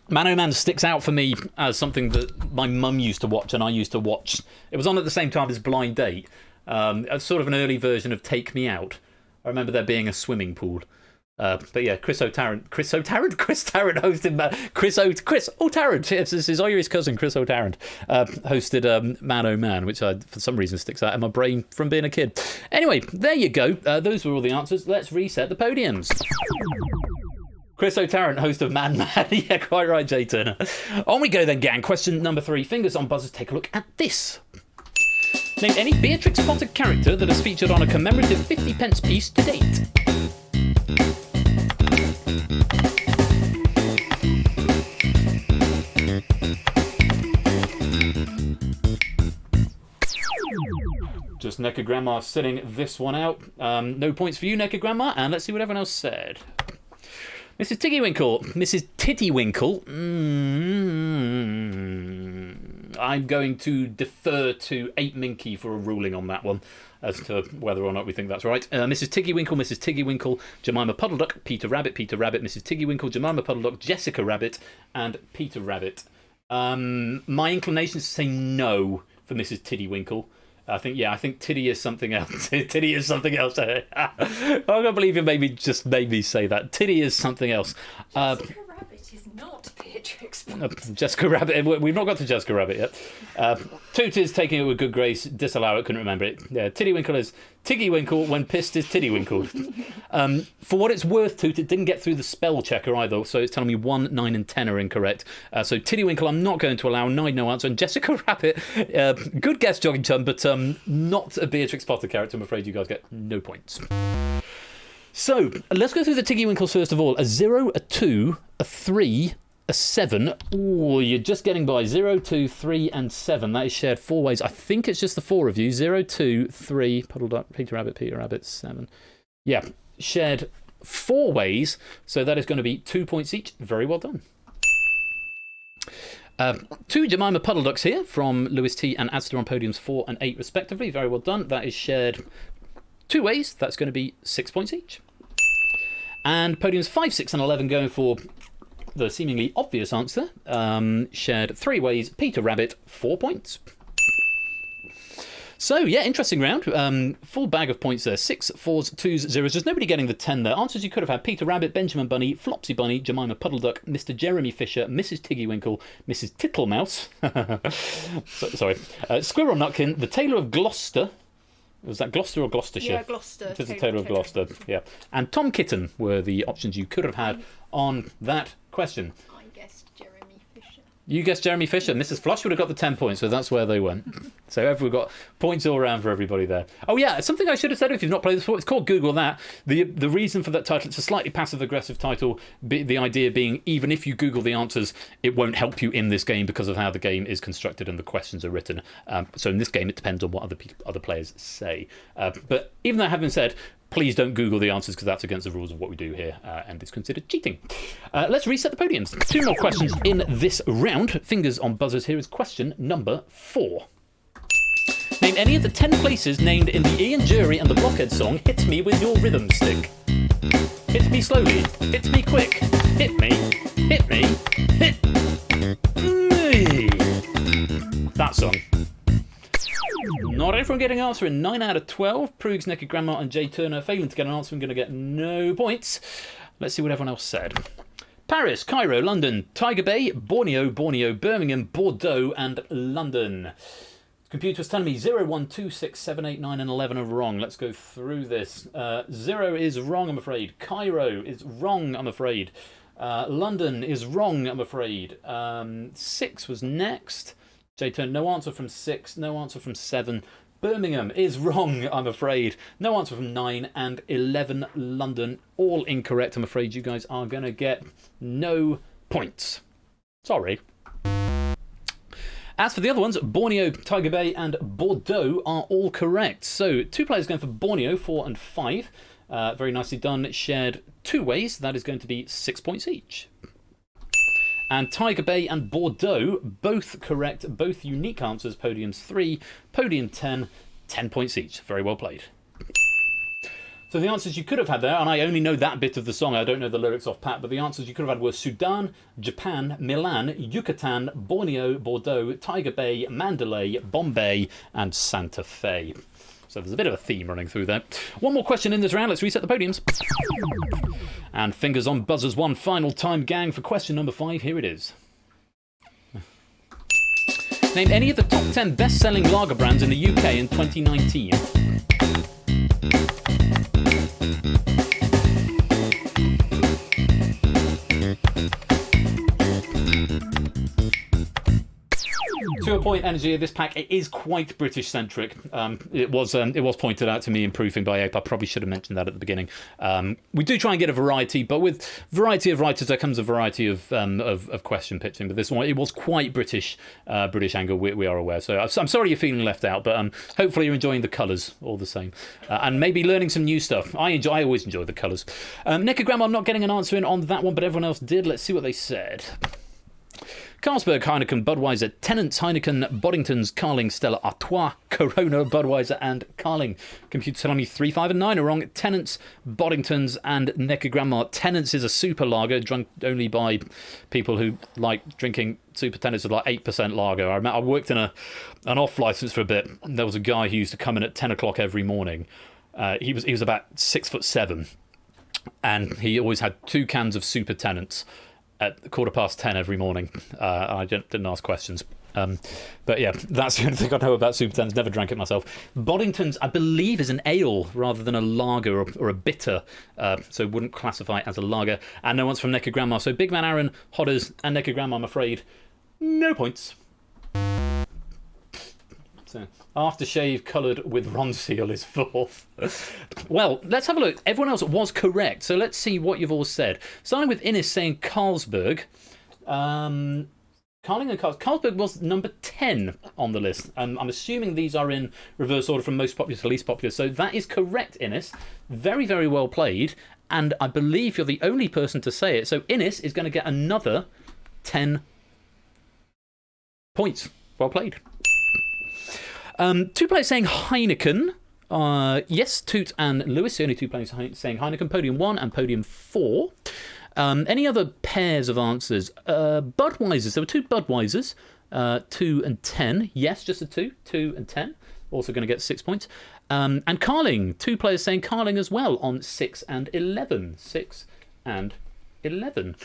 Man Oh Man sticks out for me as something that my mum used to watch and I used to watch. It was on at the same time as Blind Date. It's sort of an early version of Take Me Out. I remember there being a swimming pool. But yeah, Chris O'Tarrant hosted Chris O'Tarrant. Yes, this is Irish cousin Chris O'Tarrant hosted Man Oh Man, which for some reason sticks out in my brain from being a kid. Anyway, there you go. Those were all the answers. Let's reset the podiums. Chris O'Tarrant, host of Man Man. Yeah, quite right, Jay Turner. On we go then, gang. Question number 3. Fingers on buzzers. Take a look at this. Name any Beatrix Potter character that has featured on a commemorative 50p piece to date. Just Necker Grandma sitting this one out. No points for you, Necker Grandma. And let's see what everyone else said. Mrs. Tiggywinkle. Mrs. Tittywinkle. I'm going to defer to 8 Minky for a ruling on that one as to whether or not we think that's right. Mrs. Tiggywinkle, Jemima Puddleduck, Peter Rabbit, Mrs. Tiggywinkle, Jemima Puddleduck, Jessica Rabbit, and Peter Rabbit. My inclination is to say no for Mrs. Tiddywinkle. I think Tiddy is something else. Tiddy is something else. I can't believe you made me say that. Tiddy is something else. Jessica Rabbit is not Beatrix. Jessica Rabbit. We've not got to Jessica Rabbit yet. Toot is taking it with good grace. Disallow it. Couldn't remember it. Yeah, Tiddywinkle is Tiggywinkle. When pissed is Tiddywinkle. For what it's worth, Toot, it didn't get through the spell checker either, so it's telling me 1, 9, and 10 are incorrect. So Tiddywinkle, I'm not going to allow. 9, no answer. And Jessica Rabbit, good guess, Jogging Chum, but not a Beatrix Potter character. I'm afraid you guys get no points. So let's go through the Tiggywinkles first of all. A 0, a 2, a 3, a 7. Oh, you're just getting by. 0, 2, 3, and 7. That is shared 4 ways. I think it's just the 4 of you. 0, 2, 3, Puddleduck, Peter Rabbit, 7. Yeah, shared 4 ways. So that is going to be 2 points each. Very well done. 2 Jemima Puddleducks here from Lewis T and Adster on podiums 4 and 8 respectively. Very well done. That is shared 2 ways. That's going to be 6 points each. And podiums 5, 6, and 11 going for the seemingly obvious answer. Shared 3 ways. Peter Rabbit, 4 points. So, yeah, interesting round. Full bag of points there. 6, 4s, 2s, 0s. There's nobody getting the 10 there. Answers you could have had: Peter Rabbit, Benjamin Bunny, Flopsy Bunny, Jemima Puddle Duck, Mr. Jeremy Fisher, Mrs. Tiggy Winkle, Mrs. Tittlemouse, Squirrel Nutkin, the Tailor of Gloucester. Was that Gloucester or Gloucestershire? Yeah, Gloucester. It is the Tailor of Gloucester, yeah. And Tom Kitten were the options you could have had on that question. I guessed Jeremy Fisher. You guessed Jeremy Fisher. Mrs. Flush would have got the 10 points, so that's where they went. So we've got points all around for everybody there. Oh, yeah, something I should have said if you've not played this before. It's called Google That. The reason for that title, it's a slightly passive-aggressive title. The idea being, even if you Google the answers, it won't help you in this game because of how the game is constructed and the questions are written. So in this game, it depends on what other players say. But even that having been said, please don't Google the answers because that's against the rules of what we do here and it's considered cheating. Let's reset the podiums. 2 more questions in this round. Fingers on buzzers. Here is question number 4. Name any of the 10 places named in the Ian Jury and the Blockhead song Hit Me With Your Rhythm Stick. Hit me slowly. Hit me quick. Hit me. Hit me. Hit me. That song. Not everyone getting an answer in 9 out of 12. Proogs, Naked Grandma and Jay Turner failing to get an answer. I'm going to get no points. Let's see what everyone else said. Paris, Cairo, London, Tiger Bay, Borneo, Birmingham, Bordeaux and London. The computer was telling me 0, 1, 2, 6, 7, 8, 9 and 11 are wrong. Let's go through this. 0 is wrong, I'm afraid. Cairo is wrong, I'm afraid. London is wrong, I'm afraid. 6 was next. Jay Turner, no answer from 6, no answer from 7. Birmingham is wrong, I'm afraid. No answer from 9 and 11. London, all incorrect. I'm afraid you guys are going to get no points. Sorry. As for the other ones, Borneo, Tiger Bay and Bordeaux are all correct. So 2 players going for Borneo, 4 and 5. Very nicely done. Shared 2 ways. That is going to be 6 points each. And Tiger Bay and Bordeaux, both correct, both unique answers. Podiums 3, podium 10, 10 points each. Very well played. So the answers you could have had there, and I only know that bit of the song, I don't know the lyrics off pat, but the answers you could have had were Sudan, Japan, Milan, Yucatan, Borneo, Bordeaux, Tiger Bay, Mandalay, Bombay, and Santa Fe. So there's a bit of a theme running through there. One more question in this round. Let's reset the podiums. And fingers on buzzers one final time, gang, for question number 5. Here it is. Name any of the top 10 best-selling lager brands in the UK in 2019. To a point, energy of this pack, it is quite British centric. It was pointed out to me in proofing by Ape. I probably should have mentioned that at the beginning. We do try and get a variety, but with variety of writers there comes a variety of question pitching. But this one, it was quite British angle. We are aware. So I'm sorry you're feeling left out, but hopefully you're enjoying the colours all the same, and maybe learning some new stuff. I always enjoy the colours. Naked Grandma, I'm not getting an answer in on that one, but everyone else did. Let's see what they said. Carlsberg, Heineken, Budweiser, Tennent's, Heineken, Boddington's, Carling, Stella Artois, Corona, Budweiser, and Carling. Computer telling me 3, 5, and 9 are wrong. Tennent's, Boddington's, and Naked Grandma. Tennent's is a super lager drunk only by people who like drinking super Tennent's with like 8% lager. I worked in an off license for a bit. And there was a guy who used to come in at 10 o'clock every morning. He was about 6'7", and he always had 2 cans of super Tennent's at 10:15 every morning. I didn't ask questions. But yeah, that's the only thing I know about Super Tens. Never drank it myself. Boddington's, I believe, is an ale rather than a lager or a bitter, so wouldn't classify as a lager. And no one's from Naked Grandma. So Big Man Aaron, Hodders, and Naked Grandma, I'm afraid, no points. So aftershave coloured with Ronseal is 4th. Well, let's have a look. Everyone else was correct, so let's see what you've all said. Starting with Innes saying Carlsberg. Carling and Carlsberg was number 10 on the list. I'm assuming these are in reverse order from most popular to least popular, so that is correct, Innes. Very, very well played, and I believe you're the only person to say it. So Innes is going to get another 10 points. Well played. 2 players saying Heineken. Yes, Toot and Lewis, the only 2 players saying Heineken. Podium 1 and podium 4. Any other pairs of answers? Budweisers. There were 2 Budweisers. 2 and 10. Yes, just a 2. 2 and 10. also going to get 6 points. And Carling, 2 players saying Carling as well on 6 and 11. 6 and 11.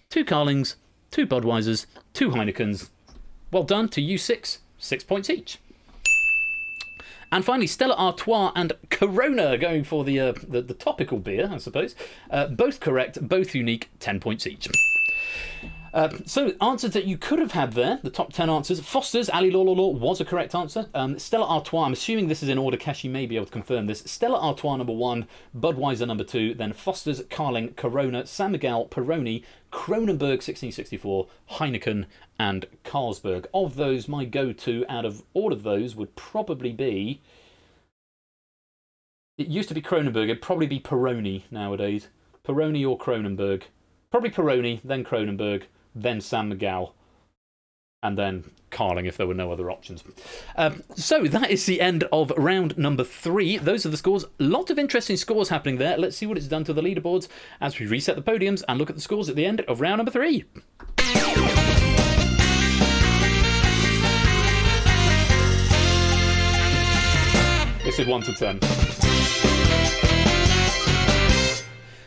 2 Carlings, 2 Budweisers, 2 Heinekens. Well done to you 6. 6 points each. And finally, Stella Artois and Corona going for the topical beer, I suppose. Both correct, both unique, 10 points each. So, answers that you could have had there, the top 10 answers. Foster's, Ali Law was a correct answer. Stella Artois, I'm assuming this is in order, Kesh, you may be able to confirm this. Stella Artois, number 1, Budweiser, number 2, then Foster's, Carling, Corona, San Miguel, Peroni, Kronenberg 1664, Heineken, and Carlsberg. Of those, my go-to out of all of those would probably be... It used to be Kronenberg, it'd probably be Peroni nowadays. Peroni or Kronenberg. Probably Peroni, then Kronenberg, then San Miguel, and then Carling if there were no other options. So that is the end of round number 3. Those are the scores. Lot of interesting scores happening there. Let's see what it's done to the leaderboards as we reset the podiums and look at the scores at the end of round number 3. This is 1 to 10.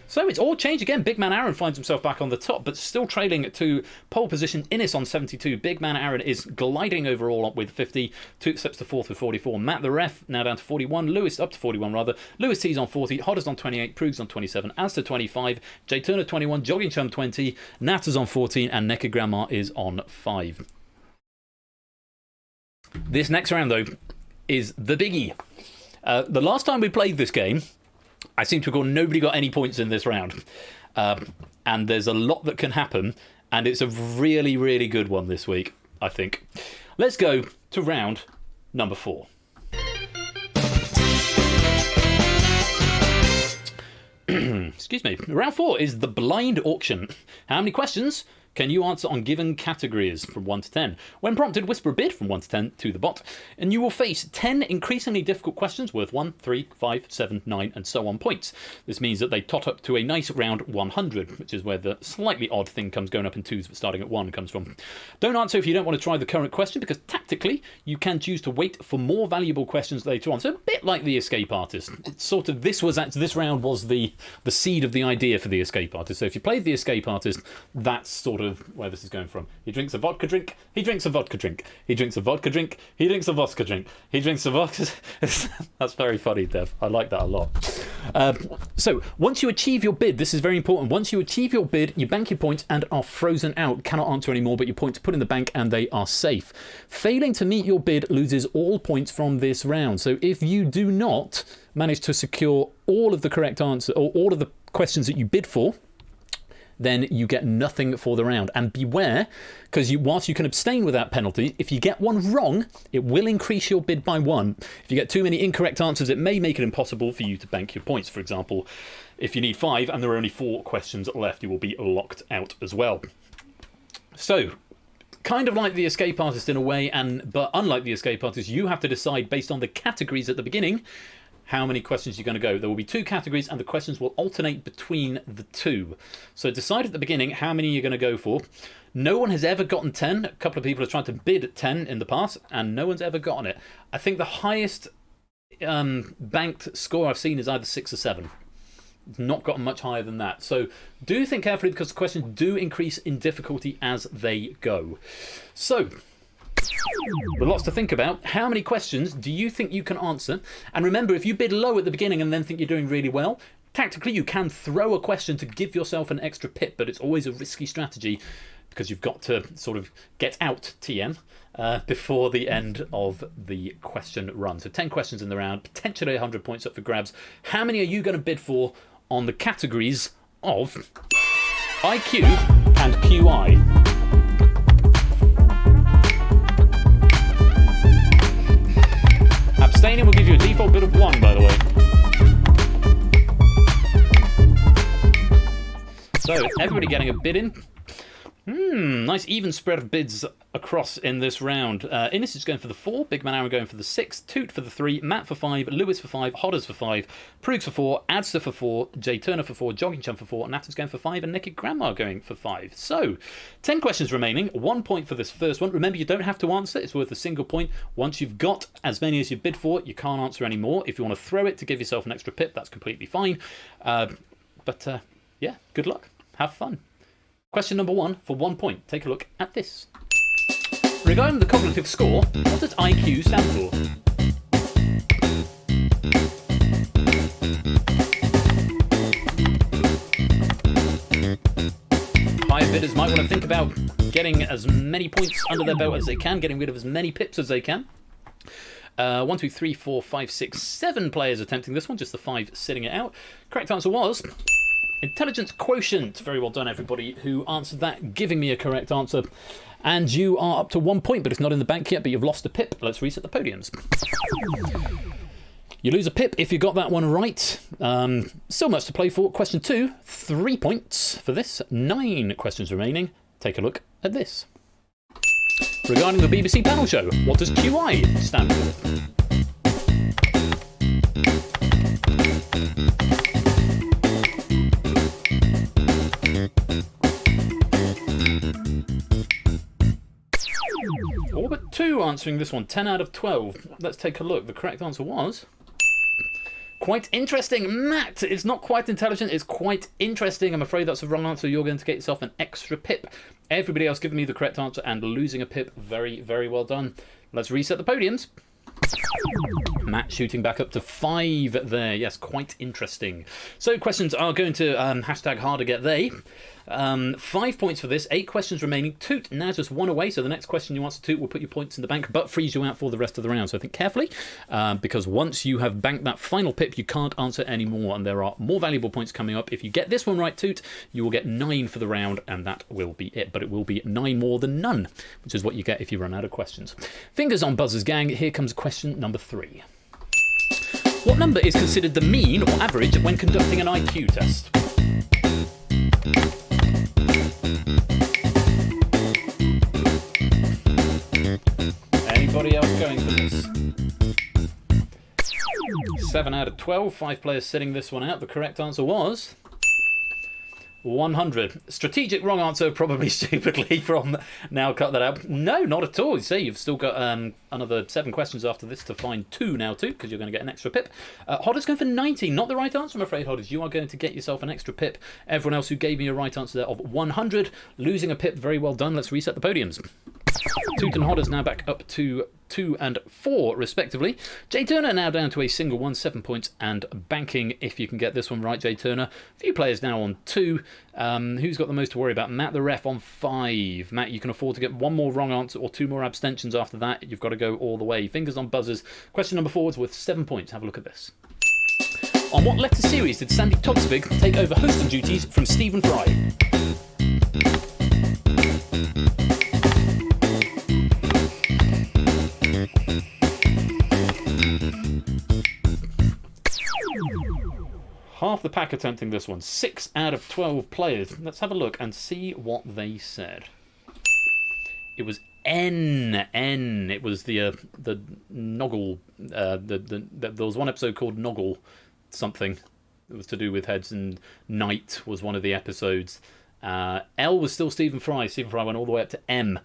So it's all changed again. Big man Aaron finds himself back on the top, but still trailing to pole position. Innes on 72. Big man Aaron is gliding overall up with 50. 2 steps to 4th with 44. Matt the ref now down to 41. Lewis up to 41 rather. Lewis T's on 40. Hodders on 28. Prug's on 27. Astor 25. Jay Turner 21. Jogging Chum 20. Natter's on 14. And Necker Grandma is on 5. This next round, though, is the biggie. The last time we played this game, I seem to recall nobody got any points in this round. And there's a lot that can happen, and it's a really, really good one this week, I think. Let's go to round number 4. Excuse me. Round 4 is the blind auction. How many questions can you answer on given categories from 1 to 10? When prompted, whisper a bid from 1 to 10 to the bot, and you will face 10 increasingly difficult questions worth 1, 3, 5, 7, 9, and so on points. This means that they tot up to a nice round 100, which is where the slightly odd thing comes going up in 2s but starting at 1 comes from. Don't answer if you don't want to try the current question, because tactically you can choose to wait for more valuable questions later on. So a bit like the escape artist. It's sort of this round was the seed of the idea for the escape artist. So if you played the escape artist, that's sort of where this is going from. He drinks a vodka drink, he drinks a vodka drink, he drinks a vodka drink, he drinks a vodka drink, he drinks a vodka. That's very funny, Dev. I like that a lot. So once you achieve your bid, this is very important. Once you achieve your bid, you bank your points and are frozen out. Cannot answer anymore, but your points are put in the bank and they are safe. Failing to meet your bid loses all points from this round. So if you do not manage to secure all of the correct answer or all of the questions that you bid for, then you get nothing for the round. And beware, because whilst you can abstain without penalty, if you get one wrong, it will increase your bid by 1. If you get too many incorrect answers, it may make it impossible for you to bank your points. For example, if you need 5 and there are only 4 questions left, you will be locked out as well. So, kind of like the escape artist in a way, but unlike the escape artist, you have to decide based on the categories at the beginning how many questions you're going to go. There will be 2 categories and the questions will alternate between the 2. So decide at the beginning how many you're going to go for. No one has ever gotten 10. A couple of people have tried to bid at 10 in the past and no one's ever gotten it. I think the highest banked score I've seen is either 6 or 7. It's not gotten much higher than that. So do think carefully because the questions do increase in difficulty as they go. So, with lots to think about, how many questions do you think you can answer? And remember, if you bid low at the beginning and then think you're doing really well, tactically you can throw a question to give yourself an extra pip, but it's always a risky strategy because you've got to sort of get out TM before the end of the question run. So 10 questions in the round, potentially 100 points up for grabs. How many are you going to bid for on the categories of IQ and QI? Abstaining will give you a default bid of 1, by the way. So, everybody getting a bid in. Nice even spread of bids across in this round. Innes is going for the 4, Big Man Aaron going for the 6, Toot for the 3, Matt for 5, Lewis for 5, Hodders for 5, Proogs for 4, Adster for 4, Jay Turner for 4, Jogging Chum for 4, Nat is going for 5, and Naked Grandma going for 5. So, 10 questions remaining, 1 point for this first one. Remember, you don't have to answer, it's worth a single point. Once you've got as many as you bid for, you can't answer any more. If you want to throw it to give yourself an extra pip, that's completely fine. Yeah, good luck. Have fun. Question number 1 for 1 point. Take a look at this. Regarding the cognitive score, what does IQ stand for? Higher bidders might want to think about getting as many points under their belt as they can, getting rid of as many pips as they can. 1, 2, 3, 4, 5, 6, 7 players attempting this one, just the 5 sitting it out. Correct answer was intelligence quotient. Very well done, everybody who answered that, giving me a correct answer. And you are up to 1 point, but it's not in the bank yet, but you've lost a pip. Let's reset the podiums. You lose a pip if you got that one right. Still much to play for. Question 2, 3 points for this. 9 questions remaining. Take a look at this. Regarding the BBC panel show, what does QI stand for? All but 2 answering this one, 10 out of 12. Let's take a look. The correct answer was quite interesting. Matt, it's not quite intelligent, it's quite interesting. I'm afraid that's the wrong answer. You're going to get yourself an extra pip. Everybody else giving me the correct answer and losing a pip. Very, very well done. Let's reset the podiums. Matt shooting back up to 5 there. Yes, quite interesting. So questions are going to hashtag harder get they. 5 points for this. 8 questions remaining. Toot now just 1 away. So the next question you answer Toot will put your points in the bank, but freeze you out for the rest of the round. So think carefully, because once you have banked that final pip, you can't answer any more, and there are more valuable points coming up. If you get this one right, Toot, you will get 9 for the round, and that will be it. But it will be 9 more than none, which is what you get if you run out of questions. Fingers on buzzers, gang. Here comes question number 3. What number is considered the mean or average when conducting an IQ test? Anybody else going for this? 7 out of 12. 5 players sitting this one out. The correct answer was 100. Strategic wrong answer, probably stupidly from now. Cut that out. No, not at all. You see, you've still got another 7 questions after this to find 2 now too, because you're going to get an extra pip. Hodder's going for 90. Not the right answer, I'm afraid, Hodders. You are going to get yourself an extra pip. Everyone else who gave me a right answer there of 100, losing a pip. Very well done. Let's reset the podiums. Toot and Hodders now back up to 2 and 4 respectively. Jay Turner now down to a single one, 7 points and banking if you can get this one right, Jay Turner. A few players now on 2. Who's got the most to worry about? Matt the ref on 5. Matt, you can afford to get 1 more wrong answer or 2 more abstentions after that. You've got to go all the way. Fingers on buzzers. Question number 4 is worth 7 points. Have a look at this. On what letter series did Sandy Toksvig take over hosting duties from Stephen Fry? Half the pack attempting this one. 6 out of 12 players. Let's have a look and see what they said. It was N. It was the Noggle. There was one episode called Noggle something. It was to do with heads, and Night was one of the episodes. L was still Stephen Fry. Stephen Fry went all the way up to M.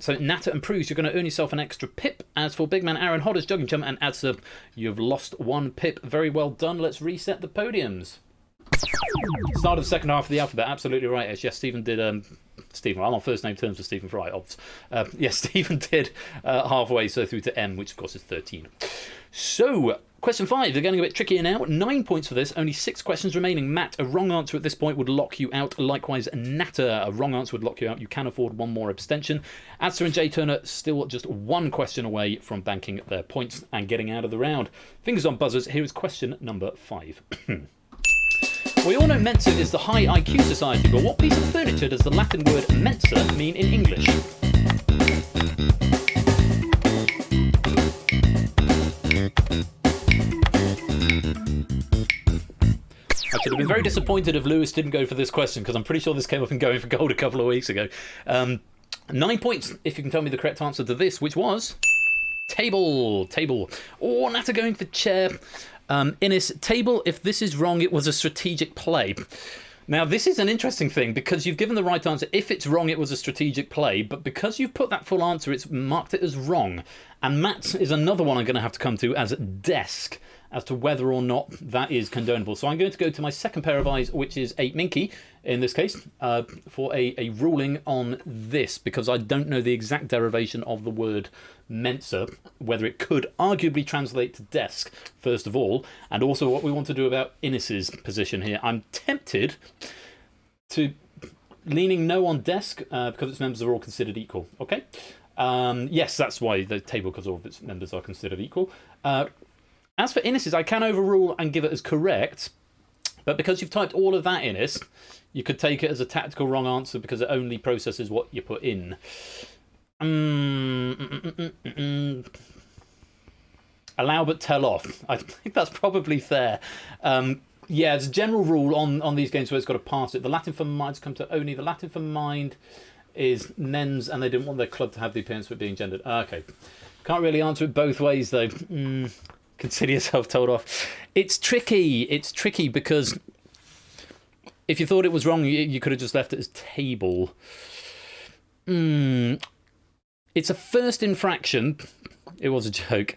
So Natter and Pruse, you're going to earn yourself an extra pip. As for Big Man Aaron, Hodders, Jogging Chum and Adser, you've lost 1 pip. Very well done. Let's reset the podiums. Start of the second half of the alphabet. Absolutely right, Ash. Yes, Stephen did... Stephen, I'm on first name terms with Stephen Fry, obvs. Yes, Stephen did halfway, so through to M, which of course is 13. So, question 5, they're getting a bit trickier now. 9 points for this, only 6 questions remaining. Matt, a wrong answer at this point would lock you out. Likewise, Natter, a wrong answer would lock you out. You can afford 1 more abstention. Adser and Jay Turner still just 1 question away from banking their points and getting out of the round. Fingers on buzzers, here is question number 5. We all know Mensa is the high IQ society, but what piece of furniture does the Latin word mensa mean in English? I should have been very disappointed if Lewis didn't go for this question, because I'm pretty sure this came up in Going for Gold a couple of weeks ago. 9 points if you can tell me the correct answer to this, which was table. Or Natter going for chair. Innes, table, if this is wrong, it was a strategic play. Now, this is an interesting thing, because you've given the right answer. If it's wrong, it was a strategic play, but because you've put that full answer, it's marked it as wrong. And Matt's is another one I'm going to have to come to as desk, as to whether or not that is condonable. So I'm going to go to my second pair of eyes, which is 8 Minky, in this case, for a ruling on this, because I don't know the exact derivation of the word Mensa, whether it could arguably translate to desk, first of all, and also what we want to do about Innes's position here. I'm tempted to leaning no on desk, because its members are all considered equal. Okay? Yes, that's why the table, because all of its members are considered equal. As for Innes's, I can overrule and give it as correct, but because you've typed all of that, Innes, you could take it as a tactical wrong answer because it only processes what you put in. Allow but tell off. I think that's probably fair. Yeah, it's a general rule on these games where it's got to pass it. The Latin for mind's come to only. The Latin for mind is men's, and they didn't want their club to have the appearance of it being gendered. Okay. Can't really answer it both ways, though. Consider yourself told off. It's tricky. It's tricky because if you thought it was wrong, you could have just left it as table. It's a first infraction. It was a joke.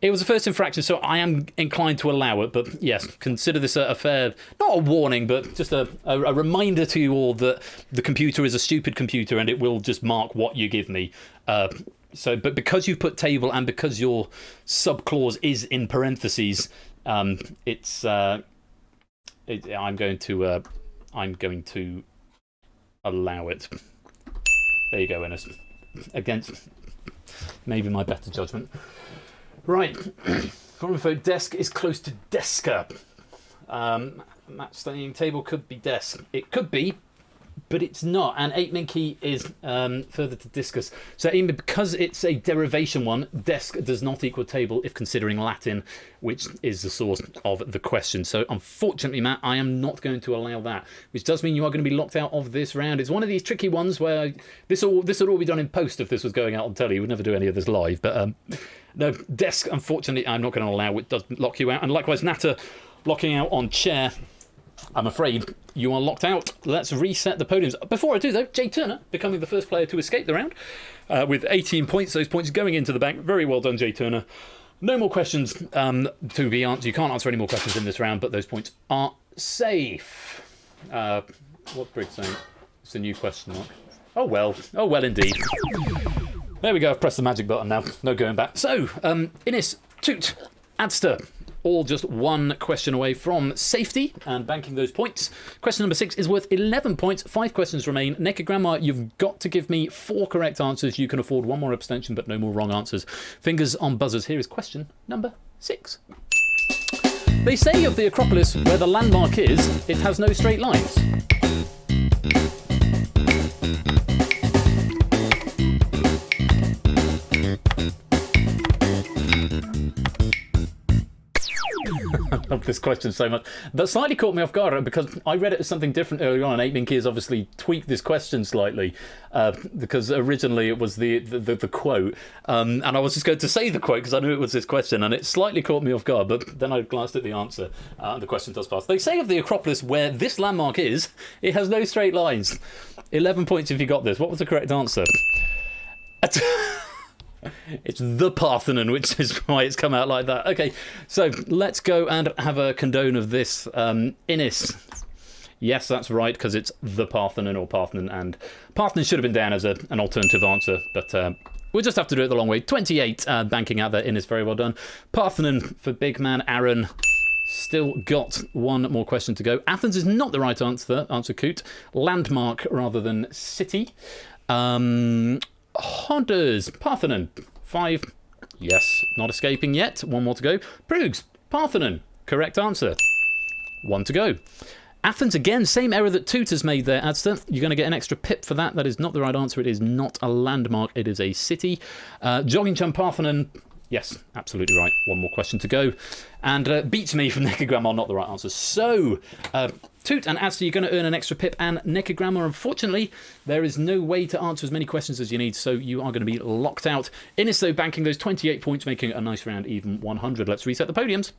It was a first infraction, so I am inclined to allow it. But yes, consider this a fair, not a warning, but just a reminder to you all that the computer is a stupid computer and it will just mark what you give me. But because you've put table and because your subclause is in parentheses, I'm going to allow it. There you go, Innes. Against maybe my better judgment. Right. Forum info, desk is close to desker. Matt studying table could be desk. It could be, but it's not. And 8 Minky is further to discus. So because it's a derivation one, desk does not equal table if considering Latin, which is the source of the question. So unfortunately, Matt, I am not going to allow that, which does mean you are going to be locked out of this round. It's one of these tricky ones where this would all be done in post if this was going out on telly. We would never do any of this live. But no, desk, unfortunately, I'm not going to allow. It does lock you out. And likewise, Natter locking out on chair. I'm afraid you are locked out. Let's reset the podiums. Before I do, though, Jay Turner becoming the first player to escape the round with 18 points. Those points going into the bank. Very well done, Jay Turner. No more questions to be answered. You can't answer any more questions in this round, but those points are safe. What's Briggs saying? It's a new question mark. Oh, well. Oh, well, indeed. There we go. I've pressed the magic button now. No going back. So, Innes, Toot, Adster. All just one question away from safety and banking those points. Question number 6 is worth 11 points. 5 questions remain. Naked Grandma, you've got to give me 4 correct answers. You can afford 1 more abstention, but no more wrong answers. Fingers on buzzers. Here is question number 6. They say of the Acropolis where the landmark is, it has no straight lines. I love this question so much. That slightly caught me off guard because I read it as something different earlier on, and 8 Minky has obviously tweaked this question slightly because originally it was the quote, and I was just going to say the quote because I knew it was this question, and it slightly caught me off guard, but then I glanced at the answer, and the question does pass. They say of the Acropolis where this landmark is, it has no straight lines. 11 points if you got this. What was the correct answer? It's the Parthenon, which is why it's come out like that. Okay, so let's go and have a condone of this. Innes. Yes, that's right, because it's the Parthenon or Parthenon, and Parthenon should have been down as an alternative answer, but we'll just have to do it the long way. 28 banking out there. Innes, very well done. Parthenon for big man Aaron. Still got 1 more question to go. Athens is not the right answer. Answer Coot. Landmark rather than city. Hondas, Parthenon, 5. Yes, not escaping yet. 1 more to go. Proogs, Parthenon, correct answer. 1 to go. Athens again, same error that Toot has made there, Adster. You're going to get an extra pip for that. That is not the right answer. It is not a landmark. It is a city. Jogging Chum, Parthenon, Yes, absolutely right. One more question to go. And beats me from Necrogrammar, not the right answer. So, Toot and Asta, you're going to earn an extra pip. And Necrogrammar, unfortunately, there is no way to answer as many questions as you need. So you are going to be locked out. Innes, though, banking those 28 points, making a nice round even 100. Let's reset the podiums.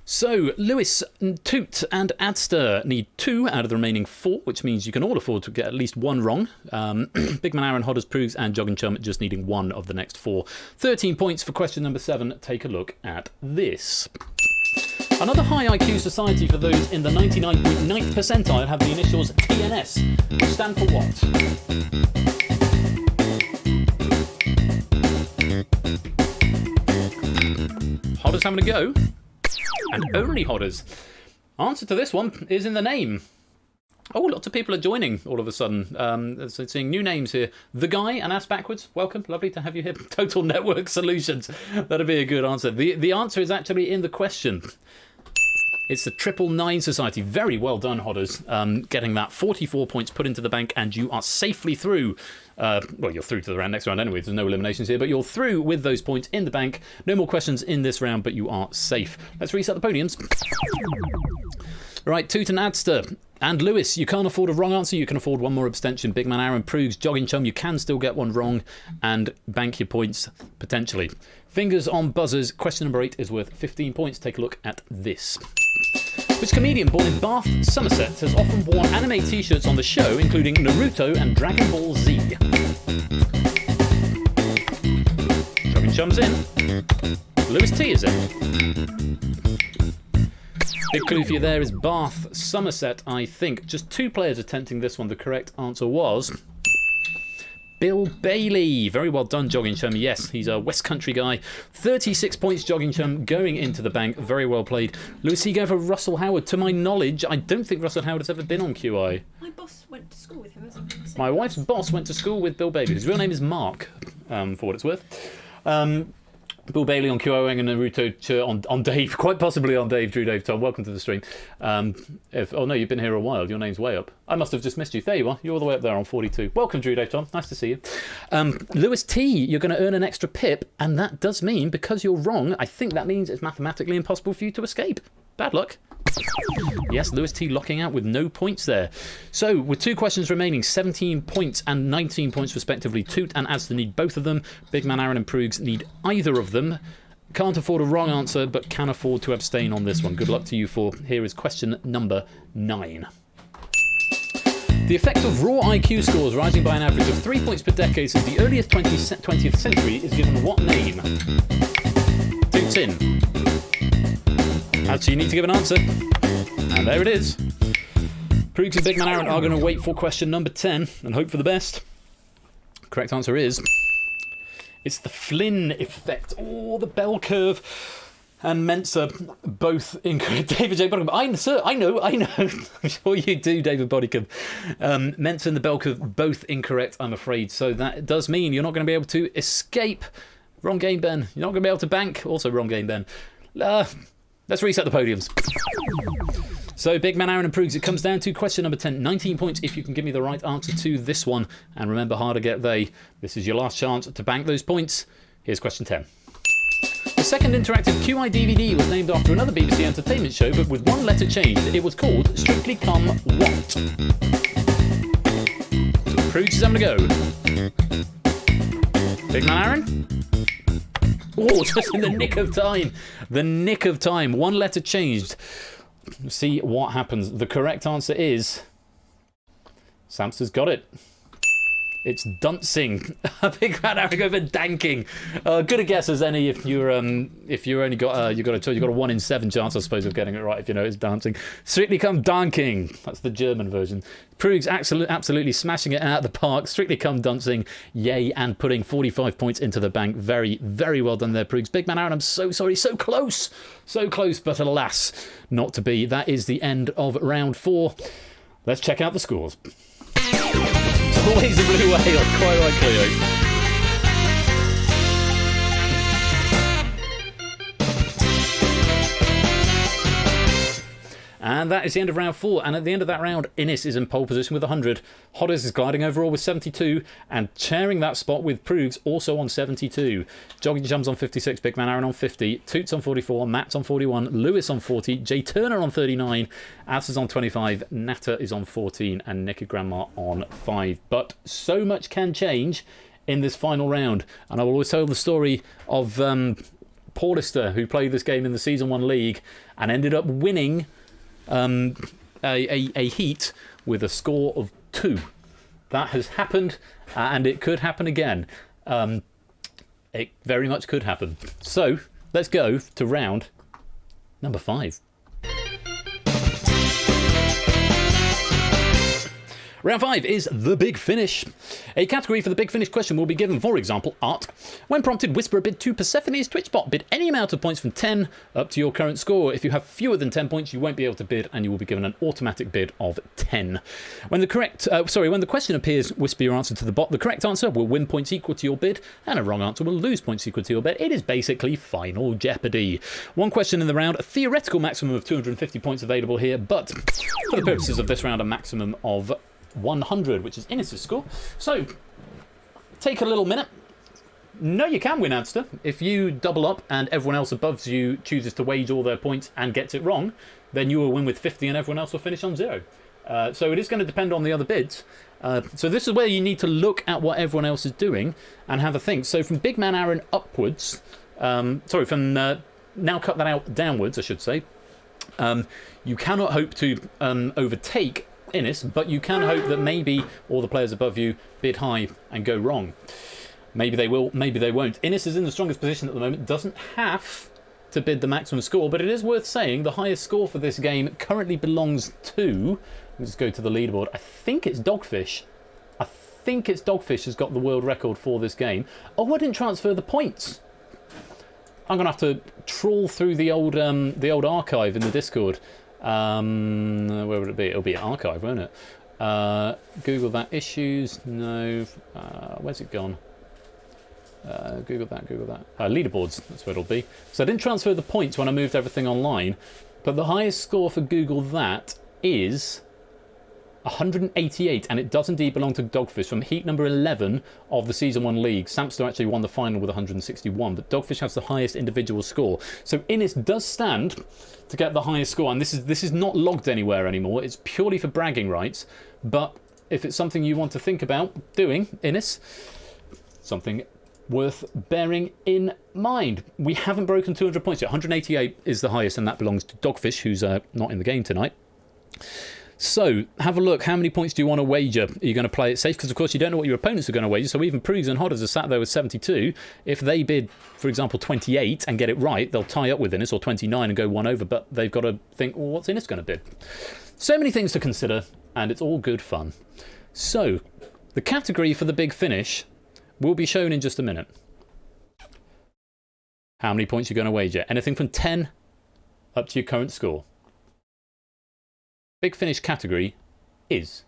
So, Lewis, Toot and Adster need 2 out of the remaining 4, which means you can all afford to get at least 1 wrong. Big Man Aaron, Hodders, Proogs and Jogging Chum just needing 1 of the next 4. 13 points for question number 7. Take a look at this. Another high IQ society for those in the 99.9th percentile have the initials TNS, which stand for what? Hodders having a go? And only Hodders. Answer to this one is in the name. Oh, lots of people are joining all of a sudden. So seeing new names here. The Guy and Ask Backwards. Welcome. Lovely to have you here. Total Network Solutions. That'd be a good answer. The answer is actually in the question. It's the 999 Society. Very well done, Hodders. Getting that 44 points put into the bank, and you are safely through. Well, you're through to the next round anyway. There's no eliminations here, but you're through with those points in the bank. No more questions in this round, but you are safe. Let's reset the podiums. Right, Toot and Adster. And Lewis, you can't afford a wrong answer. You can afford 1 more abstention. Big Man Aaron, Proogs, Jogging Chum, you can still get 1 wrong and bank your points, potentially. Fingers on buzzers. Question number 8 is worth 15 points. Take a look at this. Which comedian born in Bath, Somerset, has often worn anime t-shirts on the show, including Naruto and Dragon Ball Z? Jogging Chum's in. Lewis T is in. Big clue for you there is Bath, Somerset, I think. Just 2 players attempting this one. The correct answer was Bill Bailey. Very well done, Jogging Chum. Yes, he's a West Country guy. 36 points, Jogging Chum, going into the bank. Very well played. Lewis, he gave for Russell Howard. To my knowledge, I don't think Russell Howard has ever been on QI. My boss went to school with him, hasn't he? My wife's boss went to school with Bill Bailey. His real name is Mark, for what it's worth. Bill Bailey on QI wearing a Naruto shirt on Dave, quite possibly on Dave, Drew, Dave, Tom. Welcome to the stream. Oh no, you've been here a while. Your name's way up. I must have just missed you. There you are. You're all the way up there on 42. Welcome, Drew, Dave, Tom. Nice to see you. Lewis T, you're going to earn an extra pip, and that does mean, because you're wrong, I think that means it's mathematically impossible for you to escape. Bad luck. Yes, Lewis T locking out with no points there. So, with 2 questions remaining, 17 points and 19 points respectively. Toot and Asda need both of them. Big Man Aaron and Proogs need either of them. Can't afford a wrong answer, but can afford to abstain on this one. Good luck to you 4. Here is question number 9. The effect of raw IQ scores rising by an average of 3 points per decade since the earliest 20th century is given what name? Toots in. Actually, you need to give an answer. And there it is. Proogs and Big Man Aaron are going to wait for question number 10 and hope for the best. Correct answer is... it's the Flynn effect. Oh, the bell curve and Mensa both incorrect. David J. Bodicum. I know. I'm sure you do, David Bodicum. Mensa and the bell curve both incorrect, I'm afraid. So that does mean you're not going to be able to escape. Wrong game, Ben. You're not going to be able to bank. Also wrong game, Ben. Let's reset the podiums. So, Big Man Aaron and Proogs, it comes down to question number 10. 19 points if you can give me the right answer to this one. And remember, harder get they. This is your last chance to bank those points. Here's question 10. The second interactive QI DVD was named after another BBC entertainment show, but with 1 letter changed. It was called Strictly Come What? Proogs is having a go. Big Man Aaron? Oh, just in the nick of time. The nick of time. 1 letter changed. See what happens. The correct answer is... Samster's got it. It's Duncing. Big Man Aaron over danking. Good a guess as any if you only got you got a 1 in 7 chance, I suppose, of getting it right if you know it's dancing. Strictly Come Danking. That's the German version. Proogs absolutely smashing it out of the park. Strictly Come Dancing. Yay, and putting 45 points into the bank. Very, very well done there, Proogs. Big Man Aaron, I'm so sorry. So close. So close, but alas, not to be. That is the end of round 4. Let's check out the scores. Always a blue whale, quite right, Cleo. And And that is the end of round 4. And at the end of that round, Innis is in pole position with 100. Hodders is gliding overall with 72. And sharing that spot with Prugs also on 72. Jogging Jum's on 56. Big Man Aaron on 50. Toots on 44. Matt's on 41. Lewis on 40. Jay Turner on 39. As is on 25. Natter is on 14. And Nicky Grandma on 5. But so much can change in this final round. And I will always tell the story of Paulister, who played this game in the Season 1 League and ended up winning a heat with a score of 2. That has happened, and it could happen again. It very much could happen. So let's go to round number 5. Round 5 is The Big Finish. A category for the Big Finish question will be given, for example, art. When prompted, whisper a bid to Persephone's Twitch bot. Bid any amount of points from 10 up to your current score. If you have fewer than 10 points, you won't be able to bid, and you will be given an automatic bid of 10. When the question appears, whisper your answer to the bot. The correct answer will win points equal to your bid, and a wrong answer will lose points equal to your bid. It is basically Final Jeopardy. One question in the round, a theoretical maximum of 250 points available here, but for the purposes of this round, a maximum of 100, which is Innes' score. So, take a little minute. No, you can win, Adster. If you double up and everyone else above you chooses to wage all their points and gets it wrong, then you will win with 50 and everyone else will finish on 0. So it is going to depend on the other bids. So this is where you need to look at what everyone else is doing and have a think. So from Big Man Aaron upwards, now cut that out downwards, I should say. You cannot hope to overtake Innes, but you can hope that maybe all the players above you bid high and go wrong. Maybe they will, maybe they won't. Innes is in the strongest position at the moment, doesn't have to bid the maximum score, but it is worth saying the highest score for this game currently belongs to, let's go to the leaderboard, I think it's Dogfish. I think it's Dogfish has got the world record for this game. Oh, I didn't transfer the points. I'm going to have to trawl through the old archive in the Discord. Where would it be? It'll be an archive, won't it? Google that. Issues. No. Where's it gone? Google that. Leaderboards. That's where it'll be. So I didn't transfer the points when I moved everything online, but the highest score for Google that is 188, and it does indeed belong to Dogfish from heat number 11 of the Season 1 League. Samster actually won the final with 161, but Dogfish has the highest individual score. So Innes does stand to get the highest score, and this is not logged anywhere anymore. It's purely for bragging rights, but if it's something you want to think about doing, Innes, something worth bearing in mind. We haven't broken 200 points yet. 188 is the highest, and that belongs to Dogfish, who's not in the game tonight. So, have a look. How many points do you want to wager? Are you going to play it safe? Because, of course, you don't know what your opponents are going to wager. So, even Prugs and Hodders are sat there with 72. If they bid, for example, 28 and get it right, they'll tie up with Innes, or 29 and go one over. But they've got to think, well, what's Innes going to bid? So many things to consider, and it's all good fun. So, the category for the big finish will be shown in just a minute. How many points are you going to wager? Anything from 10 up to your current score. Big finish category is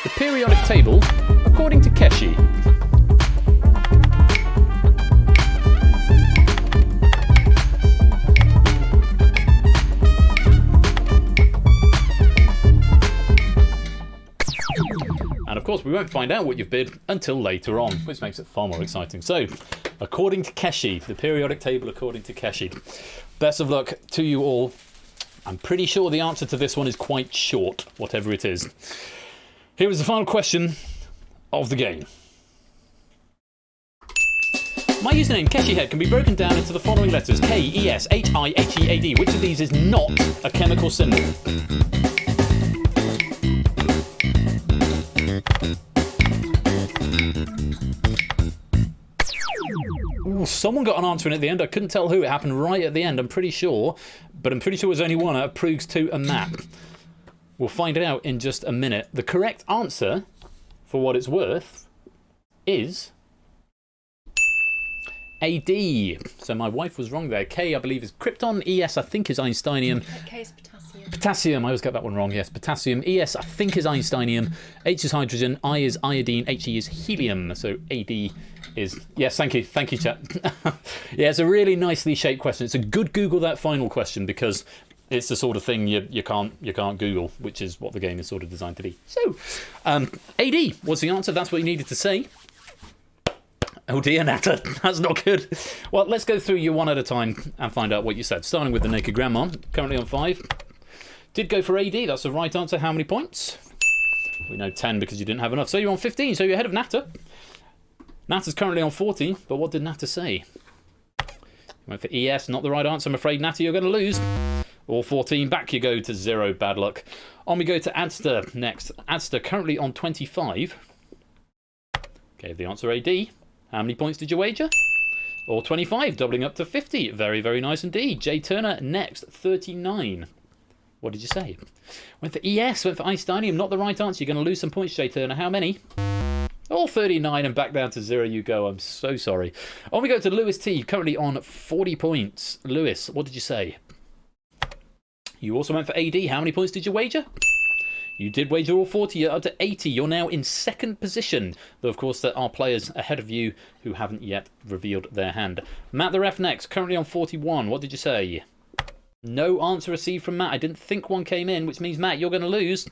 the periodic table according to Keshi. And of course we won't find out what you've bid until later on, which makes it far more exciting. So, according to Keshi, the periodic table according to Keshi. Best of luck to you all. I'm pretty sure the answer to this one is quite short, whatever it is. Here is the final question of the game. My username, Keshihead, can be broken down into the following letters: K, E, S, H, I, H, E, A, D. Which of these is not a chemical symbol? Ooh, someone got an answer in at the end. I couldn't tell who. It happened right at the end, I'm pretty sure. But I'm pretty sure it was only one out of Prugs, 2 and Matt. We'll find it out in just a minute. The correct answer, for what it's worth, is AD. So my wife was wrong there. K, I believe, is krypton. ES, I think, is Einsteinium. K is potassium. Potassium, I always get that one wrong. Yes, potassium. ES, I think, is Einsteinium. H is hydrogen. I is iodine. HE is helium. So AD is... Yes, thank you, chat. Yeah, it's a really nicely shaped question. It's a good Google that final question, because it's the sort of thing you can't Google, which is what the game is sort of designed to be. So, AD was the answer. That's what you needed to say. Oh dear, Natter, that's not good. Well, let's go through you one at a time and find out what you said. Starting with the Naked Grandma, currently on 5. Did go for AD, that's the right answer. How many points? We know 10 because you didn't have enough. So you're on 15, so you're ahead of Natter. Natter's currently on 14, but what did Natter say? You went for ES, not the right answer. I'm afraid, Natter, you're going to lose. All 14, back you go to 0, bad luck. On we go to Adster next. Adster currently on 25. Gave the answer AD. How many points did you wager? Or 25, doubling up to 50. Very, very nice indeed. Jay Turner next, 39. What did you say? Went for ES, went for Einsteinium. Not the right answer. You're going to lose some points, Jay Turner. How many? All 39 and back down to 0 you go. I'm so sorry. On we go to Lewis T, currently on 40 points. Lewis, what did you say? You also went for AD. How many points did you wager? You did wager all 40, you're up to 80. You're now in second position. Though, of course, there are players ahead of you who haven't yet revealed their hand. Matt the Ref next, currently on 41. What did you say? No answer received from Matt. I didn't think one came in, which means, Matt, you're going to lose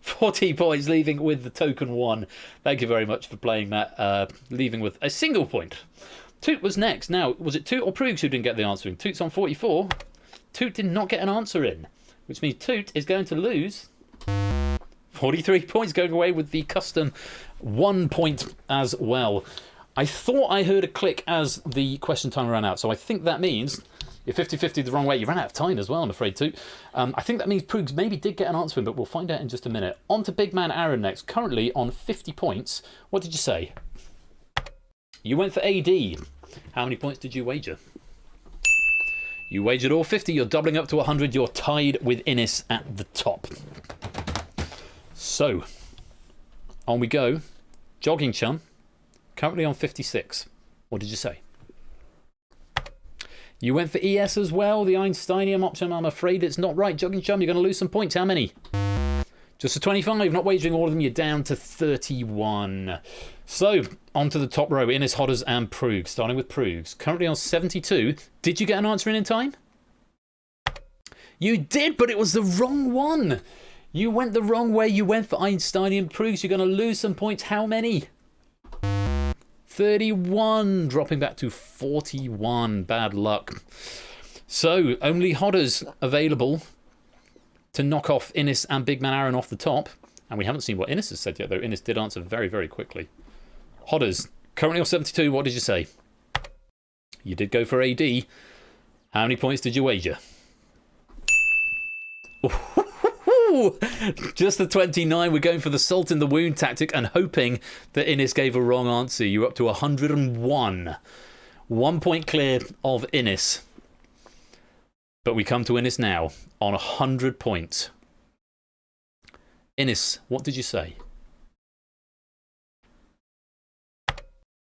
40 points, leaving with the token 1. Thank you very much for playing, Matt. Leaving with a single point. Toot was next. Now, was it Toot or Proogs who didn't get the answer in? Toot's on 44. Toot did not get an answer in, which means Toot is going to lose 43 points, going away with the custom 1 point as well. I thought I heard a click as the question time ran out, so I think that means you're 50-50 the wrong way. You ran out of time as well, I'm afraid, too. I think that means Proogs maybe did get an answer in, but we'll find out in just a minute. On to Big Man Aaron next, currently on 50 points. What did you say? You went for AD. How many points did you wager? You wagered all 50. You're doubling up to 100. You're tied with Innis at the top. So, on we go. Jogging Chum, currently on 56. What did you say? You went for ES as well, the Einsteinium option. I'm afraid it's not right. Jogging Chum, you're going to lose some points. How many? Just a 25. Not wagering all of them. You're down to 31. So, on to the top row. Innis, Hodders and Proogs. Starting with Proogs. Currently on 72. Did you get an answer in time? You did, but it was the wrong one. You went the wrong way. You went for Einsteinium. Proogs, you're going to lose some points. How many? 31, dropping back to 41. Bad luck. So, only Hodders available to knock off Innis and Big Man Aaron off the top. And we haven't seen what Innis has said yet, though. Innis did answer very, very quickly. Hodders, currently on 72. What did you say? You did go for AD. How many points did you wager? Just the 29. We're going for the salt in the wound tactic and hoping that Innis gave a wrong answer. You're up to 101. 1 point clear of Innis. But we come to Innis now on 100 points. Innis, what did you say?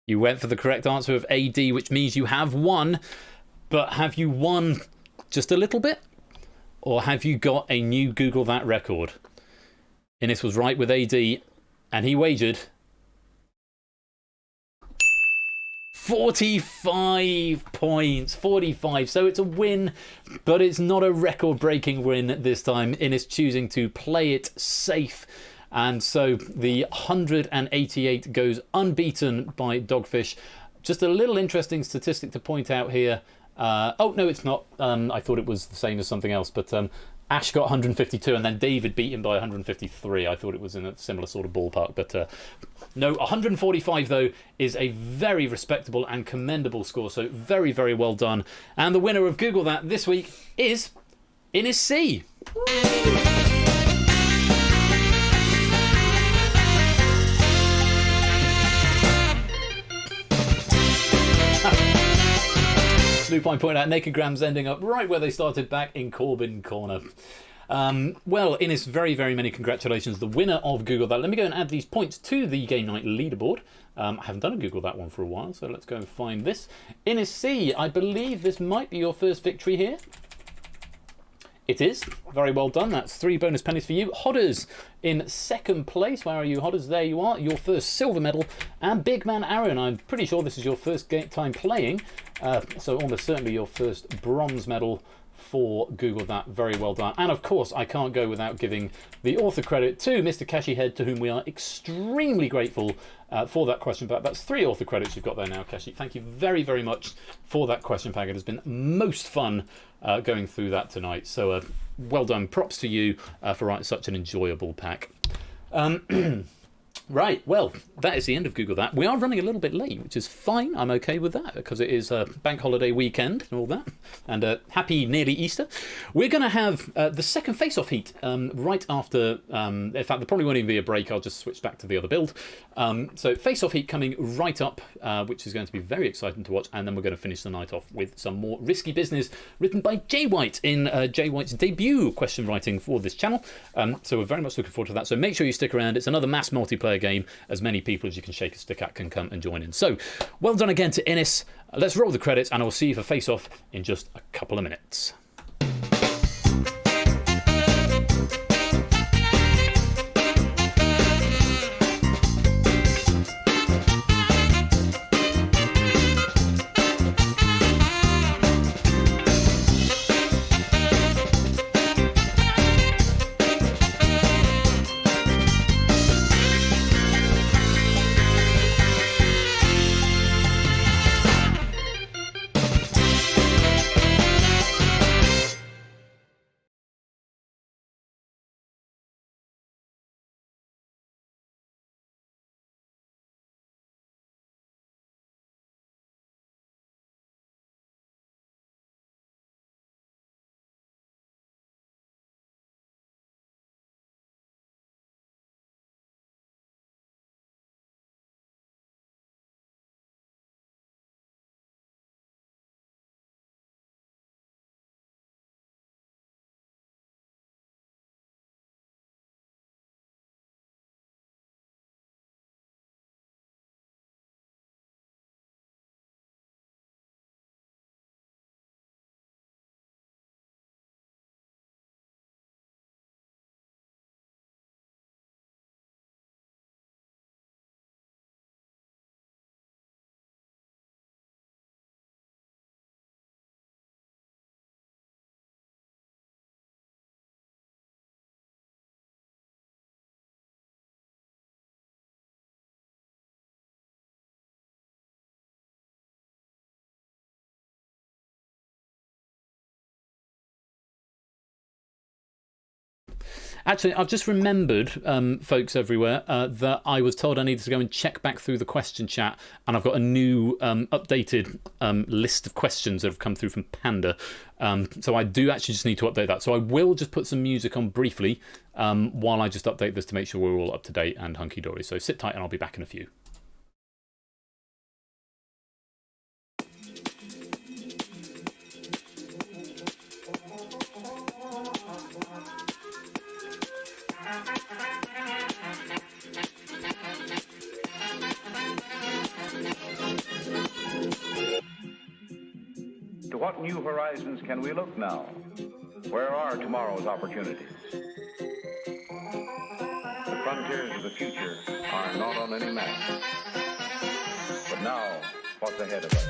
You went for the correct answer of AD, which means you have won. But have you won just a little bit? Or have you got a new Google That record? Innis was right with AD, and he wagered 45 points. 45. So it's a win, but it's not a record-breaking win this time. Innis choosing to play it safe. And so the 188 goes unbeaten by Dogfish. Just a little interesting statistic to point out here. Oh, no, it's not. I thought it was the same as something else, but Ash got 152 and then David beat him by 153. I thought it was in a similar sort of ballpark, but no, 145, though, is a very respectable and commendable score, so very, very well done. And the winner of Google That this week is Innis C. Lupine pointed out Naked Grams ending up right where they started, back in Corbin Corner. Well, Innis, very, very many congratulations. The winner of Google That. Let me go and add these points to the Game Night leaderboard. I haven't done a Google That one for a while, so let's go and find this. Innis C, I believe this might be your first victory here. It is. Very well done. That's 3 bonus pennies for you. Hodders in second place. Where are you, Hodders? There you are. Your first silver medal. And Big Man Aaron, I'm pretty sure this is your first time playing. So almost certainly your first bronze medal for Google that. Very well done. And of course, I can't go without giving the author credit to Mr. Cashy Head, to whom we are extremely grateful for that question pack. That's 3 author credits you've got there now, Cashy. Thank you very, very much for that question pack. It has been most fun going through that tonight. So well done. Props to you for writing such an enjoyable pack. Right, well, that is the end of Google That. We are running a little bit late, which is fine. I'm okay with that, because it is a bank holiday weekend and all that. And happy nearly Easter. We're going to have the second face-off heat right after... in fact, there probably won't even be a break. I'll just switch back to the other build. So face-off heat coming right up, which is going to be very exciting to watch. And then we're going to finish the night off with some more risky business written by Jay White in Jay White's debut question writing for this channel. So we're very much looking forward to that. So make sure you stick around. It's another mass multiplayer game. As many people as you can shake a stick at can come and join in. So, well done again to Innes. Let's roll the credits and I'll see you for Face Off in just a couple of minutes. Actually, I've just remembered, folks everywhere, that I was told I needed to go and check back through the question chat, and I've got a new updated list of questions that have come through from Panda. So I do actually just need to update that. So I will just put some music on briefly while I just update this to make sure we're all up to date and hunky-dory. So sit tight and I'll be back in a few. To what new horizons can we look now? Where are tomorrow's opportunities? The frontiers of the future are not on any map. But now, what's ahead of us?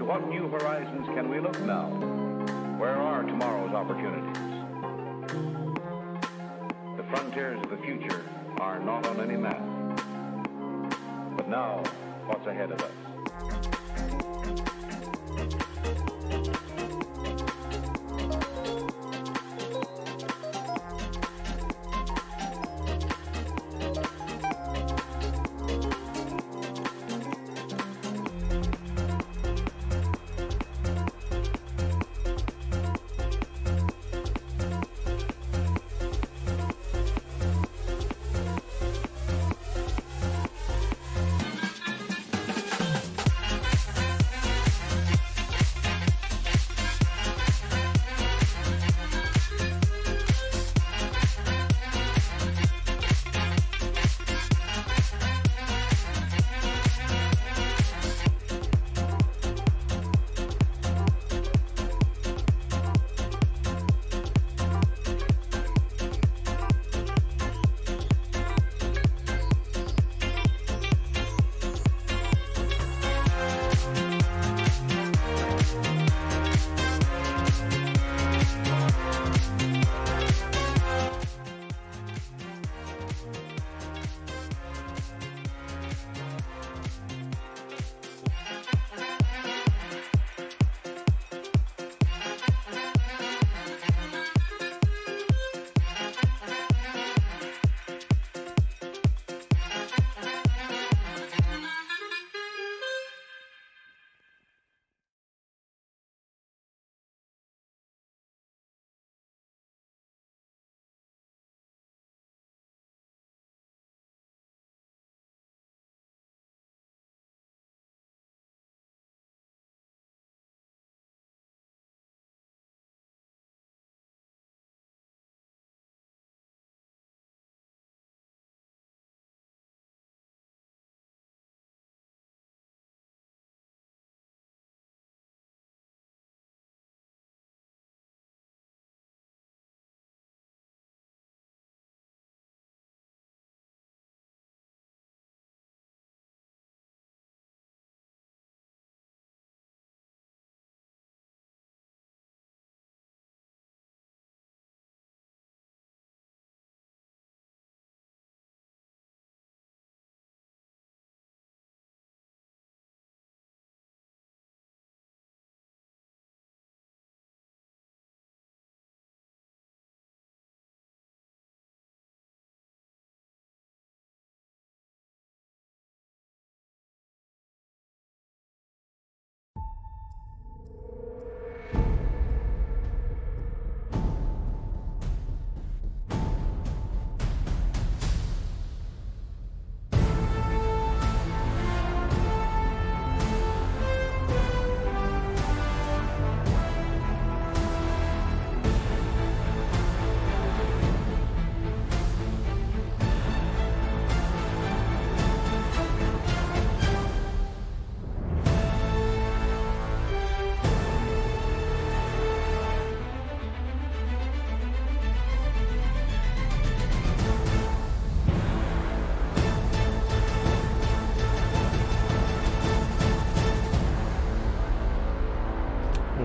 what new horizons can we look now? Where are tomorrow's opportunities? The frontiers of the future are not on any map. But now, what's ahead of us?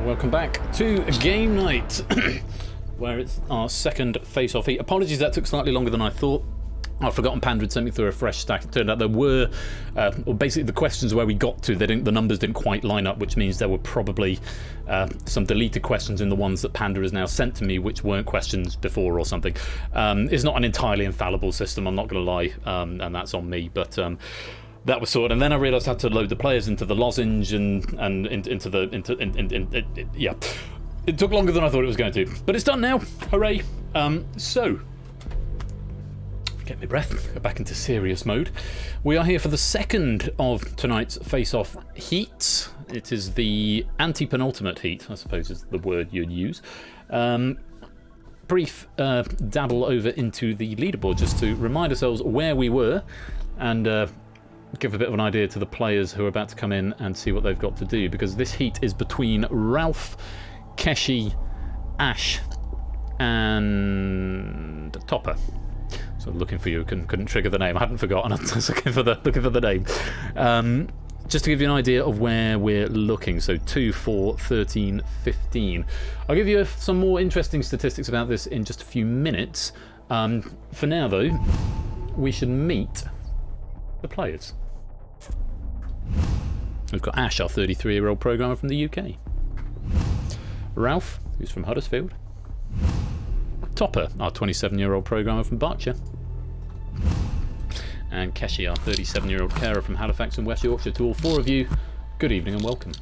Welcome back to game night, where it's our second face-off heat. Apologies, that took slightly longer than I thought. I've forgotten Panda had sent me through a fresh stack. It turned out there were, basically the questions where we got to, the numbers didn't quite line up, which means there were probably some deleted questions in the ones that Panda has now sent to me, which weren't questions before or something. It's not an entirely infallible system, I'm not going to lie, and that's on me, but that was sorted. And then I realised I had to load the players into the lozenge and yeah. It took longer than I thought it was going to, but it's done now. Hooray! So, get my breath, go back into serious mode. We are here for the second of tonight's face-off heat. It is the anti-penultimate heat, I suppose is the word you'd use. Brief dabble over into the leaderboard just to remind ourselves where we were and give a bit of an idea to the players who are about to come in and see what they've got to do, because this heat is between Ralph, Keshi, Ash and Topper. So looking for you, couldn't trigger the name. I hadn't forgotten. I was looking for the name. just to give you an idea of where we're looking, so 2, 4, 13, 15. I'll give you some more interesting statistics about this in just a few minutes. For now, though, we should meet the players. We've got Ash, our 33-year-old programmer from the UK. Ralph, who's from Huddersfield. Topper, our 27-year-old programmer from Berkshire. And Keshi, our 37-year-old carer from Halifax in West Yorkshire. To all four of you, good evening and welcome.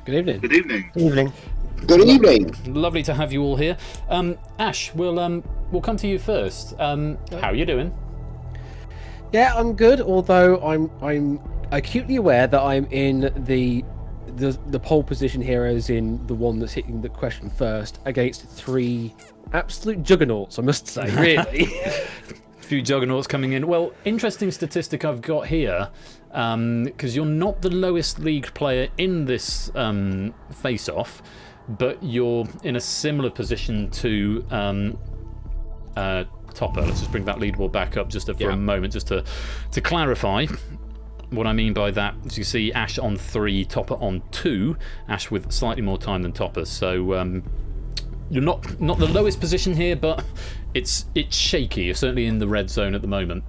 Good evening. Good evening. Good evening. Good evening. Lovely to have you all here. Ash, we'll come to you first. How are you doing? Yeah, I'm good. Although I'm acutely aware that I'm in the pole position here, as in the one that's hitting the question first, against 3 absolute juggernauts. I must say, really. Few juggernauts coming in. Well, interesting statistic I've got here, because you're not the lowest league player in this face-off, but you're in a similar position to Topper. Let's just bring that leaderboard back up just for a moment, just to clarify what I mean by that. As you see, Ash on 3, Topper on 2. Ash with slightly more time than Topper. So you're not the lowest position here, but it's shaky. You're certainly in the red zone at the moment.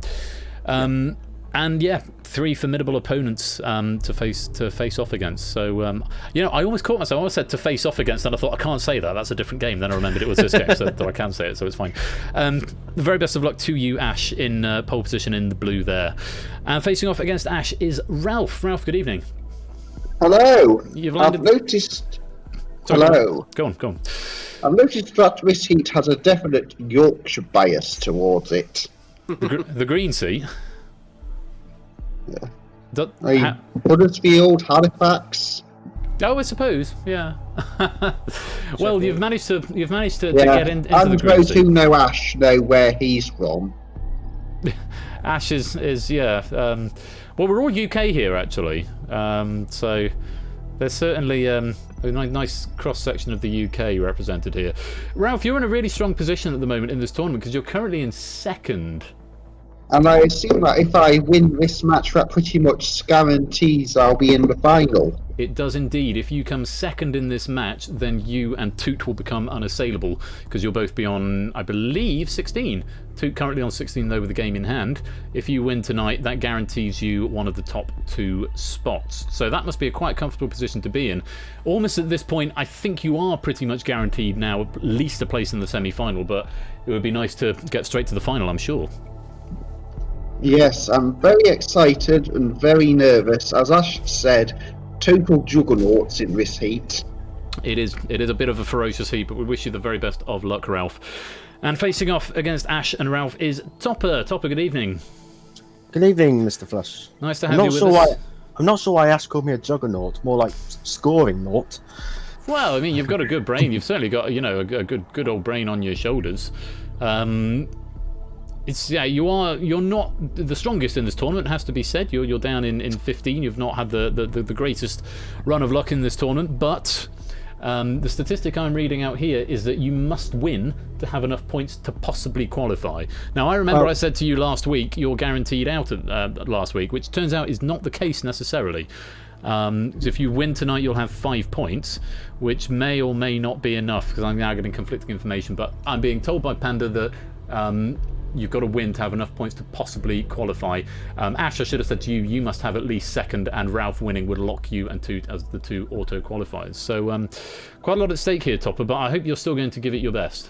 And yeah, 3 formidable opponents to face off against. So I almost caught myself. I almost said to face off against, and I thought I can't say that. That's a different game. Then I remembered it was this game, so I can say it. So it's fine. The very best of luck to you, Ash, in pole position in the blue there. And facing off against Ash is Ralph. Ralph, good evening. Hello. I've noticed. Sorry, Hello. Go on. I've noticed that this heat has a definite Yorkshire bias towards it. The green seat. Yeah. Huddersfield, Halifax. Oh, I suppose, yeah. Well, you've managed to get into and the green those seat. who know Ash know where he's from. Ash is yeah. Well, we're all UK here actually, so there's certainly a nice cross section of the UK represented here. Ralph, you're in a really strong position at the moment in this tournament because you're currently in 2nd. And I assume that if I win this match, that pretty much guarantees I'll be in the final. It does indeed. If you come 2nd in this match, then you and Toot will become unassailable because you'll both be on, I believe, 16. Toot currently on 16 though with the game in hand. If you win tonight, that guarantees you one of the top 2 spots. So that must be a quite comfortable position to be in. Almost at this point, I think you are pretty much guaranteed now at least a place in the semi-final, but it would be nice to get straight to the final, I'm sure. Yes, I'm very excited and very nervous. As Ash said, total juggernauts in this heat. It is a bit of a ferocious heat, but we wish you the very best of luck, Ralph. And facing off against Ash and Ralph is Topper. Topper, good evening. Good evening, Mr. Flush. Nice to have you with us. I'm not sure why Ash called me a juggernaut. More like scoring naught. Well, I mean, you've got a good brain. You've certainly got, a good old brain on your shoulders. You're not the strongest in this tournament, has to be said. You're down in 15. You've not had the greatest run of luck in this tournament, but the statistic I'm reading out here is that you must win to have enough points to possibly qualify. Now, I remember I said to you last week you're guaranteed out last week, which turns out is not the case necessarily. If you win tonight, you'll have 5 points, which may or may not be enough, because I'm now getting conflicting information, but I'm being told by Panda that you've got to win to have enough points to possibly qualify. Ash, I should have said to you, you must have at least 2nd, and Ralph winning would lock you and Toot as the 2 auto qualifiers. So quite a lot at stake here, Topper, but I hope you're still going to give it your best.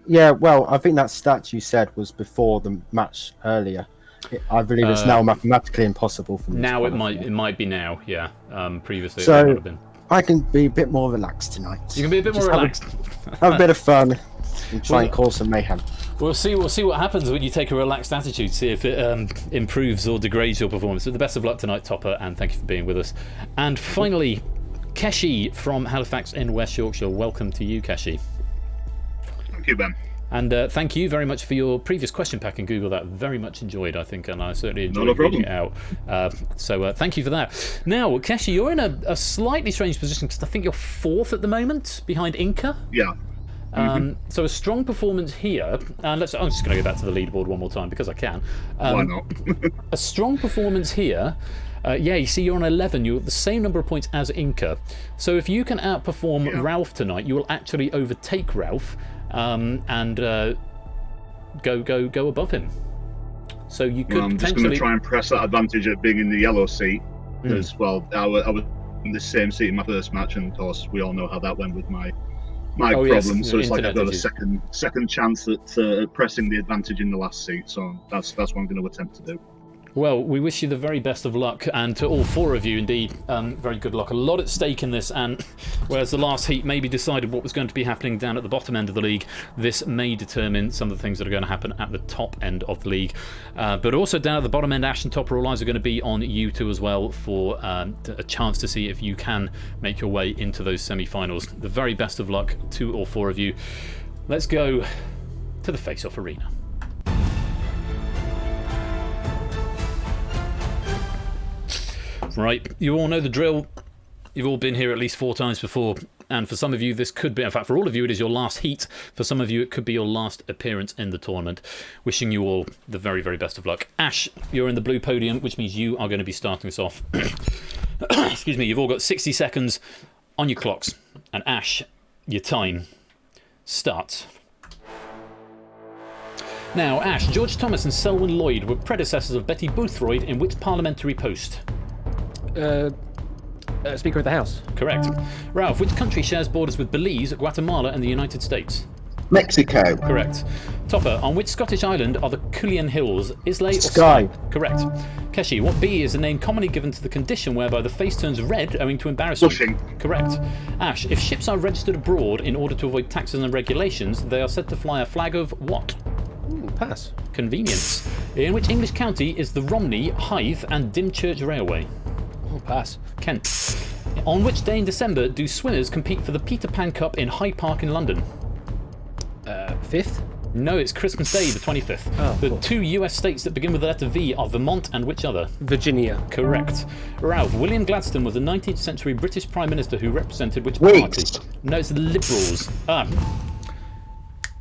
Yeah, well, I think that stat you said was before the match earlier. I believe it's now mathematically impossible for me. Now it might be now, yeah. Previously so it would have been. I can be a bit more relaxed tonight. You can be a bit more relaxed. Have a bit of fun and try and cause some mayhem. We'll see what happens when you take a relaxed attitude, see if it improves or degrades your performance. So the best of luck tonight, Topper, and thank you for being with us. And finally, Keshi from Halifax in West Yorkshire. Welcome to you, Keshi. Thank you, Ben. And thank you very much for your previous question pack in Google. That very much enjoyed, I think, and I certainly enjoyed reading it out. So thank you for that. Now, Keshi, you're in a slightly strange position because I think you're 4th at the moment, behind Inca. Yeah. So a strong performance here, and I'm just going to go back to the leaderboard one more time because I can. Why not? A strong performance here Yeah, you see, you're on 11. You're at the same number of points as Inca. So if you can outperform Ralph tonight, you will actually overtake Ralph and go above him. So you could I'm just going to try and press that advantage of being in the yellow seat as well. I was in the same seat in my first match, and of course we all know how that went with my problem. Yes, so it's like internet I've got issues. a second chance at pressing the advantage in the last seat. So that's what I'm going to attempt to do. Well, we wish you the very best of luck, and to all four of you, indeed, very good luck. A lot at stake in this, and whereas the last heat maybe decided what was going to be happening down at the bottom end of the league, this may determine some of the things that are going to happen at the top end of the league. But also down at the bottom end, Ash and Topper, all eyes are going to be on you two as well for a chance to see if you can make your way into those semi-finals. The very best of luck to all four of you. Let's go to the face-off arena. Right, you all know the drill. You've all been here at least 4 times before, and for some of you this could be, in fact for all of you it is your last heat. For some of you it could be your last appearance in the tournament. Wishing you all the very, very best of luck. Ash, you're in the blue podium, which means you are going to be starting us off. Excuse me, you've all got 60 seconds on your clocks, and Ash, your time starts. Now, Ash, George Thomas and Selwyn Lloyd were predecessors of Betty Boothroyd in which parliamentary post? Speaker of the House. Correct. Ralph, which country shares borders with Belize, Guatemala and the United States? Mexico. Correct. Topper, on which Scottish island are the Cuillin Hills? Islay or Skye? Correct. Keshi, what bee is a name commonly given to the condition whereby the face turns red owing to embarrassment? Flushing. Correct. Ash, if ships are registered abroad in order to avoid taxes and regulations, they are said to fly a flag of what? Pass. Convenience. In which English county is the Romney, Hythe and Dymchurch Railway? Pass. Kent. On which day in December do swimmers compete for the Peter Pan Cup in Hyde Park in London? 5th? No, it's Christmas Day, the 25th. Oh, the cool. 2 US states that begin with the letter V are Vermont and which other? Virginia. Correct. Ralph, William Gladstone was the 19th century British Prime Minister who represented which Whigs. party? No, it's the Liberals.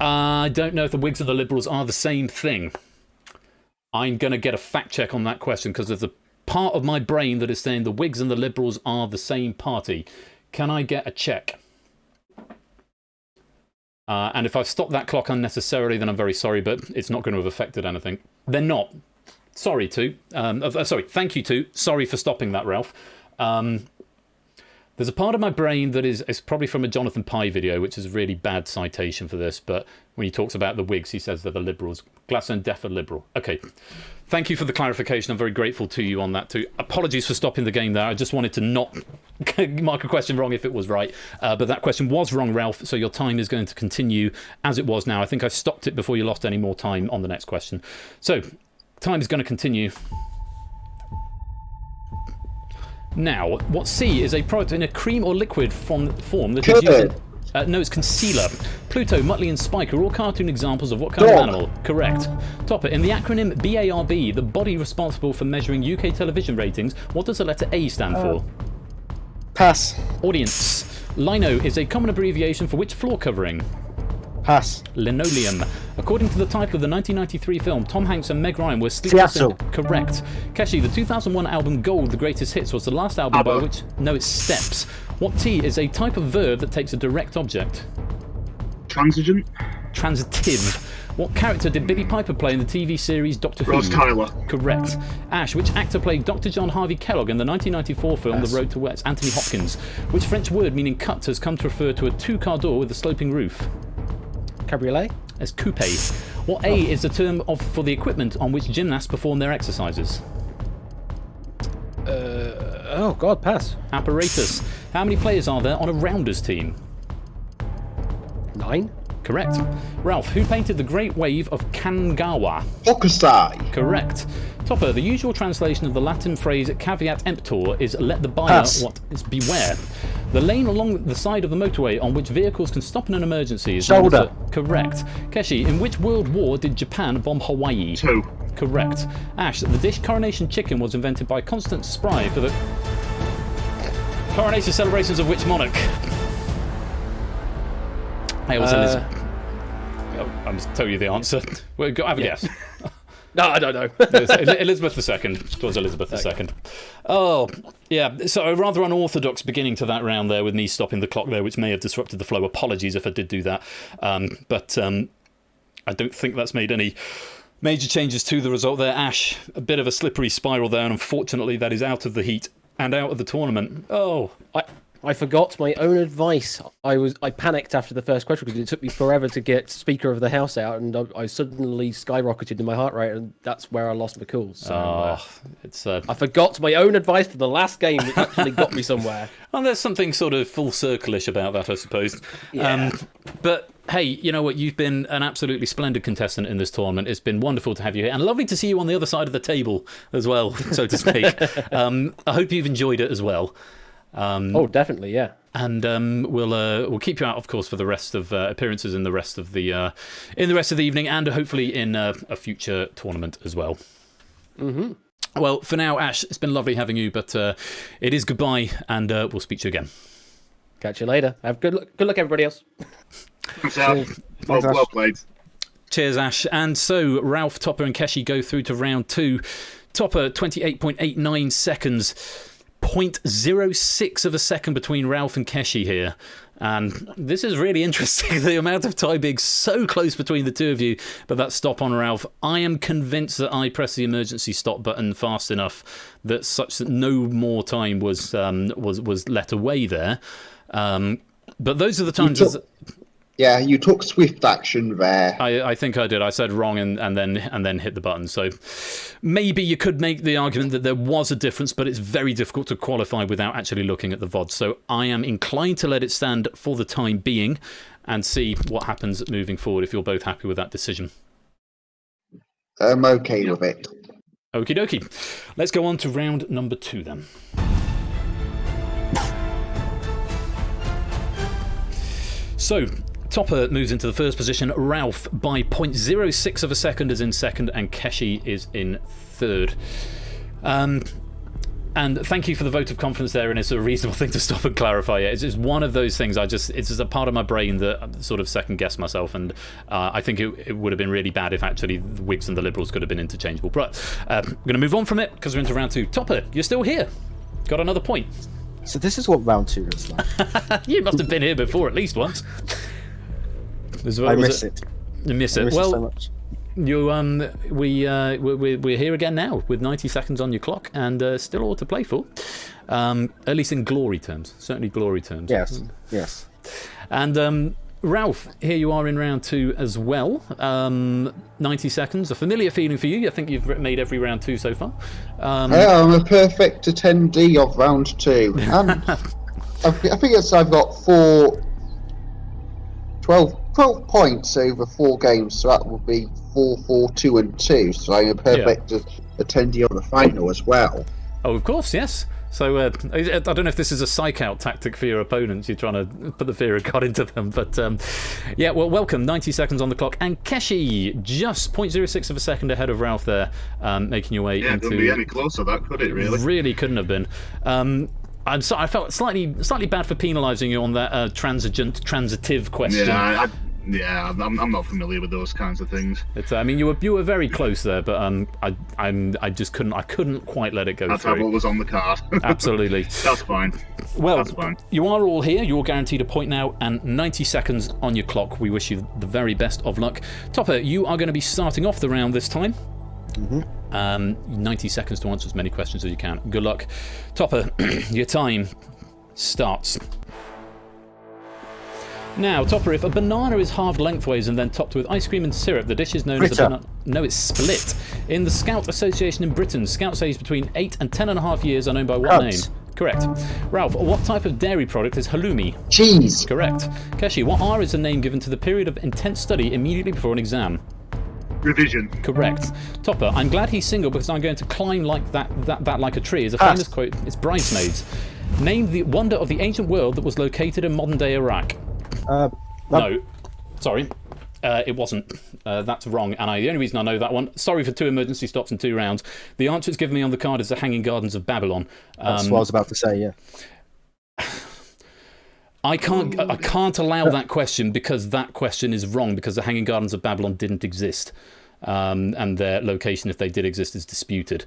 I don't know if the Whigs and the Liberals are the same thing. I'm going to get a fact check on that question because there's a part of my brain that is saying the Whigs and the Liberals are the same party. Can I get a check? And if I've stopped that clock unnecessarily, then I'm very sorry, but it's not going to have affected anything. They're not. Sorry, too. Sorry, thank you, too. Sorry for stopping that, Ralph. There's a part of my brain that is probably from a Jonathan Pye video, which is a really bad citation for this, but when he talks about the Whigs, he says they're the Liberals. Gladstone, deaf and Liberal. Okay. Thank you for the clarification. I'm very grateful to you on that too. Apologies for stopping the game there. I just wanted to not mark a question wrong if it was right. But that question was wrong, Ralph, so your time is going to continue as it was now. I think I stopped it before you lost any more time on the next question. So, time is going to continue. Now, what C is a product in a cream or liquid form that is used in... no, it's concealer. Pluto, Muttley and Spike are all cartoon examples of what kind of animal? Correct. Topper, in the acronym BARB, the body responsible for measuring UK television ratings, what does the letter A stand for? Pass. Audience. Lino is a common abbreviation for which floor covering? Pass. Linoleum. According to the title of the 1993 film, Tom Hanks and Meg Ryan were sleepless in... Correct. Keshi, the 2001 album Gold, The Greatest Hits, was the last album by which... No, it's Steps. What T is a type of verb that takes a direct object? Transigent. Transitive. What character did Billy Piper play in the TV series Doctor Who? Ross Tyler. Correct. Ash, which actor played Dr. John Harvey Kellogg in the 1994 film The Road to West? Anthony Hopkins. Which French word meaning cut has come to refer to a 2-car door with a sloping roof? Cabriolet? As coupe. What A is the term for the equipment on which gymnasts perform their exercises? Oh, God, pass. Apparatus. How many players are there on a rounders team? 9. Correct. Ralph, who painted the Great Wave of Kanagawa? Hokusai. Correct. Topper, the usual translation of the Latin phrase caveat emptor is let the buyer what is beware. The lane along the side of the motorway on which vehicles can stop in an emergency is shoulder. Correct. Keshi, in which world war did Japan bomb Hawaii? 2. Correct. Ash, the dish Coronation Chicken was invented by Constance Spry for the coronation celebrations of which monarch? I was Elizabeth. I'm just tell you the answer. Well, have a guess. No, I don't know. Elizabeth II. It was Elizabeth II. Oh, yeah. So a rather unorthodox beginning to that round there with me stopping the clock there, which may have disrupted the flow. Apologies if I did do that. But I don't think that's made any major changes to the result there. Ash, a bit of a slippery spiral there, and unfortunately that is out of the heat and out of the tournament. Oh, I forgot my own advice. I panicked after the first question because it took me forever to get Speaker of the House out, and I suddenly skyrocketed in my heart rate, and that's where I lost my cool. So I forgot my own advice for the last game, which actually got me somewhere. Well, there's something sort of full circle-ish about that, I suppose. Yeah. But hey, you know what? You've been an absolutely splendid contestant in this tournament. It's been wonderful to have you here, and lovely to see you on the other side of the table as well, so to speak. I hope you've enjoyed it as well. Oh, definitely, yeah. And we'll keep you out, of course, for the rest of appearances in the rest of the evening, and hopefully in a future tournament as well. Mm-hmm. Well, for now, Ash, it's been lovely having you, but it is goodbye, and we'll speak to you again. Catch you later. Have good luck, everybody else. Thanks, Ash. Well played. Cheers, Ash. And so Ralph, Topper, and Keshi go through to round 2. Topper, 28.89 seconds. 0.06 of a second between Ralph and Keshi here. And this is really interesting, the amount of time being so close between the two of you. But that stop on Ralph, I am convinced that I pressed the emergency stop button fast enough that such that no more time was let away there. But those are the times... Yeah, you took swift action there. I think I did. I said wrong and then hit the button. So maybe you could make the argument that there was a difference, but it's very difficult to qualify without actually looking at the VOD. So I am inclined to let it stand for the time being and see what happens moving forward if you're both happy with that decision. I'm okay with it. Okie dokie. Let's go on to round number 2 then. So... Topper moves into the first position. Ralph by 0.06 of a second is in second, and Keshi is in third. And thank you for the vote of confidence there, and it's a reasonable thing to stop and clarify it. It's just one of those things. It's just a part of my brain that sort of second guessed myself, and I think it would have been really bad if actually the Whigs and the Liberals could have been interchangeable. But I'm going to move on from it because we're into round 2. Topper, you're still here. Got another point. So this is what round 2 is like. You must have been here before at least once. I miss it. You miss it. Well, so much. We're here again now with 90 seconds on your clock and still all to play for. At least in glory terms. Certainly glory terms. Yes. Yes. And Ralph, here you are in round 2 as well. 90 seconds. A familiar feeling for you. I think you've made every round 2 so far. I'm a perfect attendee of round 2. And I think I've got 12 points over 4 games, so that would be 4, 4, 2 and 2. So I'm a perfect attendee of the final as well. Oh, of course, yes. So I don't know if this is a psych-out tactic for your opponents. You're trying to put the fear of God into them. But yeah, well, welcome. 90 seconds on the clock. And Keshi, just 0.06 of a second ahead of Ralph there, making your way into... Yeah, it couldn't be any closer, that could it, really? Really couldn't have been. I'm sorry, I felt slightly bad for penalising you on that transitive question. Yeah, I'm not familiar with those kinds of things. I mean, you were very close there, but I just couldn't quite let it go That's through. what was on the card. Absolutely. That's fine. Well, That's fine. You are all here. You're guaranteed a point now, and 90 seconds on your clock. We wish you the very best of luck. Topper, you are going to be starting off the round this time. 90 seconds to answer as many questions as you can. Good luck. Topper, your time starts. Now, Topper, if a banana is halved lengthways and then topped with ice cream and syrup, the dish is known as a banana... No, it's split. In the Scout Association in Britain, Scouts aged between 8 and 10.5 years are known by what name? Correct. Ralph, what type of dairy product is halloumi? Cheese. Correct. Keshi, what R is the name given to the period of intense study immediately before an exam? Revision. Correct. Topper, I'm glad he's single because I'm going to climb like that like a tree is a famous quote. It's Bridesmaids. Name the wonder of the ancient world that was located in modern-day Iraq. No. Sorry. It wasn't. That's wrong. And the only reason I know that one... Sorry for 2 emergency stops in 2 rounds. The answer it's given me on the card is the Hanging Gardens of Babylon. That's what I was about to say, yeah. I can't allow that question because that question is wrong because the Hanging Gardens of Babylon didn't exist. and their location, if they did exist, is disputed.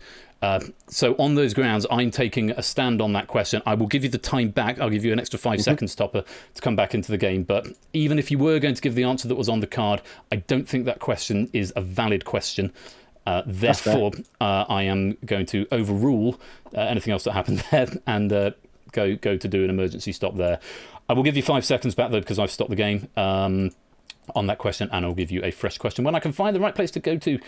So on those grounds, I'm taking a stand on that question. I will give you the time back. I'll give you an extra 5 seconds, Topper, to come back into the game. But even if you were going to give the answer that was on the card, I don't think that question is a valid question. Therefore, I am going to overrule anything else that happened there and go to do an emergency stop there. I will give you 5 seconds back, though, because I've stopped the game on that question, and I'll give you a fresh question when I can find the right place to go to.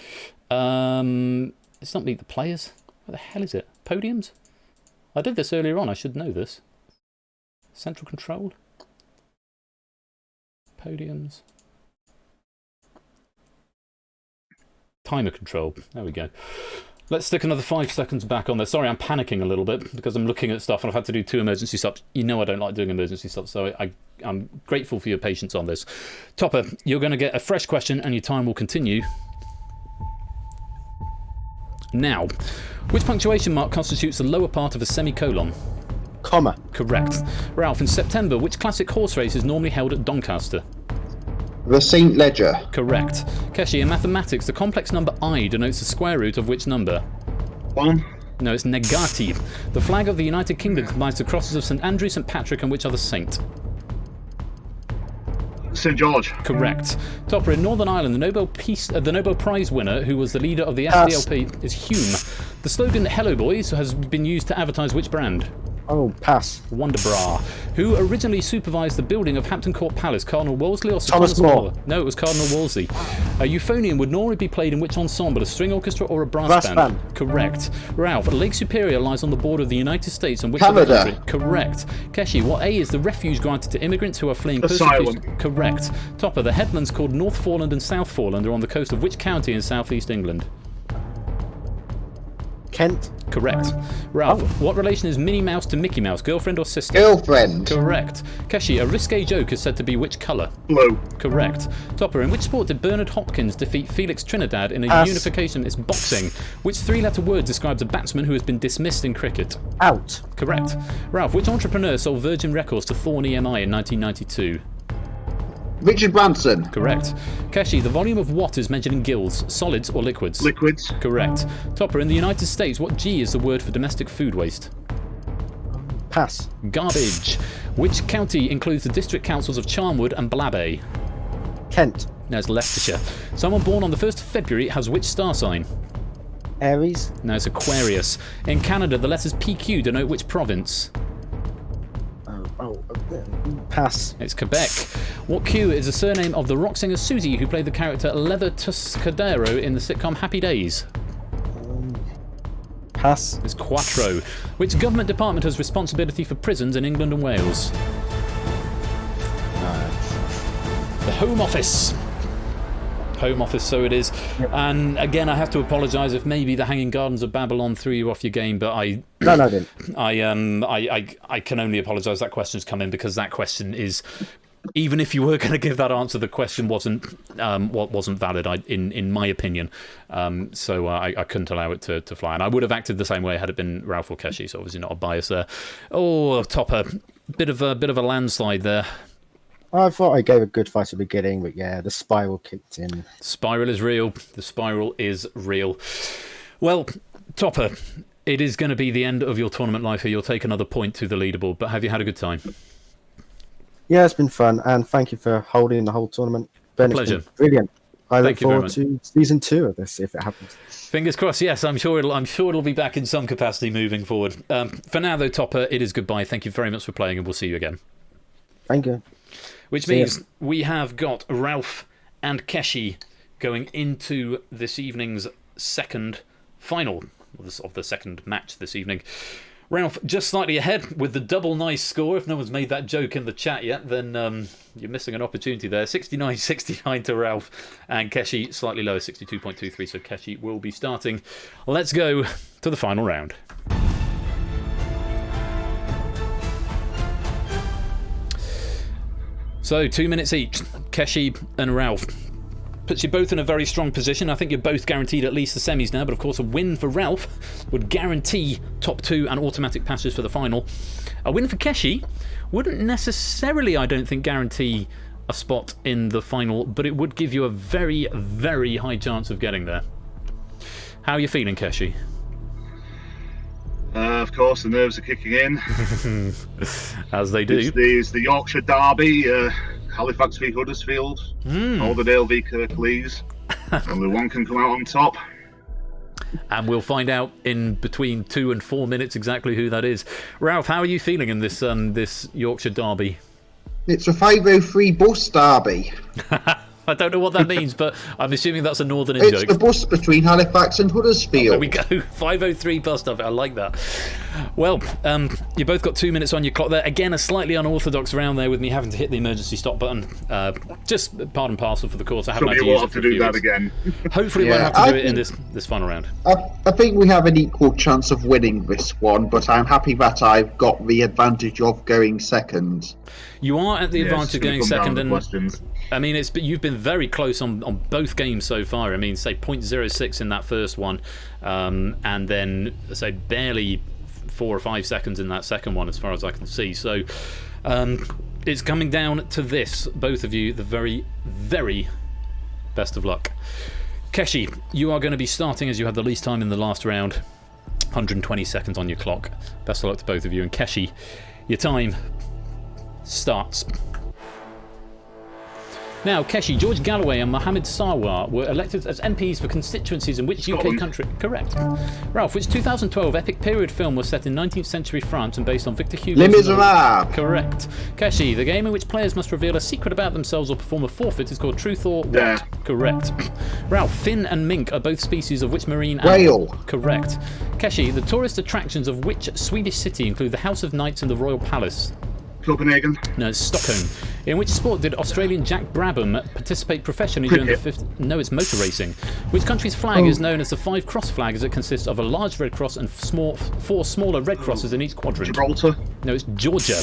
It's not Meet the Players. Where the hell is it? Podiums? I did this earlier on. I should know this. Central Control? Podiums? Timer control. There we go. Let's stick another 5 seconds back on there. Sorry, I'm panicking a little bit because I'm looking at stuff and I've had to do 2 emergency stops. You know I don't like doing emergency stops, so I'm grateful for your patience on this. Topper, you're going to get a fresh question and your time will continue. Now, which punctuation mark constitutes the lower part of a semicolon? Comma. Correct. Ralph, in September, which classic horse race is normally held at Doncaster? The St. Ledger. Correct. Keshi, in mathematics, the complex number I denotes the square root of which number? 1. No, it's negati. The flag of the United Kingdom combines the crosses of St. Andrew, St. Patrick, and which other saint? St. George. Correct. Topper, in Northern Ireland, the Nobel Prize winner, who was the leader of the SDLP, is Hume. The slogan "Hello Boys" has been used to advertise which brand? Oh, pass. Wonderbra. Who originally supervised the building of Hampton Court Palace? Cardinal Wolsey or Sir Thomas Thomas More. More? No, it was Cardinal Wolsey. A euphonium would normally be played in which ensemble? A string orchestra or a brass band? Correct. Ralph, Lake Superior lies on the border of the United States and which other country? Correct. Keshi, what A is the refuge granted to immigrants who are fleeing persecution? Correct. Topper, the headlands called North Foreland and South Foreland are on the coast of which county in southeast England? Kent. Correct. Ralph, what relation is Minnie Mouse to Mickey Mouse? Girlfriend or sister? Girlfriend. Correct. Keshi, a risque joke is said to be which colour? Blue. Correct. Topper, in which sport did Bernard Hopkins defeat Felix Trinidad in a unification? It's boxing. Which 3-letter word describes a batsman who has been dismissed in cricket? Out. Correct. Ralph, which entrepreneur sold Virgin Records to Thorn EMI in 1992? Richard Branson. Correct. Keshi, the volume of what is measured in gills? Solids or liquids? Liquids. Correct. Topper, in the United States, what G is the word for domestic food waste? Pass. Garbage. Which county includes the district councils of Charnwood and Blabbay? Kent. No, it's Leicestershire. Someone born on the 1st of February has which star sign? Aries. No, it's Aquarius. In Canada, the letters PQ denote which province? Pass. It's Quebec. What Q is the surname of the rock singer Susie who played the character Leather Tuscadero in the sitcom Happy Days? Pass. It's Quattro. Which government department has responsibility for prisons in England and Wales? The Home Office. Home Office, so it is. Yep. And again, I have to apologise if maybe the Hanging Gardens of Babylon threw you off your game, but I didn't. I can only apologise that question's come in because that question is, even if you were going to give that answer, the question wasn't valid in my opinion. So I couldn't allow it to fly, and I would have acted the same way had it been Ralph or Keshi. So obviously not a bias there. Oh, Topper, bit of a landslide there. I thought I gave a good fight at the beginning, but yeah, the spiral kicked in. Spiral is real. The spiral is real. Well, Topper, it is going to be the end of your tournament life here. You'll take another point to the leaderboard, but have you had a good time? Yeah, it's been fun, and thank you for holding the whole tournament. Ben, pleasure. Brilliant. I look Thank you very forward much. to season 2 of this if it happens. Fingers crossed. Yes, I'm sure it'll be back in some capacity moving forward. For now, though, Topper, it is goodbye. Thank you very much for playing, and we'll see you again. Thank you. Which means we have got Ralph and Keshi going into this evening's second final of the second match this evening. Ralph just slightly ahead with the double nice score. If no one's made that joke in the chat yet, then you're missing an opportunity there. 69-69 to Ralph, and Keshi slightly lower, 62.23. So Keshi will be starting. Let's go to the final round. So 2 minutes each, Keshi and Ralph. Puts you both in a very strong position. I think you're both guaranteed at least the semis now, but of course a win for Ralph would guarantee top 2 and automatic passage for the final. A win for Keshi wouldn't necessarily, I don't think, guarantee a spot in the final, but it would give you a very, very high chance of getting there. How are you feeling, Keshi? Of course, the nerves are kicking in. As they do. It's the Yorkshire Derby, Halifax v Huddersfield, Alderdale v Kirklees. Only one can come out on top. And we'll find out in between 2 and 4 minutes exactly who that is. Ralph, how are you feeling in this this Yorkshire Derby? It's a 503 bus derby. I don't know what that means, but I'm assuming that's a northern It's joke. the bus between Halifax and Huddersfield. There we go. 503 bus stop. I like that. Well, you both got 2 minutes on your clock there. Again, a slightly unorthodox round there with me having to hit the emergency stop button. Just part and parcel for the course. I haven't had to use it for a few weeks. Again. Hopefully, we won't have to do it in this final round. I think we have an equal chance of winning this one, but I'm happy that I've got the advantage of going second. You are at the advantage of going second, and questions. I mean, you've been very close on both games so far. I mean, say 0.06 in that first one, and then say barely 4 or 5 seconds in that second one, as far as I can see. So it's coming down to this, both of you. The very, very best of luck. Keshi, you are going to be starting as you had the least time in the last round. 120 seconds on your clock. Best of luck to both of you. And Keshi, your time starts. Now, Keshi, George Galloway and Mohammed Sarwar were elected as MPs for constituencies in which UK country? Correct. Ralph, which 2012 epic period film was set in 19th century France and based on Victor Hugo's... Les Miserables. Correct. Keshi, the game in which players must reveal a secret about themselves or perform a forfeit is called Truth or What? Yeah. Correct. Ralph, fin and mink are both species of which marine Whale. Correct. Keshi, the tourist attractions of which Swedish city include the House of Knights and the Royal Palace? Copenhagen. No, it's Stockholm. In which sport did Australian Jack Brabham participate professionally during the fifth? No, it's motor racing. Which country's flag is known as the 5-cross flag, as it consists of a large red cross and 4 smaller red crosses in each quadrant? Gibraltar. No, it's Georgia.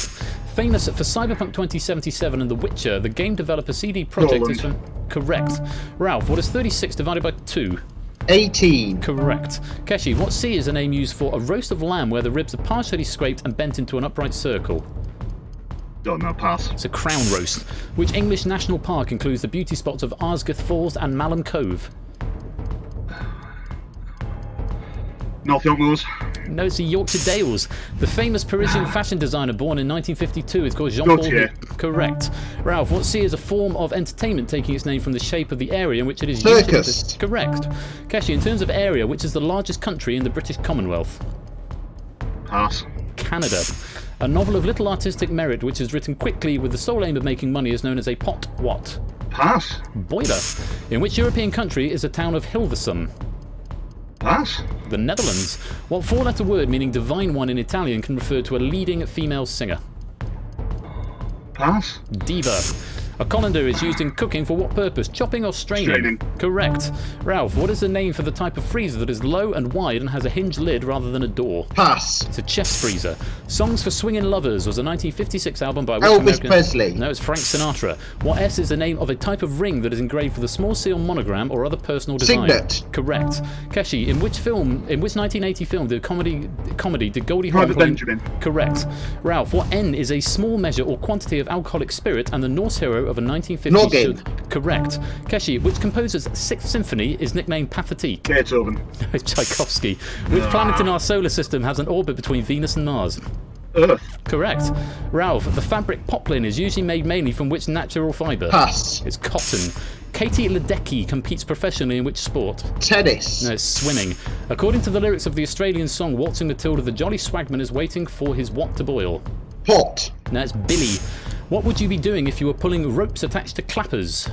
Famous for Cyberpunk 2077 and The Witcher, the game developer CD Projekt is from... Correct. Ralph, what is 36 divided by 2? 18. Correct. Keshi, what sea is a name used for a roast of lamb where the ribs are partially scraped and bent into an upright circle? Don't know, pass. It's a crown roast. Which English national park includes the beauty spots of Arsgith Falls and Malham Cove? North York Moors. No, it's the Yorkshire Dales. The famous Parisian fashion designer born in 1952 is called Jean-Paul. Correct. Ralph, what sea is a form of entertainment taking its name from the shape of the area in which it is used? Circus. Correct. Keshi, in terms of area, which is the largest country in the British Commonwealth? Pass. Canada. A novel of little artistic merit which is written quickly with the sole aim of making money is known as a pot what? Pass. Boiler. In which European country is the town of Hilversum? Pass. The Netherlands. What 4-letter word meaning divine one in Italian can refer to a leading female singer? Pass. Diva. A colander is used in cooking for what purpose? Chopping or straining? Straining. Correct. Ralph, what is the name for the type of freezer that is low and wide and has a hinged lid rather than a door? Pass. It's a chest freezer. Songs for Swingin' Lovers was a 1956 album by which Elvis American... Presley. No, it's Frank Sinatra. What S is the name of a type of ring that is engraved with a small seal monogram or other personal design? Signet. Correct. Keshi, in which 1980 film did comedy did Goldie Hawn Private play? Benjamin. Correct. Ralph, what N is a small measure or quantity of alcoholic spirit and the Norse hero of a 1950s... Noggin. Correct. Keshi, which composer's Sixth Symphony is nicknamed Pathétique? Beethoven. Tchaikovsky. Which planet in our solar system has an orbit between Venus and Mars? Earth. Correct. Ralph, the fabric poplin is usually made mainly from which natural fibre? Pass. It's cotton. Katie Ledecky competes professionally in which sport? Tennis. No, it's swimming. According to the lyrics of the Australian song Waltzing Matilda, the jolly swagman is waiting for his what to boil? Pot. No, it's Billy. What would you be doing if you were pulling ropes attached to clappers?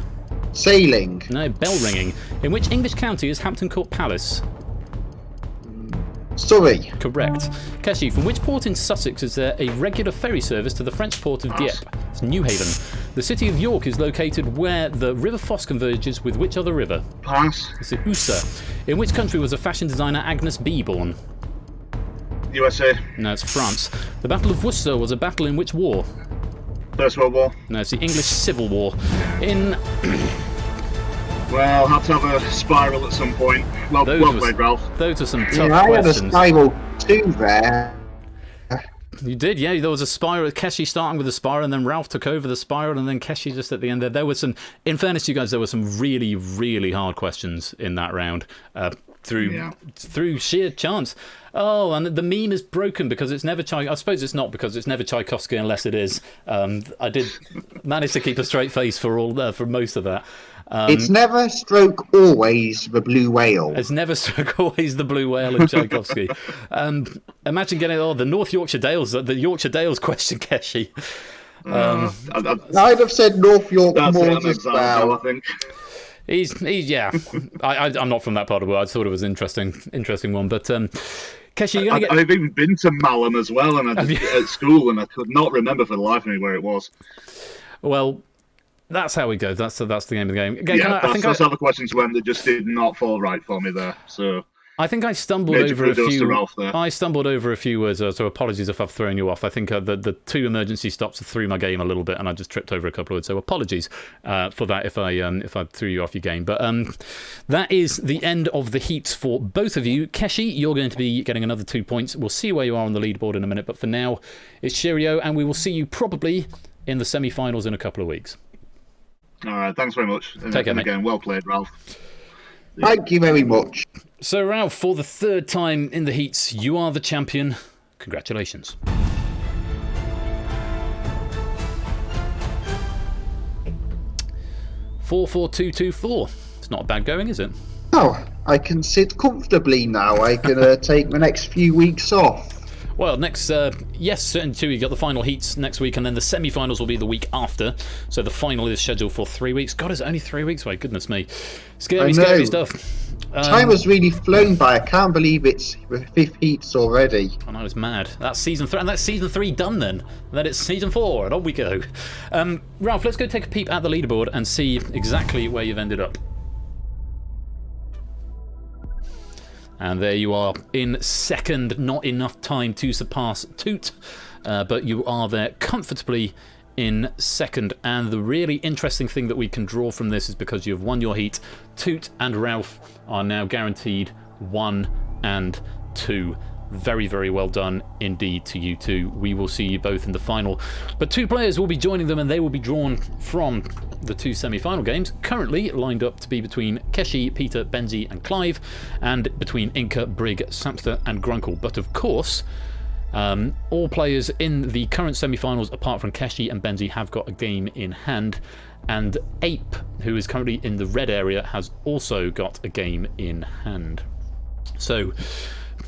Sailing. No, bell ringing. In which English county is Hampton Court Palace? Surrey. Correct. Keshi, from which port in Sussex is there a regular ferry service to the French port of Dieppe? It's Newhaven. The city of York is located where the River Foss converges with which other river? Pass. It's the Ouse. In which country was the fashion designer Agnes B born? USA. No, it's France. The Battle of Worcester was a battle in which war? First World War. No, it's the English Civil War. In... Well, had to have a spiral at some point. Well played, Ralph. Those are some tough I had a questions. spiral too there. You did, yeah. There was a spiral. Keshi starting with the spiral, and then Ralph took over the spiral, and then Keshi just at the end there. There was some, in fairness to you guys, there were some really, really hard questions in that round through sheer chance. Oh, and the meme is broken because it's never I suppose it's not because it's never Tchaikovsky unless it is. I did manage to keep a straight face for most of that. It's never stroke always the blue whale. It's never stroke always the blue whale in Tchaikovsky. Imagine getting the North Yorkshire Dales, the Yorkshire Dales question, Keshi. I'd have said North York Moors as well. I think. He's yeah. I'm not from that part of the world. I thought it was an interesting one, but Keshi, you're gonna get. I've even been to Malham as well, and at school, and I could not remember for the life of me where it was. Well, that's how we go. That's the game of the game. Again, Yeah, that's how the questions went. That just did not fall right for me there. So I think I stumbled over a few. I stumbled over a few words, so apologies if I've thrown you off. I think the two emergency stops threw my game a little bit, and I just tripped over a couple of words. So apologies for that if I threw you off your game. But that is the end of the heats for both of you. Keshi, you're going to be getting another 2 points. We'll see where you are on the leaderboard in a minute. But for now, it's cheerio, and we will see you probably in the semi-finals in a couple of weeks. All right, thanks very much. Take care, mate. Again, well played, Ralph. Thank you very much. So, Ralph, for the third time in the heats, you are the champion. Congratulations. Four, 2-2-4. It's not bad going, is it? Oh, I can sit comfortably now. I can take the next few weeks off. Well, next, yes, certainly too. You got the final heats next week, and then the semi-finals will be the week after. So the final is scheduled for 3 weeks. God, it's only 3 weeks away. Goodness me, scary stuff. Time has really flown by. I can't believe it's the 5th heats already. I know, it's mad. That's season 3, and that's season 3 done then. And then it's season 4, and on we go. Ralph, let's go take a peep at the leaderboard and see exactly where you've ended up. And there you are in second. Not enough time to surpass Toot, but you are there comfortably in second. And the really interesting thing that we can draw from this is because you've won your heat, Toot and Ralph are now guaranteed 1 and 2. Very, very well done indeed to you two. We will see you both in the final. But 2 players will be joining them, and they will be drawn from the 2 semi-final games, currently lined up to be between Keshi, Peter, Benzi and Clive, and between Inca, Brig, Samster and Grunkle. But of course, all players in the current semi-finals, apart from Keshi and Benzi, have got a game in hand. And Ape, who is currently in the red area, has also got a game in hand. So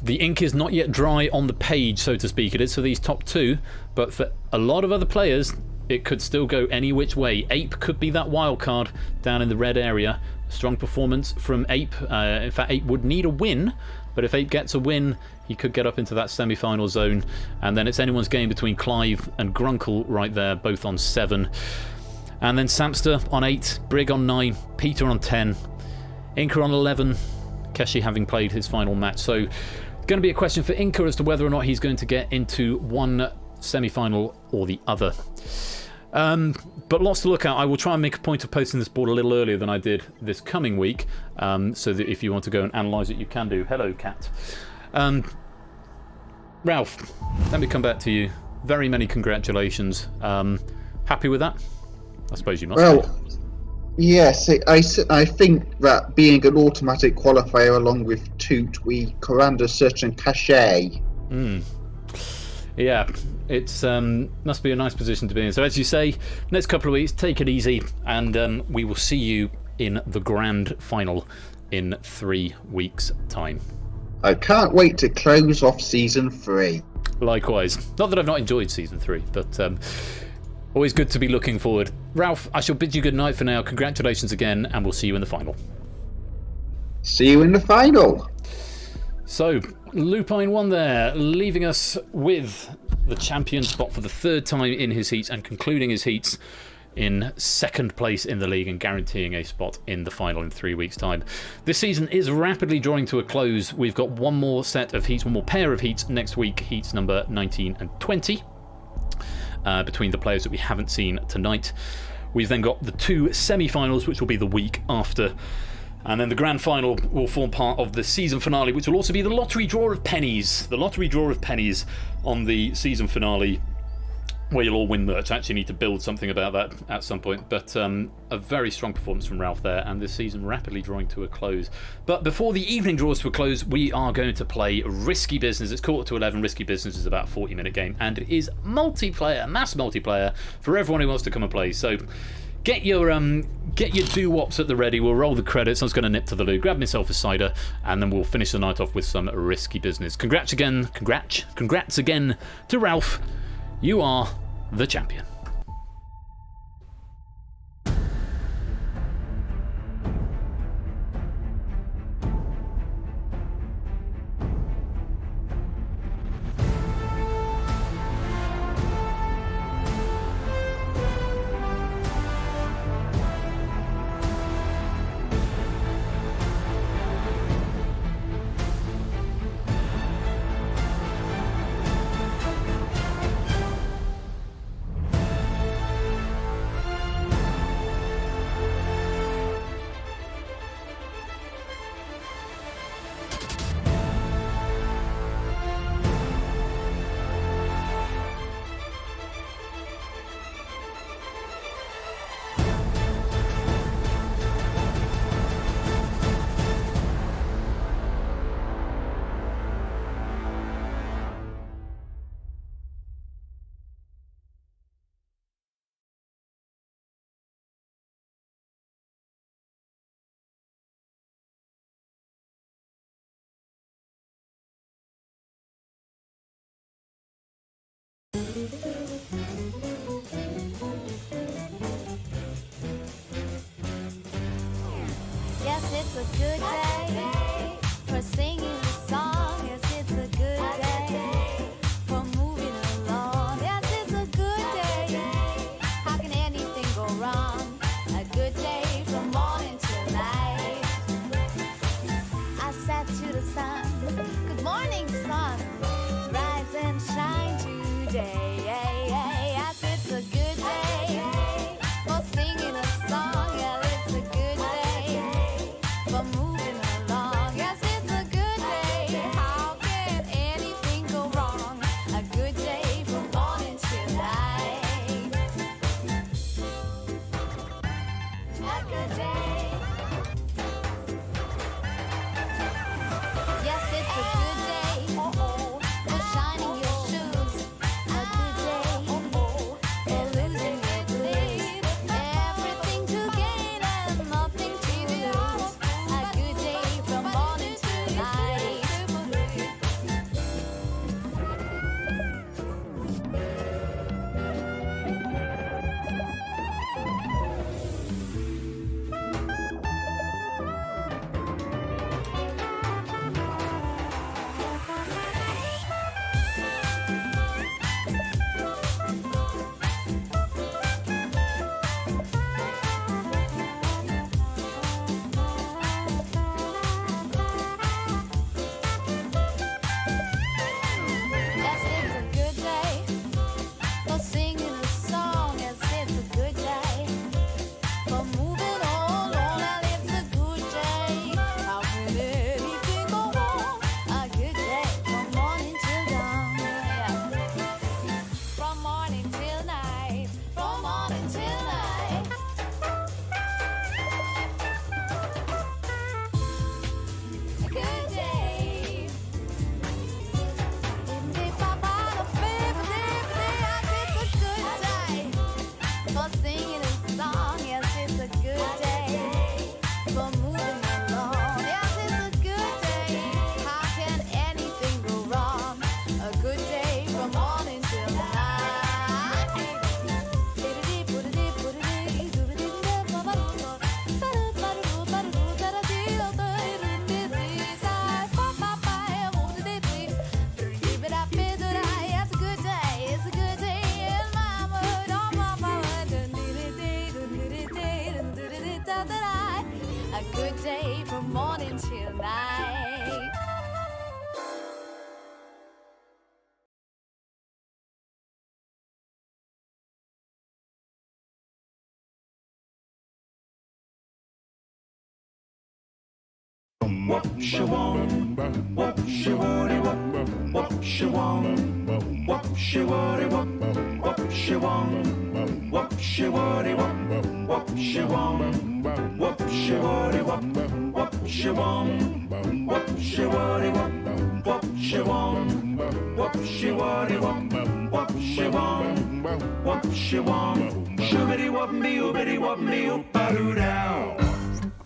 the ink is not yet dry on the page, so to speak. It is for these top 2, but for a lot of other players, it could still go any which way. Ape could be that wild card down in the red area. Strong performance from Ape. In fact, Ape would need a win, but if Ape gets a win, he could get up into that semi-final zone. And then it's anyone's game between Clive and Grunkle right there, both on 7. And then Samster on 8, Brig on 9, Peter on 10, Inca on 11, Keshi having played his final match. So going to be a question for Inca as to whether or not he's going to get into one semi-final or the other. But lots to look at. I will try and make a point of posting this board a little earlier than I did this coming week, so that if you want to go and analyse it, you can do. Hello, Cat. Ralph, let me come back to you. Very many congratulations. Happy with that? I suppose you must be. Yes, I think that being an automatic qualifier along with Toot, we command a certain cachet. Yeah, it's must be a nice position to be in. So as you say, next couple of weeks, take it easy, and we will see you in the grand final in 3 weeks' time. I can't wait to close off season 3. Likewise. Not that I've not enjoyed season 3, but always good to be looking forward. Ralph, I shall bid you good night for now. Congratulations again, and we'll see you in the final. See you in the final. So, Lupine won there, leaving us with the champion spot for the 3rd time in his heats and concluding his heats in 2nd place in the league and guaranteeing a spot in the final in 3 weeks' time. This season is rapidly drawing to a close. We've got one more set of heats, one more pair of heats next week, heats number 19 and 20. Between the players that we haven't seen tonight. We've then got the 2 semi-finals, which will be the week after. And then the grand final will form part of the season finale, which will also be the lottery draw of pennies. The lottery draw of pennies on the season finale, where you'll all win merch. I actually need to build something about that at some point. But a very strong performance from Ralph there, and this season rapidly drawing to a close. But before the evening draws to a close, we are going to play Risky Business. It's 11:15. Risky Business is about a 40-minute game, and it is multiplayer, mass multiplayer, for everyone who wants to come and play. So get your doo-wops at the ready. We'll roll the credits. I was going to nip to the loo, grab myself a cider, and then we'll finish the night off with some Risky Business. Congrats again to Ralph. You are the champion. Yes, it's a good day for singing a song. Yes, it's a good day for moving along. Yes, it's a good day. How can anything go wrong? A good day from morning till night. I sat to the sun. Good morning, sun. Rise and shine today. Yes, it's a good day for singing a song. Yeah, it's a good day for moving along. Yes, it's a good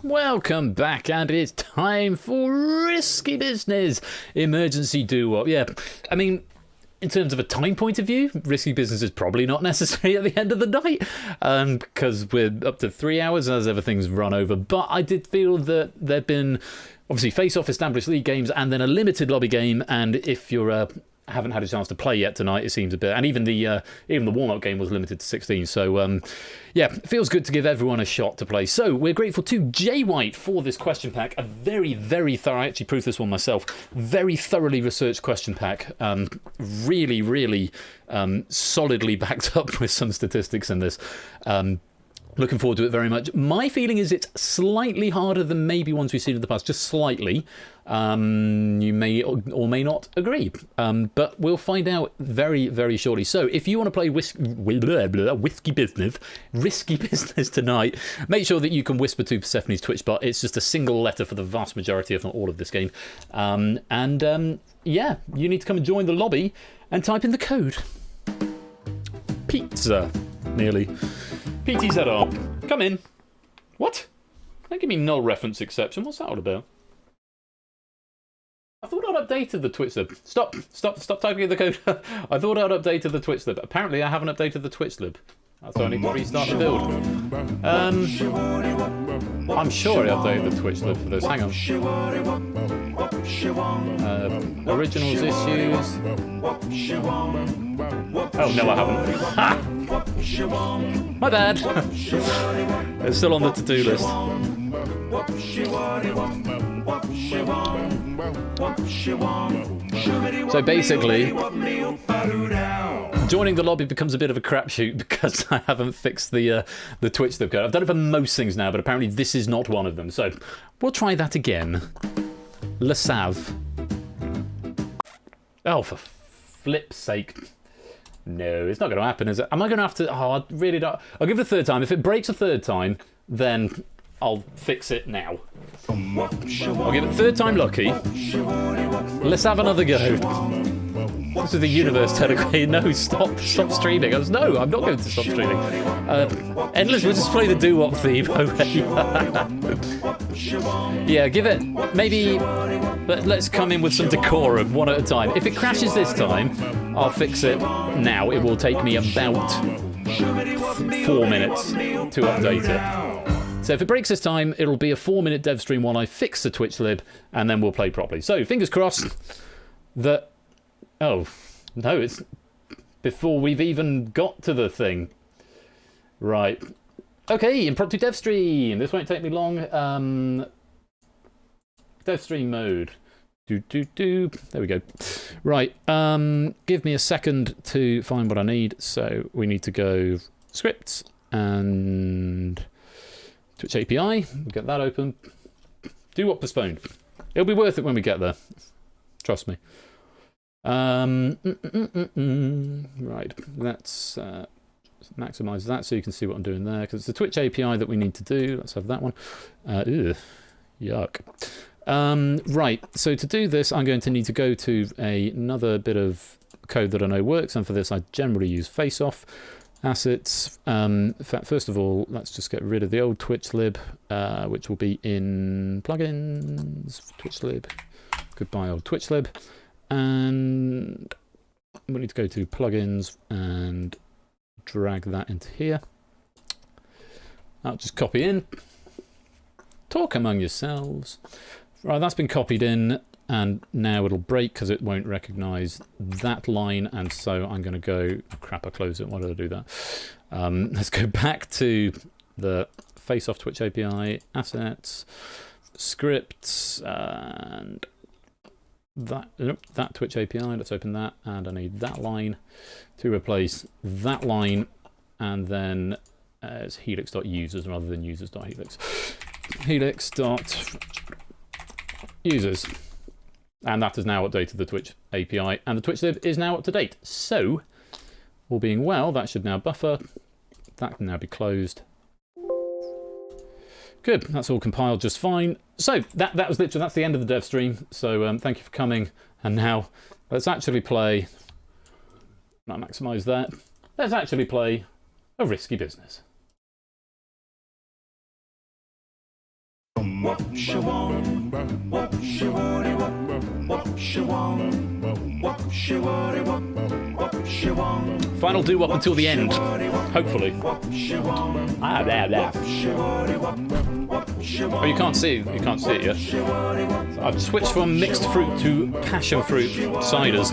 Welcome back, and it's time for Risky Business Emergency Do-Wop. Yeah, I mean, in terms of a time point of view, Risky Business is probably not necessary at the end of the night, because we're up to 3 hours as everything's run over. But I did feel that there'd been, obviously, face-off established league games and then a limited lobby game, and if you're haven't had a chance to play yet tonight, it seems a bit, and even the warm-up game was limited to 16, so yeah, it feels good to give everyone a shot to play. So we're grateful to Jay White for this question pack, a very, very thorough, I actually proved this one myself, very thoroughly researched question pack, really, really solidly backed up with some statistics in this. Looking forward to it very much. My feeling is it's slightly harder than maybe ones we've seen in the past, just slightly. You may or may not agree, but we'll find out very, very shortly. So if you want to play Risky Business tonight, make sure that you can whisper to Persephone's Twitch bot. It's just a single letter for the vast majority, if not all, of this game. Yeah, you need to come and join the lobby and type in the code. Pizza, nearly. PTZR. Come in. What? Don't give me null reference exception. What's that all about? I thought I'd updated the Twitch lib. Stop typing in the code. I thought I'd updated the Twitch lib. Apparently I haven't updated the Twitch lib. So I need to restart the build. I'm sure I updated the Twitch lib for this. Hang on. Originals issues. Oh, no, I haven't. My bad. It's still on the to-do list. So basically, joining the lobby becomes a bit of a crapshoot because I haven't fixed the Twitch lib code. I've done it for most things now, but apparently this is not one of them. So we'll try that again. Le Save. Oh, for flip's sake. No, it's not going to happen, is it? Am I going to have to... Oh, I really don't... I'll give it a third time. If it breaks a third time, then I'll fix it now. I'll give it third time lucky. Let's have another go. This is the universe telling no, stop streaming. I was, no, I'm not going to stop streaming. Endless, we'll just play the doo-wop theme. Yeah, give it, maybe, let's come in with some decorum, one at a time. If it crashes this time, I'll fix it now. It will take me about 4 minutes to update it. So if it breaks this time, it'll be a 4-minute dev stream while I fix the Twitch lib, and then we'll play properly. So, fingers crossed that... Oh, no, it's before we've even got to the thing. Right. Okay, impromptu dev stream. This won't take me long. Dev stream mode. There we go. Right. Give me a second to find what I need. So we need to go scripts and Twitch API. Get that open. Do what postponed. It'll be worth it when we get there. Trust me. Right, let's maximize that so you can see what I'm doing there, because it's the Twitch API that we need to do. Let's have that one. Yuck. Right, so to do this, I'm going to need to go to another bit of code that I know works, and for this I generally use face-off assets. In fact, first of all, let's just get rid of the old Twitch lib, which will be in plugins, Twitch lib. Goodbye, old Twitch lib. And we need to go to plugins and drag that into here. I'll just copy in. Talk among yourselves. Right, that's been copied in, and now it'll break because it won't recognize that line, and so I'm going to go... Oh, crap, I closed it. Why did I do that? Let's go back to the face-off Twitch API, assets, scripts, and... that Twitch API, let's open that, and I need that line to replace that line, and then as helix.users rather than users.helix. Helix dot users. And that has now updated the Twitch API, and the Twitch lib is now up to date. So, all being well, that should now buffer. That can now be closed. Good, that's all compiled just fine. So, that was literally, that's the end of the dev stream. So, thank you for coming. And now, let's actually play, not maximise that, let's actually play a risky business. Final do-wop until the end, hopefully. Oh, you can't see it yet. So I've switched from mixed fruit to passion fruit ciders.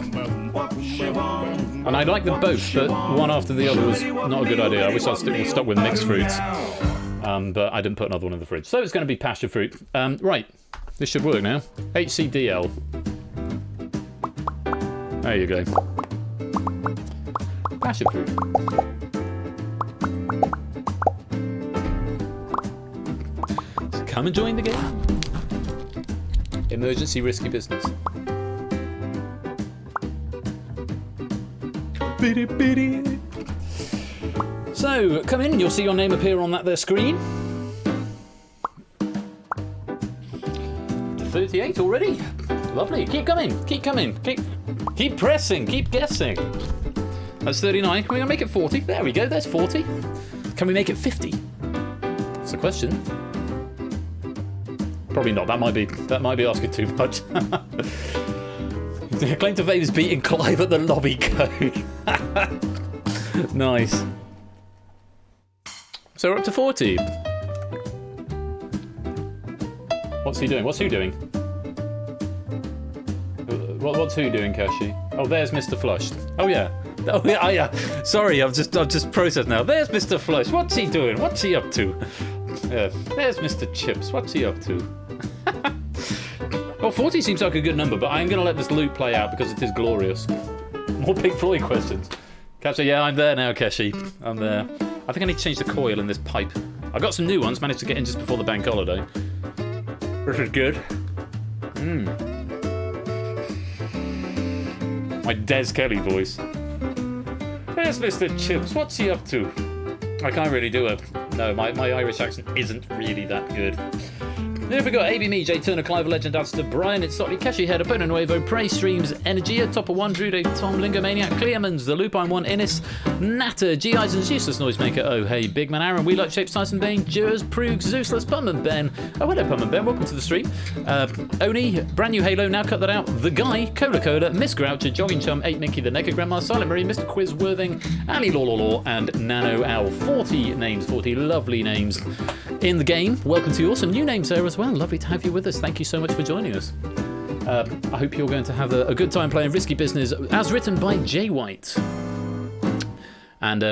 And I like them both, but one after the other was not a good idea. I wish I'd stuck with mixed fruits. But I didn't put another one in the fridge. So it's going to be passion fruit. Right, this should work now. HCDL. There you go. Passion fruit. So come and join the game. Emergency risky business. Biddy biddy. So, come in, you'll see your name appear on that there screen. 38 already. Lovely. Keep coming, keep coming. Keep pressing, keep guessing. That's 39. Can we make it 40? There we go, there's 40. Can we make it 50? That's the question. Probably not, that might be asking too much. Claim to fame is beating Clive at the lobby code. Nice. So we're up to 40. What's he doing? What's who doing? What's who doing, Kashi? Oh, there's Mr. Flush. Oh yeah. Oh yeah. Sorry, I've just processed now. There's Mr. Flush. What's he doing? What's he up to? There's Mr. Chips. What's he up to? Well, 40 seems like a good number, but I'm going to let this loop play out because it is glorious. More Pink Floyd questions. Kashi, yeah, I'm there now, Kashi. I'm there. I think I need to change the coil in this pipe. I got some new ones, managed to get in just before the bank holiday. This is good. My Des Kelly voice. There's Mr. Chips, what's he up to? I can't really do it. No, my Irish accent isn't really that good. Then we got AB Me, Jay Turner, Clive Legend, Adster, Brian, It's Sotley, Keshi Head, Bono Nuevo, Prey Streams, Energia, Topper 1, Drude, Tom, Lingomaniac, Clearmans, The Lupine 1, Innis, Natter, G. Eisens, Useless Noisemaker, Oh Hey, Big Man Aaron, We Like Shapes, Tyson Bane, Jers, Proogs, Zeusless, Pum and Ben, oh hello Pum and Ben, welcome to the stream, Oni, Brand New Halo, Now Cut That Out, The Guy, Cola, Miss Groucher, Jogging Chum, 8 Mickey, The Naked Grandma, Silent Marie, Mr. Quiz Worthing, Ali Law, and Nano Owl. 40 names, 40 lovely names in the game. Welcome to you all, some new names there as well. Lovely to have you with us. Thank you so much for joining us. I hope you're going to have a good time playing Risky Business as written by Jay White. And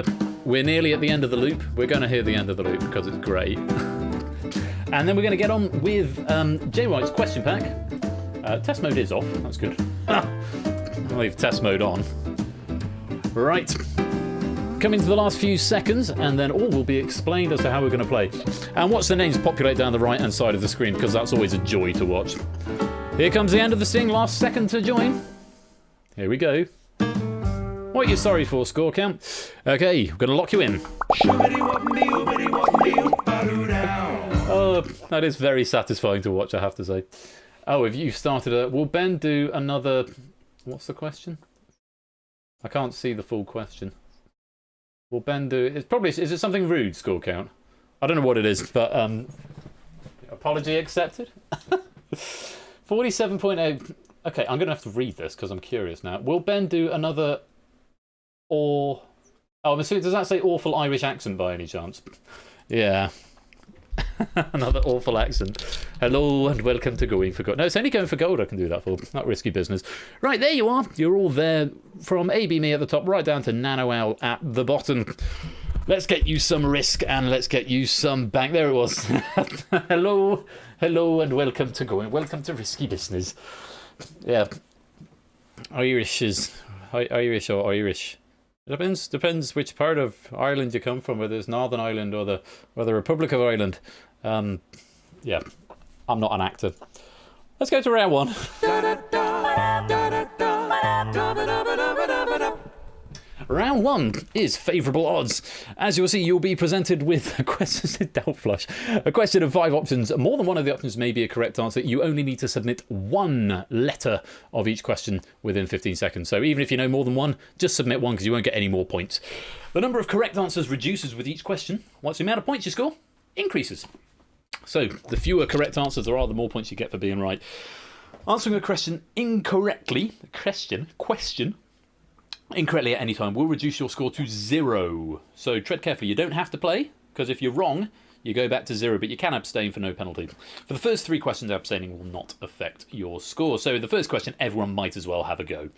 we're nearly at the end of the loop. We're going to hear the end of the loop because it's great. And then we're going to get on with Jay White's question pack. Test mode is off. That's good. I'll leave test mode on. Right. Coming to the last few seconds, and then all will be explained as to how we're going to play. And watch the names populate down the right-hand side of the screen, because that's always a joy to watch. Here comes the end of the sting, last second to join. Here we go. What are you sorry for, score count? Okay, we're going to lock you in. Oh, that is very satisfying to watch, I have to say. Oh, have you started a... Will Ben do another... What's the question? I can't see the full question. Will Ben do... It's probably... Is it something rude, score count? I don't know what it is, but... Apology accepted? 47.8... Okay, I'm going to have to read this because I'm curious now. Will Ben do another... Or... Oh, I'm assuming... Does that say awful Irish accent by any chance? Yeah. Another awful accent. Hello and welcome to Going for Gold. No, it's only Going for Gold I can do that for. Not Risky Business. Right, there you are. You're all there. From AB Me at the top right down to Nano Owl at the bottom. Let's get you some risk and let's get you some bank. There it was. Hello and welcome to Going. Welcome to Risky Business. Yeah. Irish or Irish. It depends which part of Ireland you come from, whether it's Northern Ireland or the Republic of Ireland. Yeah, I'm not an actor. Let's go to round one. Round one is favourable odds. As you'll see, you'll be presented with a question, a question of 5 options. More than one of the options may be a correct answer. You only need to submit one letter of each question within 15 seconds. So even if you know more than one, just submit one because you won't get any more points. The number of correct answers reduces with each question, whilst the amount of points you score increases. So the fewer correct answers there are, the more points you get for being right. Answering a question incorrectly, incorrectly at any time will reduce your score to 0. So tread carefully. You don't have to play, because if you're wrong, you go back to 0, but you can abstain for no penalty. For the first 3 questions, abstaining will not affect your score. So the first question, everyone might as well have a go.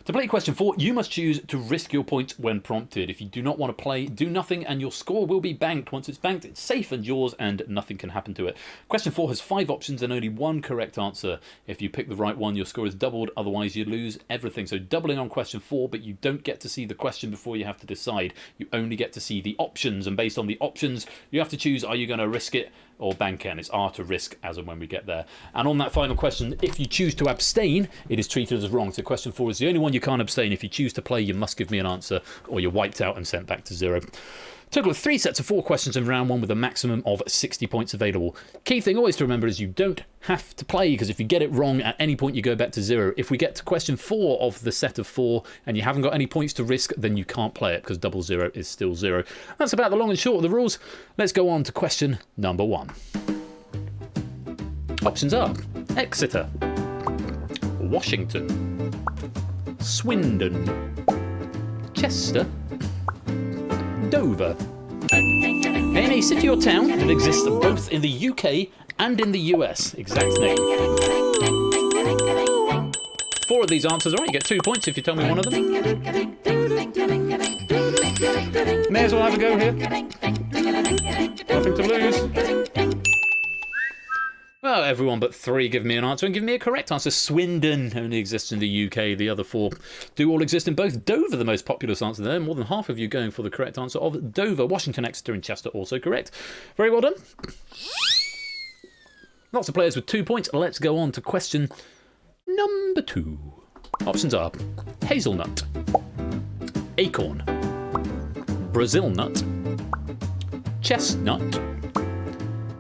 To play question 4, you must choose to risk your points when prompted. If you do not want to play, do nothing and your score will be banked. Once it's banked, it's safe and yours and nothing can happen to it. Question 4 has 5 options and only one correct answer. If you pick the right one, your score is doubled, otherwise you lose everything. So doubling on question 4, but you don't get to see the question before you have to decide. You only get to see the options, and based on the options, you have to choose, are you going to risk it or bank it? And it's R to risk as and when we get there. And on that final question, if you choose to abstain, it is treated as wrong. So question 4 is the only one you can't abstain. If you choose to play, you must give me an answer or you're wiped out and sent back to 0. Total of 3 sets of 4 questions in round 1 with a maximum of 60 points available. Key thing always to remember is you don't have to play, because if you get it wrong at any point you go back to 0. If we get to question 4 of the set of 4 and you haven't got any points to risk, then you can't play it, because double 0 is still 0. That's about the long and short of the rules. Let's go on to question number 1. Options are Exeter, Washington, Swindon, Chester, Dover. Name a city or town that exists both in the UK and in the US. Exact name. 4 of these answers are right. You get 2 points if you tell me one of them. May as well have a go here. Nothing to lose. Well, everyone but 3 give me an answer and give me a correct answer. Swindon only exists in the UK. The other 4 do all exist in both. Dover, the most populous answer there. More than half of you going for the correct answer of Dover. Washington, Exeter and Chester also correct. Very well done. Lots of players with 2 points. Let's go on to question number 2. Options are hazelnut, acorn, Brazil nut, chestnut,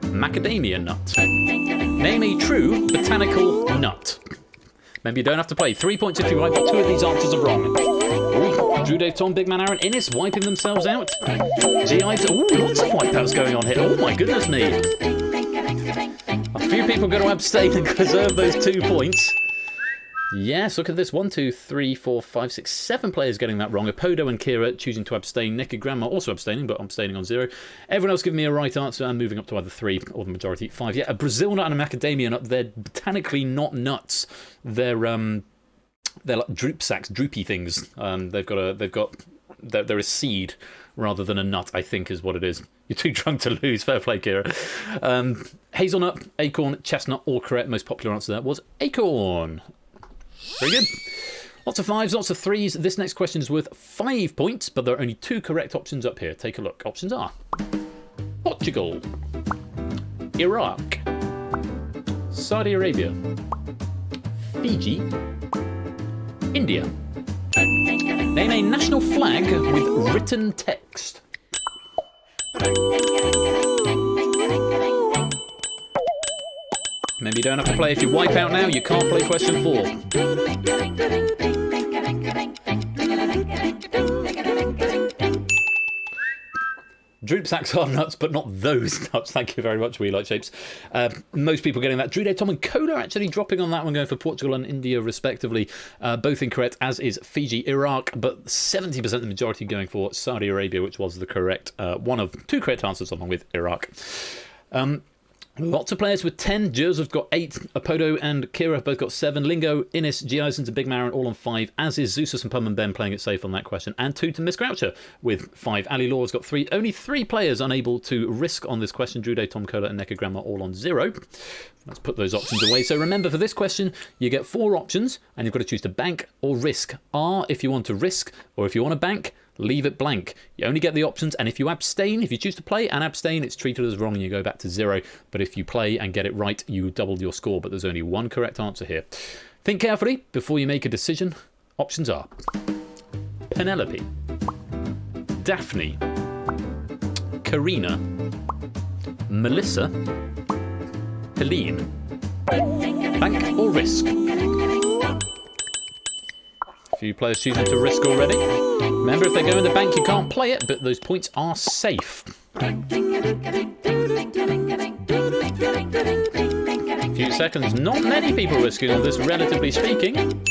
macadamia nut. Name a true botanical nut. Remember, you don't have to play. 3 points if you're right, but 2 of these answers are wrong. Ooh, Drew, Dave, Tom, Big Man, Aaron, Innes wiping themselves out. GIs, ooh, lots of wipeouts going on here. Oh my goodness me. A few people are going to abstain and preserve those 2 points. Yes, look at this. 1, 2, 3, 4, 5, 6, 7 players getting that wrong. Apodo and Kira choosing to abstain. Nick and Grandma also abstaining, but abstaining on 0. Everyone else giving me a right answer and moving up to either 3 or the majority 5. Yeah, a Brazil nut and a macadamia nut. They're botanically not nuts. They're like droop sacks, droopy things. They're a seed rather than a nut, I think is what it is. You're too drunk to lose. Fair play, Kira. Hazelnut, acorn, chestnut, all correct. Most popular answer there was acorn. Very good. Lots of 5s, lots of 3s. This next question is worth 5 points, but there are only 2 correct options up here. Take a look. Options are Portugal, Iraq, Saudi Arabia, Fiji, India. Name a national flag with written text. Maybe you don't have to play. If you wipe out now, you can't play question 4. Droop sacks are nuts, but not those nuts. Thank you very much, We Like Shapes. Most people getting that. Drew, Tom and Coda actually dropping on that one, going for Portugal and India respectively. Both incorrect, as is Fiji, Iraq, but 70% the majority going for Saudi Arabia, which was the correct one of 2 correct answers along with Iraq. Lots of players with 10. Jers have got 8. Apodo and Kira have both got 7. Lingo, Innes, Giasons and Big Marin all on 5, as is Zeus and Pum and Ben playing it safe on that question. And 2 to Miss Groucher with 5. Ali Law's got 3. Only 3 players unable to risk on this question. Drew Day, Tom Cola and Necker Grandma all on 0. Let's put those options away. So remember, for this question, you get 4 options and you've got to choose to bank or risk. R if you want to risk, or if you want to bank, leave it blank. You only get the options, and if you abstain, if you choose to play and abstain, it's treated as wrong and you go back to 0. But if you play and get it right, you double your score. But there's only one correct answer here. Think carefully before you make a decision. Options are Penelope, Daphne, Karina, Melissa, Helene. Bank or risk? A few players choosing to risk already. Remember, if they go in the bank, you can't play it, but those points are safe. A few seconds. Not many people risking on this, relatively speaking.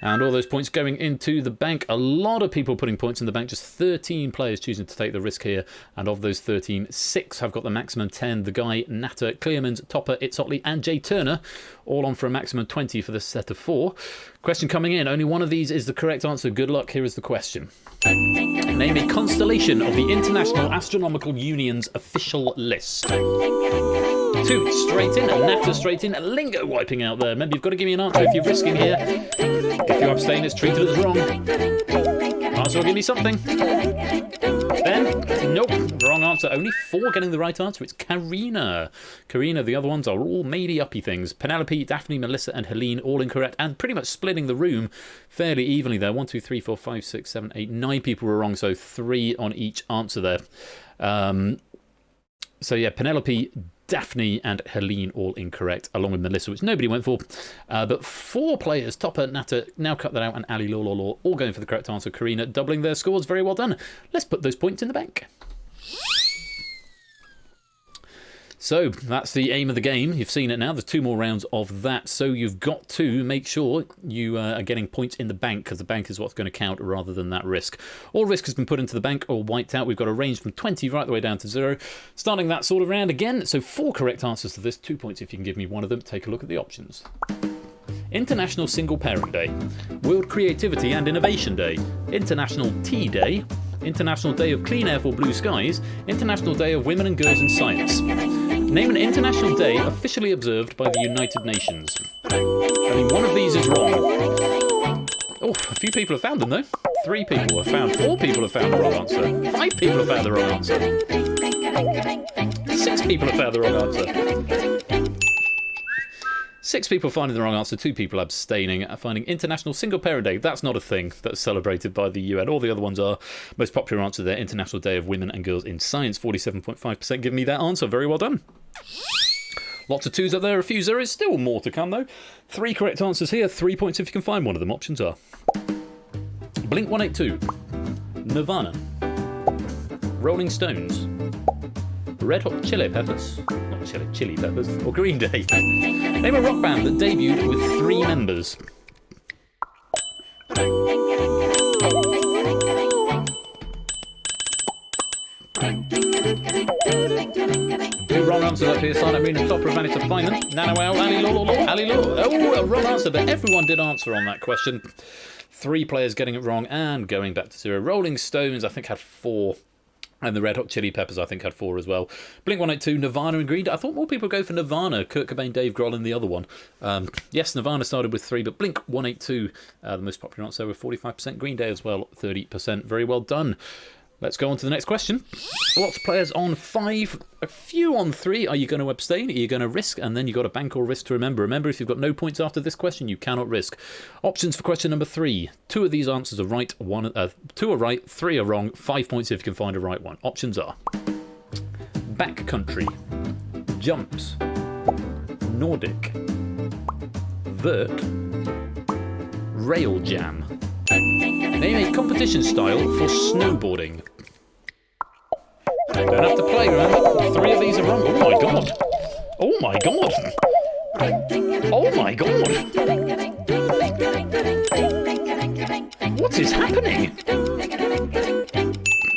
And all those points going into the bank. A lot of people putting points in the bank. Just 13 players choosing to take the risk here. And of those 13, 6 have got the maximum 10. The guy, Natter, Clearmans, Topper, Itzotley and Jay Turner. All on for a maximum 20 for this set of 4. Question coming in. Only one of these is the correct answer. Good luck. Here is the question. Name a constellation of the International Astronomical Union's official list. 2 straight in, and Natter straight in, and Lingo wiping out there. Remember, you've got to give me an answer if you're risking here. If you abstain, it's treated as wrong. Answer will give me something. Ben? Nope. Wrong answer. Only 4 getting the right answer. It's Karina. Karina, the other ones are all maybe-uppy things. Penelope, Daphne, Melissa, and Helene, all incorrect, and pretty much splitting the room fairly evenly there. 1, 2, 3, 4, 5, 6, 7, 8, 9 people were wrong, so 3 on each answer there. So yeah, Penelope, Daphne and Helene all incorrect, along with Melissa, which nobody went for. But 4 players, Topper, Natter, now cut that out, and Ali Law, all going for the correct answer. Karina doubling their scores. Very well done. Let's put those points in the bank. So that's the aim of the game. You've seen it now. There's 2 more rounds of that. So you've got to make sure you are getting points in the bank, because the bank is what's going to count rather than that risk. All risk has been put into the bank or wiped out. We've got a range from 20 right the way down to 0. Starting that sort of round again. So 4 correct answers to this. 2 points if you can give me one of them. Take a look at the options. International Single Parent Day, World Creativity and Innovation Day, International Tea Day, International Day of Clean Air for Blue Skies, International Day of Women and Girls in Science. Name an international day officially observed by the United Nations. Only one of these is wrong. Oh, a few people have found them though. 3 people have found, 4 people have found the wrong answer. 5 people have found the wrong answer. 6 people have found the wrong answer. 6 people finding the wrong answer, 2 people abstaining, finding International Single Parent Day. That's not a thing that's celebrated by the UN. All the other ones are. Most popular answer there, International Day of Women and Girls in Science. 47.5% give me that answer. Very well done. Lots of 2s up there, a few 0s. Still more to come though. 3 correct answers here, 3 points if you can find one of them. Options are Blink 182, Nirvana, Rolling Stones, Red Hot Chili Peppers, not Chili Peppers, or Green Day. Name a rock band that debuted with 3 members. 2 wrong answers up here. Silent Moon and Topper have managed to find them. Nano Owl, Ali Law, Ali Law. Oh, a wrong answer, but everyone did answer on that question. 3 players getting it wrong and going back to 0. Rolling Stones, I think, had 4. And the Red Hot Chili Peppers, I think, had 4 as well. Blink 182, Nirvana and Green Day. I thought more people would go for Nirvana. Kurt Cobain, Dave Grohl, and the other one. Yes, Nirvana started with 3, but Blink 182, the most popular answer, with 45%. Green Day as well, 30%. Very well done. Let's go on to the next question. Lots of players on 5, a few on 3. Are you going to abstain? Are you going to risk? And then you've got a bank or risk to remember. Remember, if you've got no points after this question, you cannot risk. Options for question number 3. 2 of these answers are right. 2 are right, 3 are wrong. 5 points if you can find a right one. Options are backcountry, jumps, Nordic, vert, rail jam. Name a competition style for snowboarding. Don't have to play, remember? 3 of these are wrong. Oh my god! Oh my god! Oh my god! What is happening?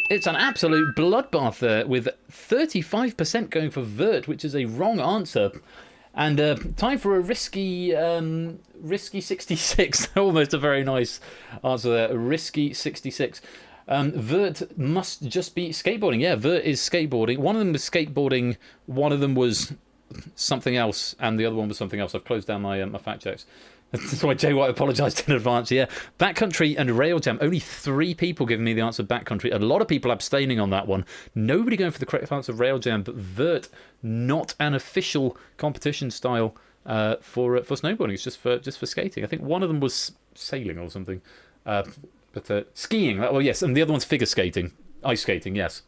It's an absolute bloodbath there, with 35% going for vert, which is a wrong answer. And time for a risky 66. Almost a very nice answer there. Risky 66. Vert must just be skateboarding. Yeah, vert is skateboarding. One of them was skateboarding. One of them was something else, and the other one was something else. I've closed down my my fact checks. That's why Jay White apologised in advance. Yeah, Backcountry and Rail Jam. Only 3 people giving me the answer Backcountry. A lot of people abstaining on that one. Nobody going for the correct answer Rail Jam, but Vert, not an official competition style for snowboarding. It's just for skating. I think one of them was sailing or something. But skiing. Well, yes, and the other one's figure skating, ice skating. Yes.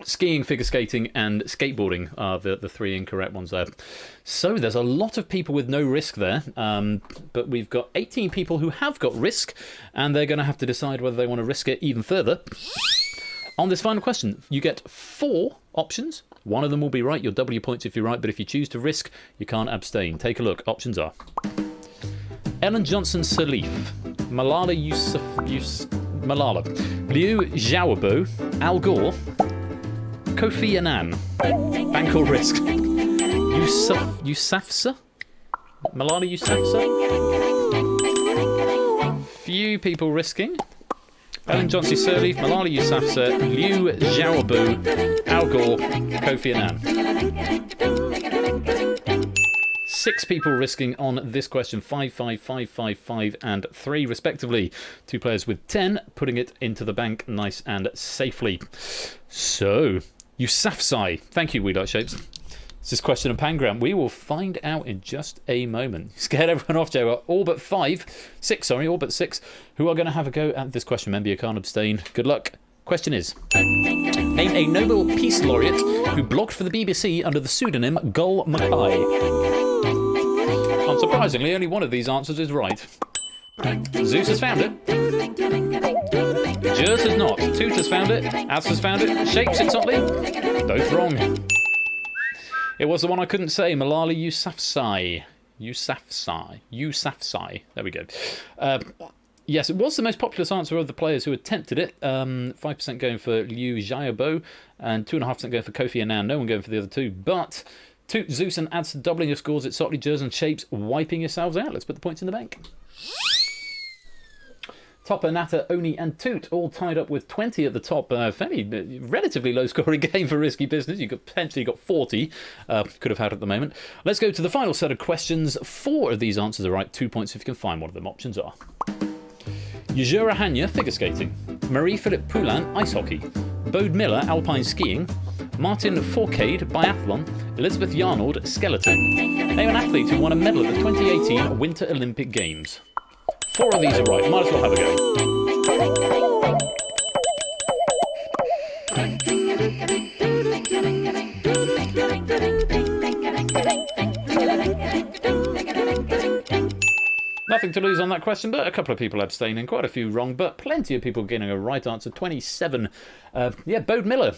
Skiing, figure skating, and skateboarding are the 3 incorrect ones there. So there's a lot of people with no risk there, but we've got 18 people who have got risk, and they're going to have to decide whether they want to risk it even further. On this final question, you get 4 options. One of them will be right. You'll double your points if you're right, but if you choose to risk, you can't abstain. Take a look. Options are Ellen Johnson Sirleaf, Malala Malala, Liu Xiaobo, Al Gore, Kofi Annan. Bank or risk? Yousafzai? Malala Yousafzai? Few people risking. Ellen Johnson Sirleaf, Malala Yousafzai, Liu Xiaobo, Al Gore, Kofi Annan. 6 people risking on this question. 5, 5, 5, 5, 5, and 3 respectively. 2 players with 10, putting it into the bank nice and safely. So, Yousafzai. Thank you, We Like Shapes. This is question of Pangram. We will find out in just a moment. Scared everyone off, Joe. All but 6, who are going to have a go at this question. Remember, you can't abstain. Good luck. Question is, name a Nobel Peace Laureate who blogged for the BBC under the pseudonym Gul Mackay. Unsurprisingly, only one of these answers is right. Zeus has found it. Jers has not. Toot has found it. Az has found it. Shapes, it's not Lee. Both wrong. It was the one I couldn't say. Malala Yousafzai. Yousafzai. There we go. Yes, it was the most popular answer of the players who attempted it. 5% going for Liu Xiaobo and 2.5% going for Kofi Annan. No one going for the other 2. But Toot, Zeus and adds to doubling your scores. It's Sotley, Jers and Shapes wiping yourselves out. Let's put the points in the bank. Topper, Natter, Oni and Toot all tied up with 20 at the top. Fairly relatively low scoring game for risky business. You could potentially got 40. Could have had at the moment. Let's go to the final set of questions. 4 of these answers are right. 2 points if you can find one of them. Options are Yajura Hanya, figure skating. Marie-Philippe Poulin, ice hockey. Bode Miller, alpine skiing. Martin Fourcade, biathlon. Elizabeth Yarnold, skeleton. Name an athlete who won a medal at the 2018 Winter Olympic Games. 4 of these are right. Might as well have a go. Nothing to lose on that question, but a couple of people abstaining, quite a few wrong, but plenty of people getting a right answer. 27. Bode Miller,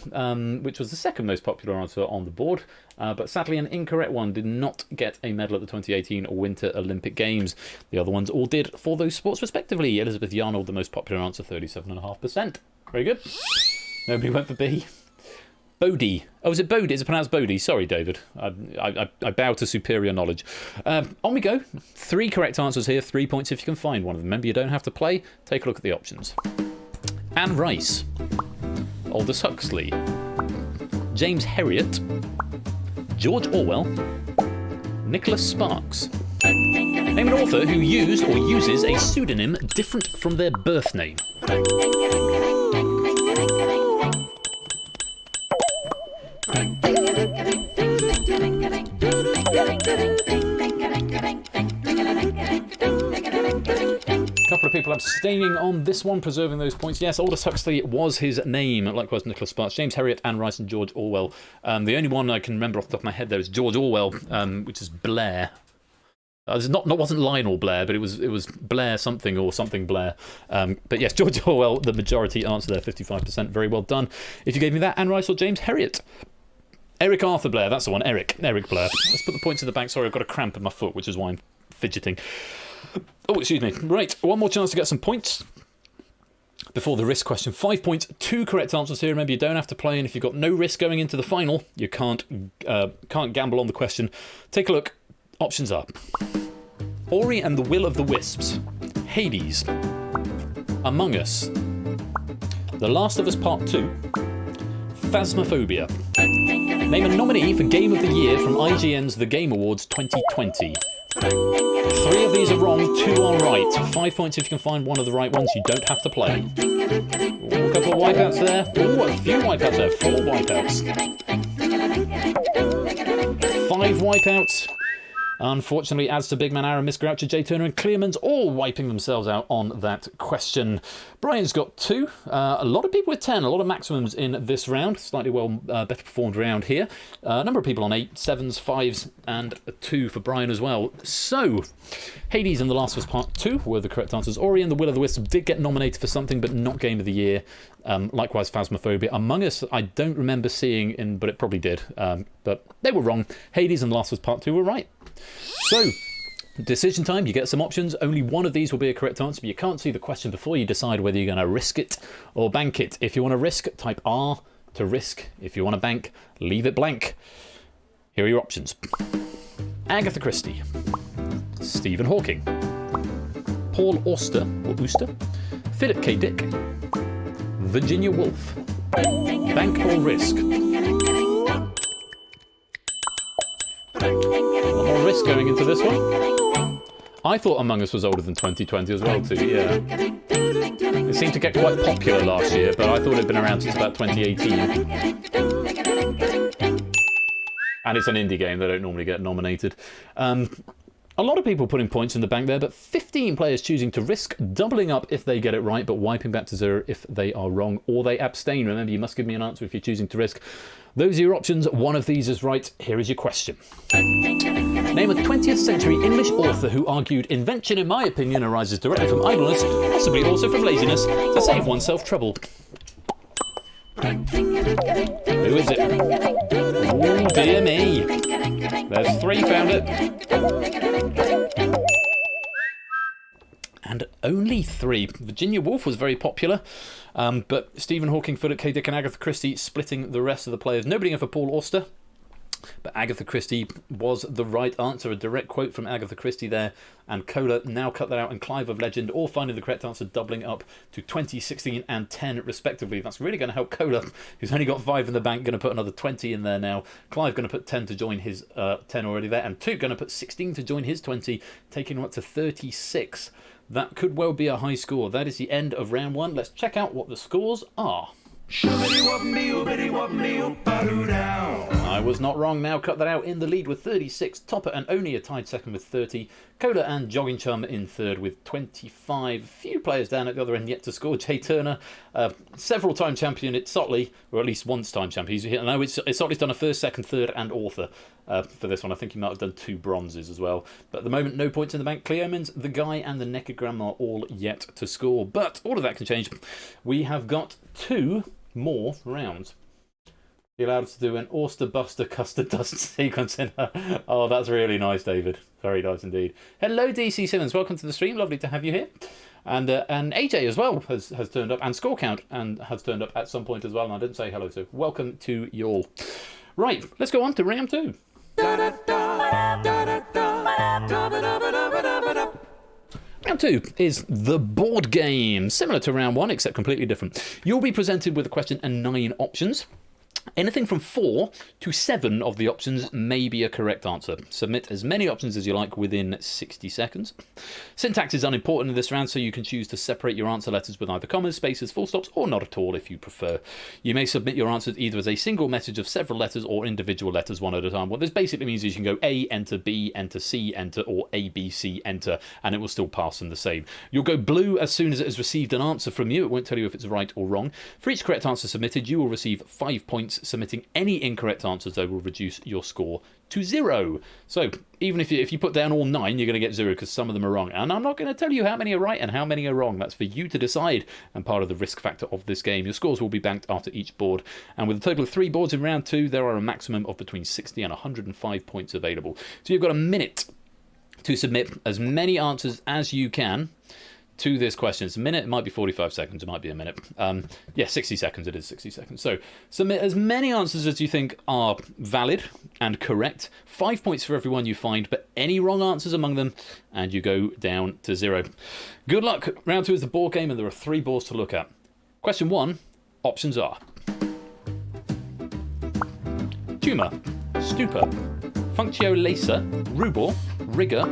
which was the second most popular answer on the board, but sadly an incorrect one, did not get a medal at the 2018 Winter Olympic Games. The other ones all did for those sports respectively. Elizabeth Yarnold, the most popular answer, 37.5%. Very good. Nobody went for B. Bodie. Oh, is it Bodie? Is it pronounced Bodie? Sorry, David. I bow to superior knowledge. On we go. 3 correct answers here. 3 points if you can find one of them. Remember, you don't have to play. Take a look at the options. Anne Rice. Aldous Huxley. James Herriot. George Orwell. Nicholas Sparks. Name an author who used or uses a pseudonym different from their birth name. Couple of people abstaining on this one, preserving those points. Yes, Aldous Huxley was his name, likewise Nicholas Sparks, James Herriot, Anne Rice and George Orwell. The only one I can remember off the top of my head there is George Orwell, which is Blair. Wasn't Lionel Blair, but it was Blair something or something Blair. But yes, George Orwell, the majority answer there, 55%. Very well done. If you gave me that, Anne Rice or James Herriot. Eric Arthur Blair, that's the one. Eric Blair. Let's put the points in the bank. Sorry, I've got a cramp in my foot, which is why I'm fidgeting. Oh, excuse me. Right, one more chance to get some points before the risk question. 5 points, 2 correct answers here. Remember, you don't have to play, and if you've got no risk going into the final, you can't gamble on the question. Take a look. Options are Ori and the Will of the Wisps, Hades, Among Us, The Last of Us Part 2, Phasmophobia. Name a nominee for Game of the Year from IGN's The Game Awards 2020. 3 of these are wrong, 2 are right. 5 points if you can find one of the right ones. You don't have to play. Ooh, a couple of wipeouts there. Ooh, a few wipeouts there. 4 wipeouts. 5 wipeouts. Unfortunately, adds to Big Man Aaron, Miss Groucher, Jay Turner and Clearman's all wiping themselves out on that question. Brian's got 2. A lot of people with 10, a lot of maximums in this round. Slightly better performed round here. A number of people on 8, 7s, 5s and a 2 for Brian as well. So, Hades and The Last of Us Part 2 were the correct answers. Ori and the Will of the Wisp did get nominated for something, but not Game of the Year. Likewise, Phasmophobia. Among Us, I don't remember seeing, but it probably did. But they were wrong. Hades and The Last of Us Part 2 were right. So, decision time, you get some options. Only one of these will be a correct answer, but you can't see the question before you decide whether you're going to risk it or bank it. If you want to risk, type R to risk. If you want to bank, leave it blank. Here are your options. Agatha Christie, Stephen Hawking, Paul Auster, or Ooster, Philip K. Dick, Virginia Woolf. Bank or risk? More risk going into this one. I thought Among Us was older than 2020 as well too, yeah. It seemed to get quite popular last year, but I thought it had been around since about 2018. And it's an indie game, they don't normally get nominated. A lot of people putting points in the bank there, but 15 players choosing to risk, doubling up if they get it right, but wiping back to 0 if they are wrong, or they abstain. Remember, you must give me an answer if you're choosing to risk. Those are your options. One of these is right. Here is your question. Name a 20th century English author who argued invention, in my opinion, arises directly from idleness, possibly also from laziness, to save oneself trouble. Who is it? Oh, dear me. There's 3, found it. And only 3. Virginia Woolf was very popular, but Stephen Hawking, Philip K. Dick and Agatha Christie splitting the rest of the players. Nobody going for Paul Auster, but Agatha Christie was the right answer. A direct quote from Agatha Christie there, and Cola now cut that out, and Clive of Legend all finding the correct answer, doubling up to 20, 16 and 10 respectively. That's really going to help Cola, who's only got 5 in the bank, going to put another 20 in there now. Clive going to put 10 to join his 10 already there, and 2 going to put 16 to join his 20, taking him up to 36. That could well be a high score. That is the end of round 1. Let's check out what the scores are. I was not wrong. Now cut that out. In the lead with 36. Topper and Oni are tied second with 30. Cola and Jogging Chum in third with 25. Few players down at the other end yet to score. Jay Turner, several-time champion at Sotley, or at least once-time champion. I know Sotley's done a first, second, third, and author for this one. I think he might have done 2 bronzes as well. But at the moment, no points in the bank. Cleomans, the Guy, and the Nekogram are all yet to score. But all of that can change. We have got 2 more rounds. You're allowed to do an Auster Buster Custard Dust sequence in her. Oh, that's really nice, David. Very nice indeed. Hello, DC Simmons. Welcome to the stream. Lovely to have you here. And AJ as well has turned up, and Score Count and has turned up at some point as well. And I didn't say hello, so welcome to you all. Right, let's go on to round 2. Round 2 is the board game, similar to round 1 except completely different. You'll be presented with a question and 9 options. Anything from 4 to 7 of the options may be a correct answer. Submit as many options as you like within 60 seconds. Syntax is unimportant in this round, so you can choose to separate your answer letters with either commas, spaces, full stops, or not at all if you prefer. You may submit your answers either as a single message of several letters or individual letters one at a time. What this basically means is you can go A, enter, B, enter, C, enter, or A, B, C, enter, and it will still pass in the same. You'll go blue as soon as it has received an answer from you. It won't tell you if it's right or wrong. For each correct answer submitted, you will receive 5 points. Submitting any incorrect answers, though, will reduce your score to 0. So even if you put down all 9, you're going to get 0 because some of them are wrong. And I'm not going to tell you how many are right and how many are wrong. That's for you to decide, and part of the risk factor of this game. Your scores will be banked after each board. And with a total of 3 boards in round 2, there are a maximum of between 60 and 105 points available. So you've got a minute to submit as many answers as you can to this question. It's a minute, it might be 45 seconds, it might be a minute. Yeah, 60 seconds, it is 60 seconds. So submit as many answers as you think are valid and correct. 5 points for everyone you find, but any wrong answers among them, and you go down to 0. Good luck. Round 2 is the board game, and there are 3 boards to look at. Question 1, options are tumour, stupor, functio lacer, rubor, rigor,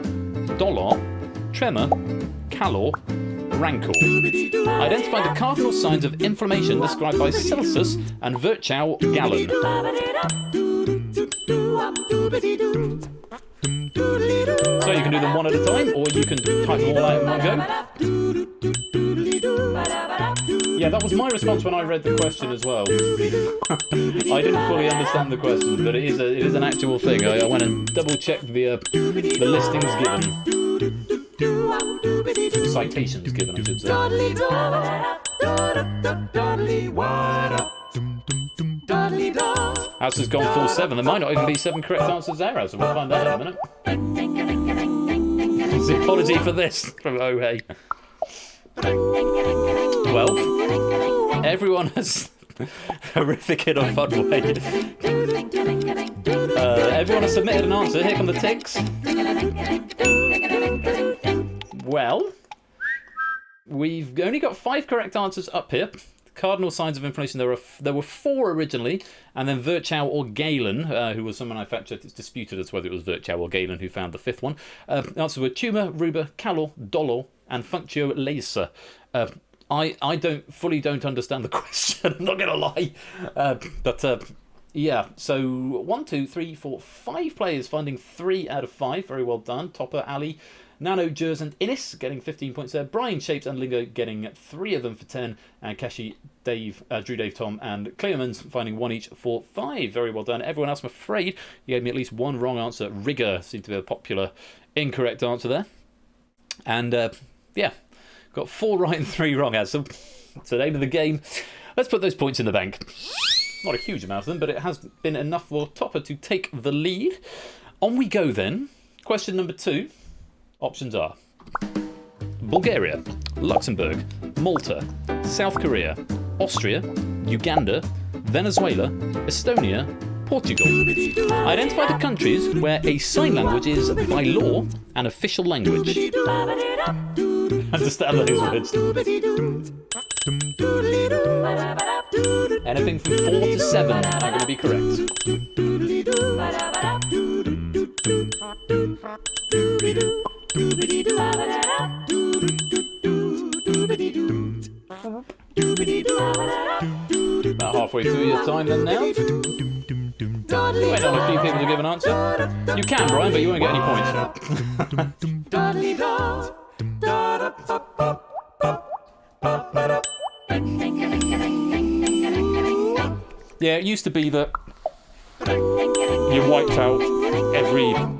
dollar, tremor, calor, rancor. Identify the cardinal signs of inflammation described by Celsus and Virchow Gallon. So you can do them one at a time, or you can type them all out in one go. Yeah, that was my response when I read the question as well. I didn't fully understand the question, but it is an actual thing. I went and double-checked the listings given. Citations given, I should say. House has gone full 7. There might not even be 7 correct answers there, so we'll find out in a minute. It's an apology for this from Ohei. Well, everyone has horrific in a fun way. Everyone has submitted an answer. Here come the ticks. Well, we've only got 5 correct answers up here. Cardinal signs of inflammation, there were 4 originally, and then Virchow or Galen, who was some manufacturer, it's disputed as whether it was Virchow or Galen who found the 5th one. The answers were tumour, rubor, calor, dolor, and functio laser. I don't understand the question, I'm not going to lie. Yeah, so 1, 2, 3, 4, 5 players finding 3 out of 5. Very well done. Topper, Ali, Nano, Jers and Innis getting 15 points there. Brian, Shapes and Lingo getting 3 of them for 10. And Kashi, Dave, Drew, Dave, Tom and Clearmans finding 1 each for 5. Very well done. Everyone else, I'm afraid, you gave me at least 1 wrong answer. Rigor seemed to be a popular incorrect answer there. And yeah, got 4 right and 3 wrong. So it's the name of the game. Let's put those points in the bank. Not a huge amount of them, but it has been enough for Topper to take the lead. On we go then. Question number 2. Options are Bulgaria, Luxembourg, Malta, South Korea, Austria, Uganda, Venezuela, Estonia, Portugal. Identify the countries where a sign language is, by law, an official language. Understand those words. Anything from 4 to 7 are going to be correct. About halfway through your time then now. Wait on a few people to give an answer. You can, Brian, but you won't get any points. Yeah, it used to be that you wiped out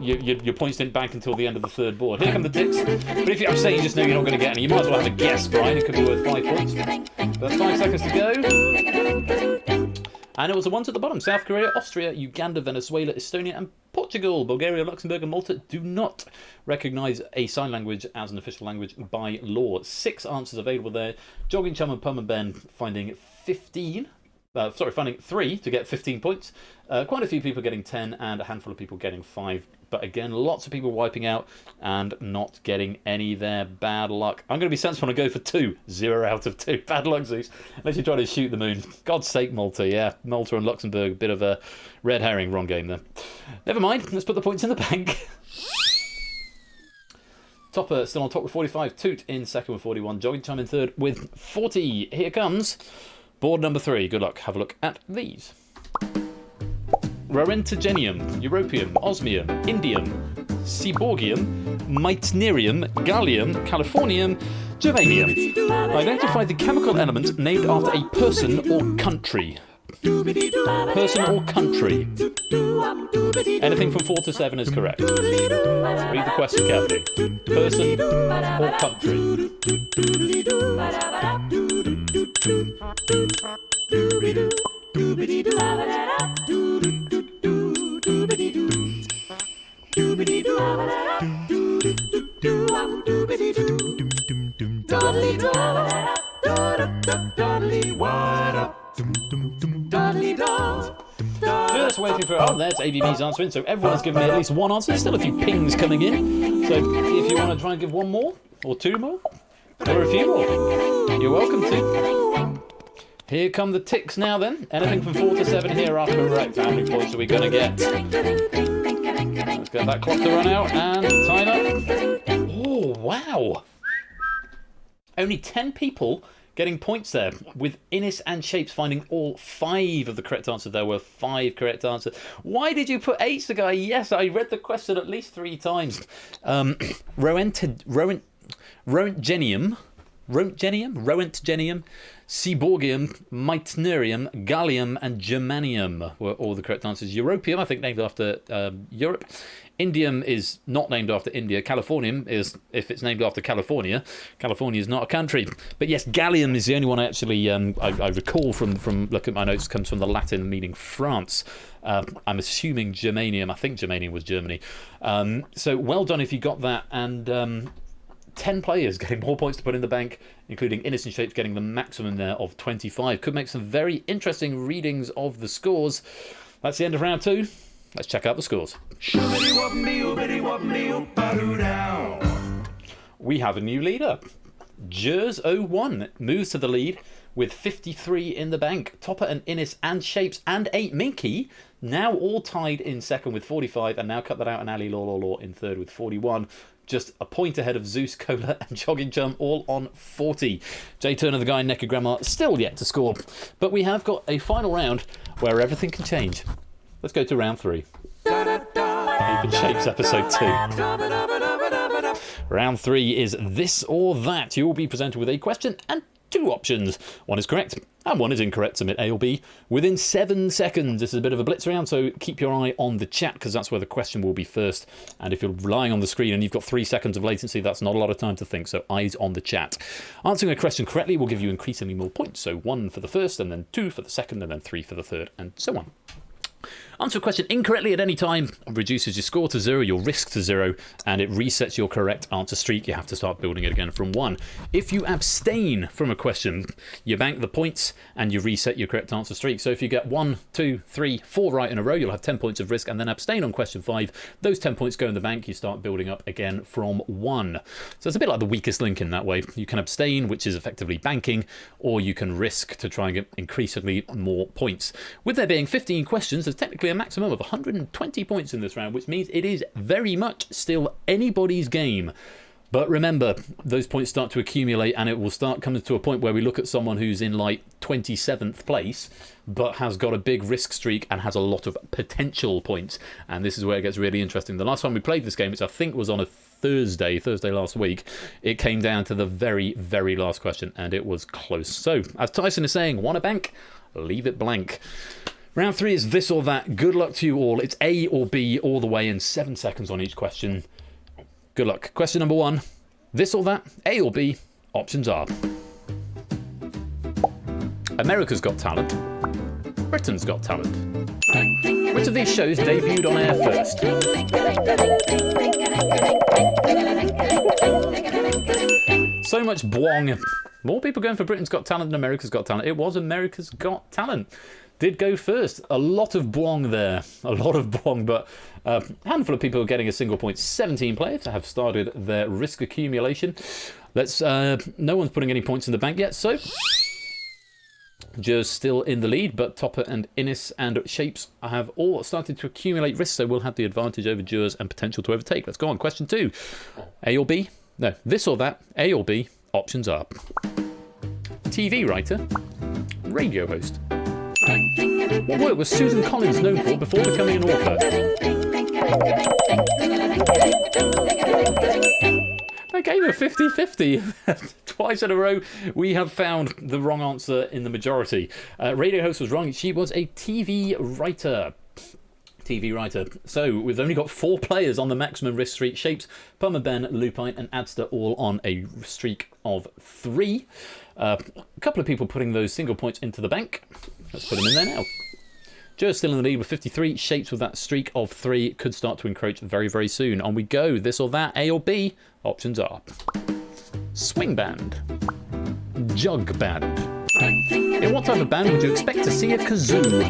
your points didn't bank until the end of the 3rd board. Here come the ticks. But if you're upset, you just know you're not going to get any. You might as well have a guess, Brian. It could be worth 5 points. But 5 seconds to go. And it was the ones at the bottom. South Korea, Austria, Uganda, Venezuela, Estonia and Portugal. Bulgaria, Luxembourg and Malta do not recognise a sign language as an official language by law. 6 answers available there. Jogging Chum and Pum and Ben finding 15. Finding 3 to get 15 points. Quite a few people getting 10 and a handful of people getting 5. But again, lots of people wiping out and not getting any there. Bad luck. I'm going to be sensible and go for 2. 0 out of 2. Bad luck, Zeus. Unless you're trying to shoot the moon. God's sake, Malta. Yeah, Malta and Luxembourg. Bit of a red herring. Wrong game there. Never mind. Let's put the points in the bank. Topper still on top with 45. Toot in second with 41. Jogging Chum in third with 40. Here comes board number 3. Good luck. Have a look at these. Rarentagenium, Europium, Osmium, Indium, Seaborgium, Meitnerium, Gallium, Californium, Germanium. Identify the chemical element named after a person or country. Person or country. Anything from 4 to 7 is correct. Read the question carefully. Person or country. Just waiting for... Oh, there's ABB's answering, so everyone's given me at least 1 answer. There's still a few pings coming in. So if you want to try and give 1 more, or 2 more, or a few more, you're welcome to. Here come the ticks now then. Anything from 4 to 7 here are correct. How many points are we going to get? Let's get that clock to run out and timer. Oh, wow. Only 10 people getting points there, with Innis and Shapes finding all 5 of the correct answers. There were 5 correct answers. Why did you put H, the guy? Yes, I read the question at least 3 times. Rowentgenium, Seaborgium, Meitnerium, Gallium, and Germanium were all the correct answers. Europium, I think, named after Europe. Indium is not named after India. Californium is, if it's named after California. California is not a country. But yes, Gallium is the only one I actually I recall from looking at my notes, comes from the Latin meaning France. I'm assuming Germanium. I think Germanium was Germany. So well done if you got that. And 10 players getting more points to put in the bank, including Innocent Shapes getting the maximum there of 25. Could make some very interesting readings of the scores. That's the end of round 2. Let's check out the scores. We have a new leader. Jers01 moves to the lead with 53 in the bank. Topper and Innis and Shapes and 8 Minky now all tied in second with 45, and now cut that out and Ali Law in third with 41. Just a point ahead of Zeus, Cola and Jogging Chum, all on 40. Jay Turner, the guy in Necrogramma, still yet to score. But we have got a final round where everything can change. Let's go to round 3. Even Shapes episode 2. Round 3 is this or that. You will be presented with a question and 2 options. One is correct and one is incorrect. Submit A or B within 7 seconds. This is a bit of a blitz round, so keep your eye on the chat because that's where the question will be first. And if you're relying on the screen and you've got 3 seconds of latency, that's not a lot of time to think, so eyes on the chat. Answering a question correctly will give you increasingly more points, so 1 for the first, and then 2 for the second, and then 3 for the third, and so on. Answer a question incorrectly at any time reduces your score to 0, your risk to 0, and it resets your correct answer streak. You have to start building it again from 1. If you abstain from a question, you bank the points and you reset your correct answer streak. So if you get 1, 2, 3, 4 right in a row, you'll have 10 points of risk, and then abstain on question 5. Those 10 points go in the bank. You start building up again from 1. So it's a bit like the weakest link in that way. You can abstain, which is effectively banking, or you can risk to try and get increasingly more points. With there being 15 questions, there's technically a maximum of 120 points in this round, which means it is very much still anybody's game. But remember, those points start to accumulate, and it will start coming to a point where we look at someone who's in like 27th place but has got a big risk streak and has a lot of potential points, and this is where it gets really interesting. The last time we played this game, which I think was on a Thursday last week, it came down to the very, very last question, and it was close. So, as Tyson is saying, want a bank? Leave it blank. Round 3 is this or that. Good luck to you all. It's A or B all the way in 7 seconds on each question. Good luck. Question number 1. This or that, A or B. Options are: America's Got Talent, Britain's Got Talent. Which of these shows debuted on air first? So much bwong. More people going for Britain's Got Talent than America's Got Talent. It was America's Got Talent. Did go first. A lot of bwong there. A lot of bwong, but a handful of people are getting a single point. 17 players have started their risk accumulation. Let's. No one's putting any points in the bank yet, so Jers still in the lead, but Topper and Innis and Shapes have all started to accumulate risk, so we'll have the advantage over Jers and potential to overtake. Let's go on. Question 2. A or B? No. This or that? A or B? Options are: TV writer, radio host. What work was Susan Collins known for before becoming an author? Okay, we're 50-50. Twice in a row, we have found the wrong answer in the majority. Radio host was wrong. She was a TV writer. TV writer. So we've only got 4 players on the maximum risk streak. Shapes, Pummer, Ben, Lupine and Adster all on a streak of 3. A couple of people putting those single points into the bank. Let's put them in there now. Joe's still in the lead with 53. Shapes with that streak of 3 could start to encroach very, very soon. On we go. This or that, A or B. Options are: swing band, jug band. In what type of band would you expect to see a kazoo?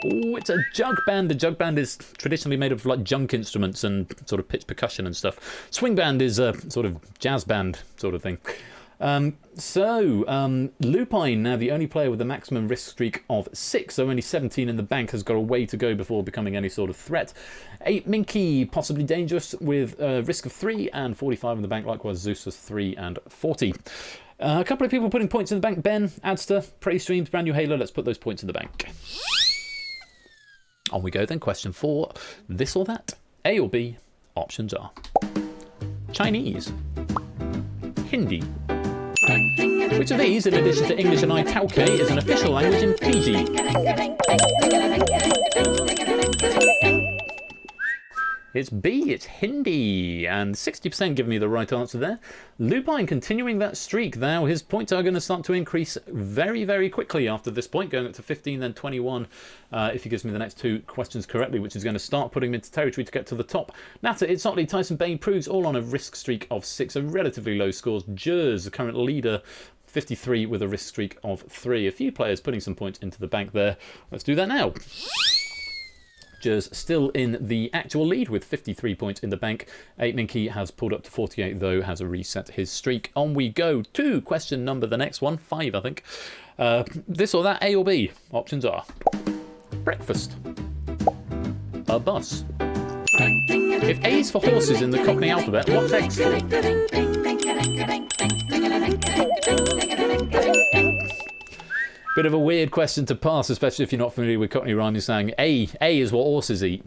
Oh, it's a jug band. The jug band is traditionally made of like junk instruments and sort of pitch percussion and stuff. Swing band is a sort of jazz band sort of thing. Lupine, now the only player with a maximum risk streak of 6, so only 17 in the bank, has got a way to go before becoming any sort of threat. 8 Minky, possibly dangerous with a risk of 3 and 45 in the bank, likewise Zeus has 3 and 40. A couple of people putting points in the bank. Ben, Adster, Prey Streams, Brand New Halo, let's put those points in the bank. On we go then, question 4, this or that, A or B, options are Chinese, Hindi. Which of these, in addition to English and Italki, is an official language in Fiji? It's B, it's Hindi, and 60% give me the right answer there. Lupine continuing that streak. Now his points are going to start to increase very, very quickly after this point, going up to 15, then 21, if he gives me the next 2 questions correctly, which is going to start putting him into territory to get to the top. Natter, Itzotli, Tyson Bain, Proves, all on a risk streak of 6, so relatively low scores. Jers, the current leader, 53 with a risk streak of 3. A few players putting some points into the bank there. Let's do that now. Jers still in the actual lead with 53 points in the bank. 8 Minky has pulled up to 48 though, has reset his streak. On we go to question number, the next one, 5 I think. This or that, A or B? Options are breakfast, a bus. If A is for horses in the Cockney alphabet, what's X for? Bit of a weird question to pass, especially if you're not familiar with Cockney rhyming saying. A is what horses eat.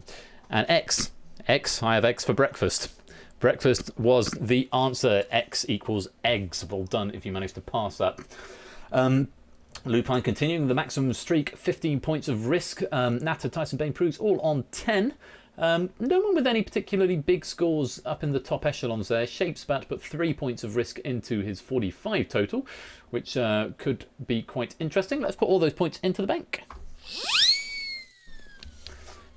And X, I have X for breakfast. Breakfast was the answer. X equals eggs. Well done if you managed to pass that. Lupine continuing the maximum streak, 15 points of risk. Natter, Tyson, Bain, Proves, all on 10. No one with any particularly big scores up in the top echelons there. Shapespat put 3 points of risk into his 45 total, which could be quite interesting. Let's put all those points into the bank.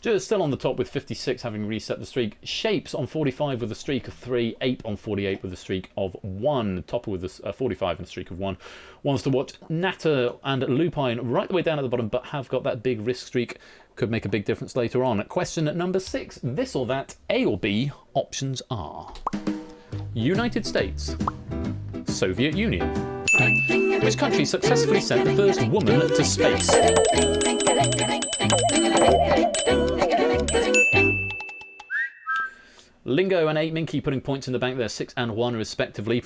Joe's still on the top with 56, having reset the streak. Shapes on 45 with a streak of 3. Ape on 48 with a streak of 1. Topper with a 45 and a streak of 1. Wants to watch Natter and Lupine right the way down at the bottom, but have got that big risk streak. Could make a big difference later on. Question number 6. This or that, A or B? Options are United States, Soviet Union. Which country successfully sent the first woman to space? Lingo and 8 Minky putting points in the bank there, 6 and 1 respectively.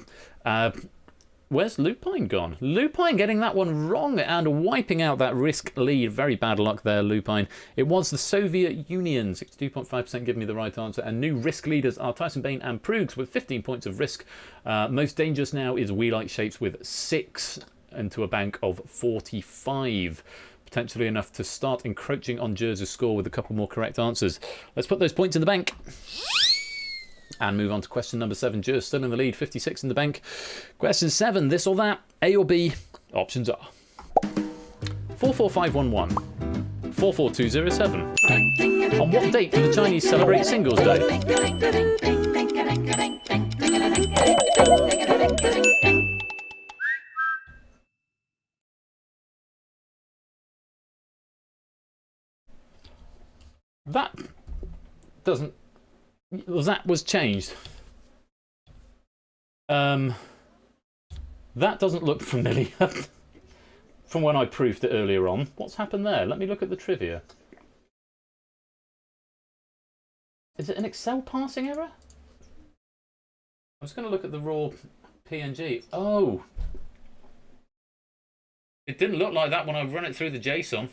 Where's Lupine gone? Lupine getting that one wrong and wiping out that risk lead. Very bad luck there, Lupine. It was the Soviet Union. 62.5% give me the right answer. And new risk leaders are Tyson Bain and Prugs with 15 points of risk. Most dangerous now is We Like Shapes with 6 into a bank of 45. Potentially enough to start encroaching on Jersey's score with a couple more correct answers. Let's put those points in the bank. And move on to question number 7. Jersey still in the lead, 56 in the bank. Question 7, this or that, A or B? Options are 44511, 44207. On what date do the Chinese celebrate Singles Day? That doesn't... That was changed. That doesn't look familiar from when I proved it earlier on. What's happened there? Let me look at the trivia. Is it an Excel parsing error? I was going to look at the raw PNG. Oh! It didn't look like that when I run it through the JSON.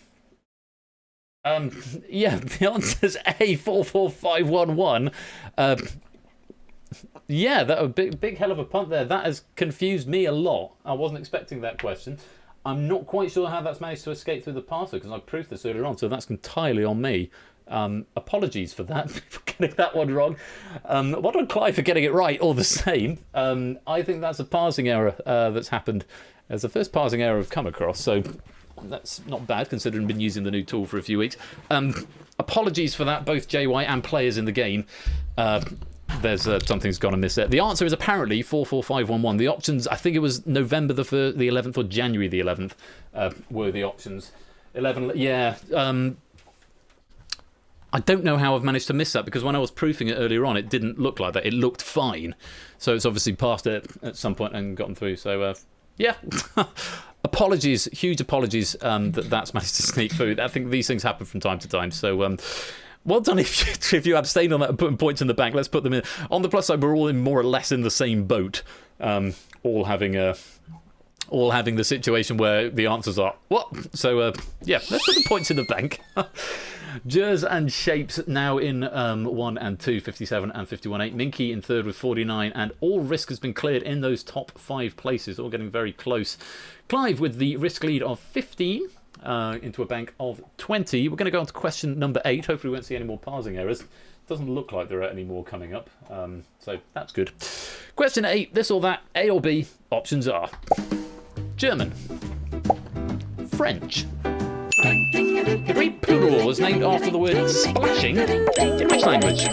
Yeah, the answer's A, 44511. Yeah, that a big hell of a punt there. That has confused me a lot. I wasn't expecting that question. I'm not quite sure how that's managed to escape through the parser because I proved this earlier on, so that's entirely on me. Apologies for that, for getting that one wrong. Well on Clive for getting it right, all the same. I think that's a parsing error that's happened. It's the first parsing error I've come across, so that's not bad considering I've been using the new tool for a few weeks. Apologies for that, both JY and players in the game. There's something's gone amiss there. The answer is apparently 44511. The options, I think it was November the 11th or January the 11th were the options. 11, yeah. I don't know how I've managed to miss that, because when I was proofing it earlier on, it didn't look like that. It looked fine. So it's obviously passed it at some point and gotten through. So, yeah. Apologies, huge apologies that's managed to sneak through. I think these things happen from time to time. So, well done if you abstained on that and putting points in the bank. Let's put them in. On the plus side, we're all in more or less in the same boat. All having the situation where the answers are what? So, yeah, let's put the points in the bank. Jers and Shapes now in 1 and 2, 57 and 51.8. Minky in third with 49, and all risk has been cleared in those top 5 places, all getting very close. Clive with the risk lead of 15 into a bank of 20. We're going to go on to question number 8. Hopefully we won't see any more parsing errors. Doesn't look like there are any more coming up, so that's good. Question 8, this or that, A or B, options are German, French. The Great Poodle was named after the word splashing in which language?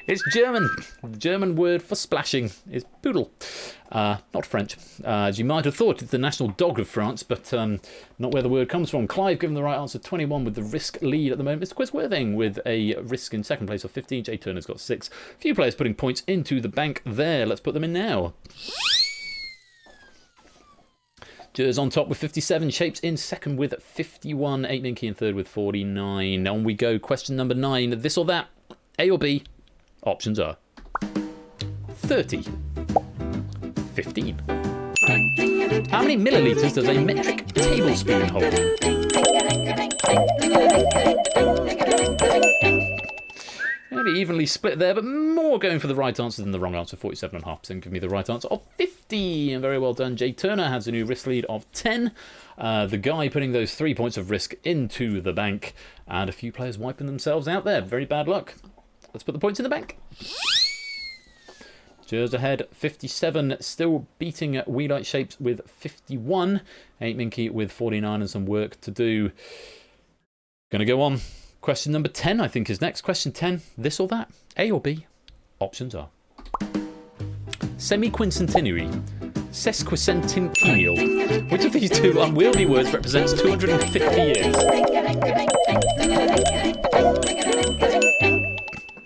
It's German. The German word for splashing is poodle, not French. As you might have thought, it's the national dog of France, but not where the word comes from. Clive given the right answer, 21 with the risk lead at the moment. Mr. Quizworthing with a risk in second place of 15. Jay Turner's got 6. A few players putting points into the bank there. Let's put them in now. Jers on top with 57, Shapes in second with 51, 8 Minky in third with 49. On we go, question number 9, this or that, A or B, options are 30, 15. How many millilitres does a metric tablespoon hold? Maybe evenly split there, but more going for the right answer than the wrong answer. 47.5% give me the right answer of 50. And very well done. Jay Turner has a new risk lead of 10. The guy putting those 3 points of risk into the bank. And a few players wiping themselves out there. Very bad luck. Let's put the points in the bank. Jers ahead, 57. Still beating Wheelite Shapes with 51. 8 Minky with 49 and some work to do. Going to go on. Question number 10, I think, is next. Question 10, this or that, A or B, options are semi-quincentenary, sesquicentennial. Which of these two unwieldy words represents 250 years?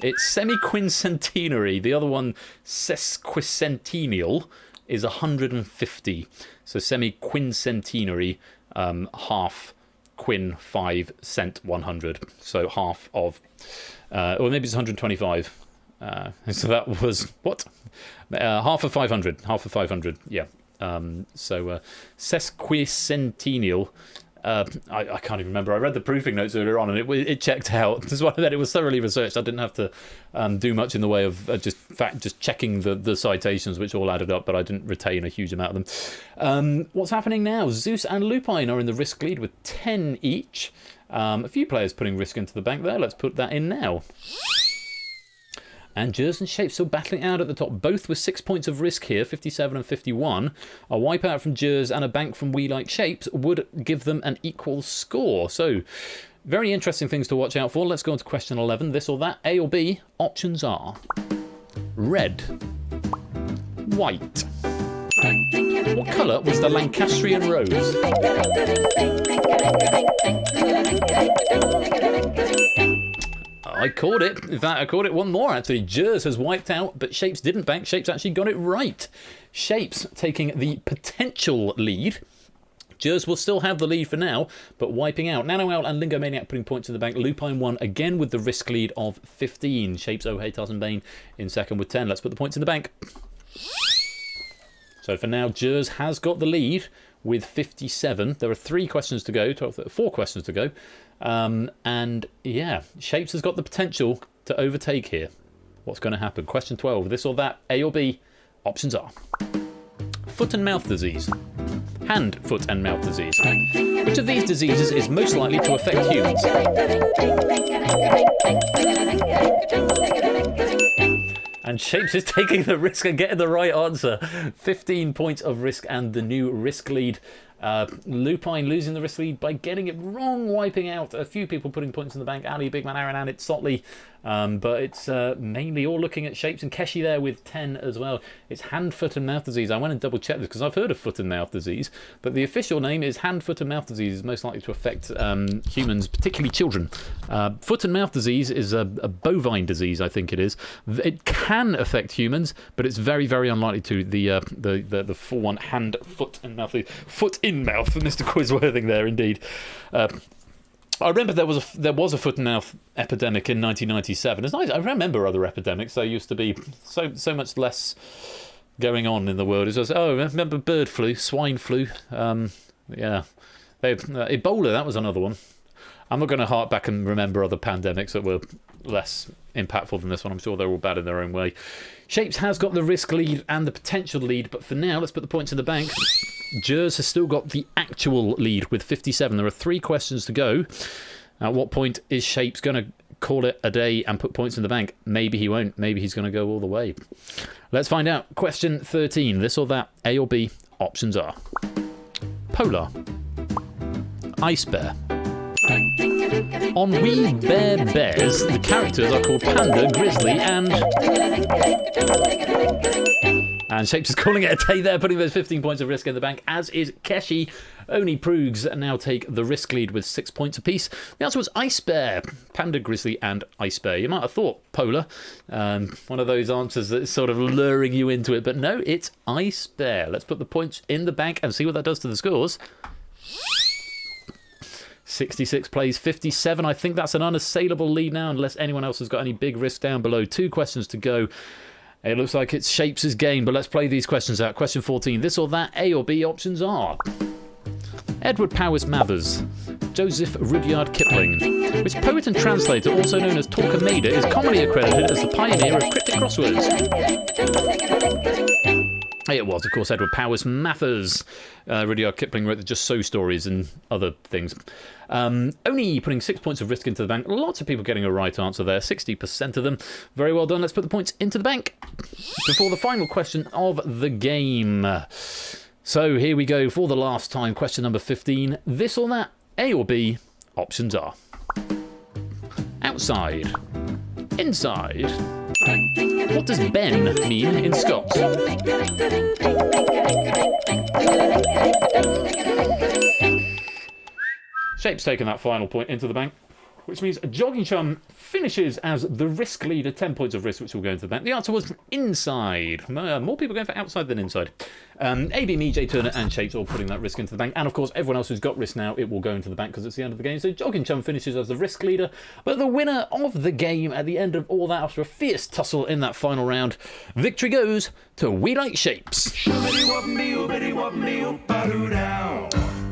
It's semi-quincentenary. The other one, sesquicentennial, is 150. So semi-quincentenary, half quin 5 cent 100, so half of or maybe it's 125, so that was what, half of 500, yeah. So sesquicentennial, I can't even remember. I read the proofing notes earlier on and it checked out. This is why that it was thoroughly researched. I didn't have to do much in the way of just checking the citations, which all added up, but I didn't retain a huge amount of them. What's happening now? Zeus and Lupine are in the risk lead with 10 each. A few players putting risk into the bank there. Let's put that in now. And Jers and Shapes still battling out at the top, both with 6 points of risk here, 57 and 51. A wipeout from Jers and a bank from Wheelite Shapes would give them an equal score. So, very interesting things to watch out for. Let's go on to question 11. This or that, A or B, options are red, white. What colour was the Lancastrian rose? I caught it. In fact, I caught it one more, actually. Jers has wiped out, but Shapes didn't bank. Shapes actually got it right. Shapes taking the potential lead. Jers will still have the lead for now, but wiping out. Nano Owl and Lingo Maniac putting points in the bank. Lupine won again with the risk lead of 15. Shapes, Oh Hey, Tarzan Bane in second with 10. Let's put the points in the bank. So for now, Jers has got the lead with 57. There are 4 questions to go. And yeah, Shapes has got the potential to overtake here. What's going to happen? Question 12. This or that, A or B, options are foot and mouth disease, hand, foot and mouth disease. Which of these diseases is most likely to affect humans? And Shapes is taking the risk and getting the right answer. 15 points of risk and the new risk lead. Lupine losing the risk lead by getting it wrong, wiping out a few people putting points in the bank. Ali, Big Man, Aaron, and it's Sotley But it's mainly all looking at shapes, and Keshi there with 10 as well. It's hand, foot and mouth disease. I went and double checked this because I've heard of foot and mouth disease, but the official name is hand, foot and mouth disease. Is most likely to affect humans, particularly children. Foot and mouth disease is a bovine disease, I think it is. It can affect humans, but it's very, very unlikely to. The full one, hand, foot and mouth disease. Foot in mouth for Mr. Quizworthing there, indeed. I remember there was a foot and mouth epidemic in 1997. It's nice. I remember other epidemics. There used to be so much less going on in the world. It was remember bird flu, swine flu. Yeah, Ebola. That was another one. I'm not going to hark back and remember other pandemics that were less impactful than this one. I'm sure they're all bad in their own way. Shapes has got the risk lead and the potential lead, but for now, let's put the points in the bank. Jers has still got the actual lead with 57. There are 3 questions to go. At what point is Shapes going to call it a day and put points in the bank? Maybe he won't. Maybe he's going to go all the way. Let's find out. Question 13. This or that, A or B. Options are Polar, Ice Bear. On We Bear Bears, the characters are called Panda, Grizzly, and Shapes is calling it a day there, putting those 15 points of risk in the bank, as is Keshi. Only Proogs now take the risk lead with 6 points apiece. The answer was Ice Bear, Panda, Grizzly, and Ice Bear. You might have thought Polar, one of those answers that's sort of luring you into it, but no, it's Ice Bear. Let's put the points in the bank and see what that does to the scores. 66 plays 57. I think that's an unassailable lead now, unless anyone else has got any big risk down below. 2 questions to go. It looks like it's Shapes' game, but let's play these questions out. Question 14. This or that, A or B. Options are Edward Powys Mathers, Joseph Rudyard Kipling. Which poet and translator, also known as Torquemada, is commonly accredited as the pioneer of cryptic crosswords? It was, of course, Edward Powys Mathers. Rudyard Kipling wrote the Just So stories and other things. Only putting 6 points of risk into the bank. Lots of people getting a right answer there. 60% of them. Very well done. Let's put the points into the bank before the final question of the game. So here we go for the last time. Question number 15. This or that, A or B. Options are outside, inside. What does Ben mean in Scots? Shapes taking that final point into the bank, which means Jogging Chum finishes as the risk leader, 10 points of risk, which will go into the bank. The answer was inside. More people going for outside than inside. AB, me, Jay Turner, and Shapes all putting that risk into the bank. And of course, everyone else who's got risk now, it will go into the bank because it's the end of the game. So Jogging Chum finishes as the risk leader. But the winner of the game at the end of all that, after a fierce tussle in that final round, victory goes to We Like Shapes.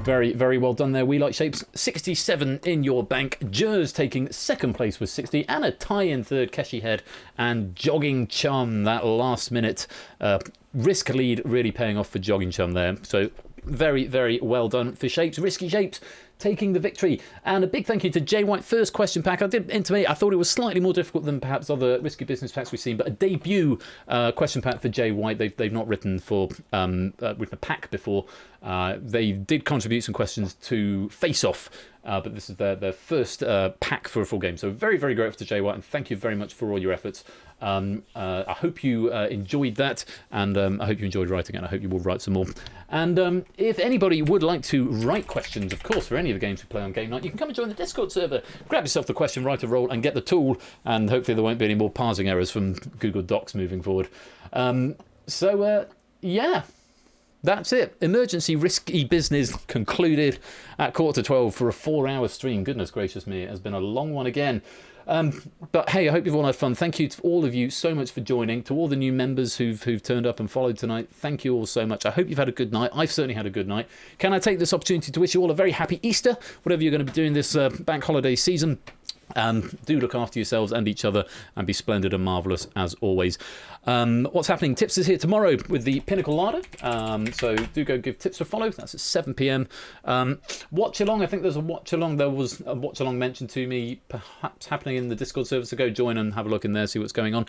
Very, very well done there, We Like Shapes. 67 in your bank. Jers taking second place with 60, and a tie in third, Keshi Head and Jogging Chum, that last minute risk lead really paying off for Jogging Chum there. So very, very well done for Shapes. Risky Shapes taking the victory. And a big thank you to Jay White. First question pack. I did intimate I thought it was slightly more difficult than perhaps other risky business packs we've seen, but a debut question pack for Jay White. They've not written for written a pack before. They did contribute some questions to Face Off, but this is their first pack for a full game. So very, very grateful to Jay White, and thank you very much for all your efforts. I hope you enjoyed that, and I hope you enjoyed writing it, and I hope you will write some more. And if anybody would like to write questions, of course, for any of the games we play on Game Night, you can come and join the Discord server, grab yourself the question, write a roll, and get the tool, and hopefully there won't be any more parsing errors from Google Docs moving forward. Yeah. That's it. Emergency risky business concluded at 11:45 for a 4-hour stream. Goodness gracious me, it has been a long one again. But hey, I hope you've all had fun. Thank you to all of you so much for joining. To all the new members who've turned up and followed tonight, thank you all so much. I hope you've had a good night. I've certainly had a good night. Can I take this opportunity to wish you all a very happy Easter, whatever you're going to be doing this bank holiday season. Do look after yourselves and each other, and be splendid and marvellous as always. What's happening? Tips is here tomorrow with the Pinnacle Larder, so do go give Tips a follow. That's at 7 p.m. Watch along. I think there's a watch along. There was a watch along mentioned to me, perhaps happening in the Discord server, so go join and have a look in there, see what's going on.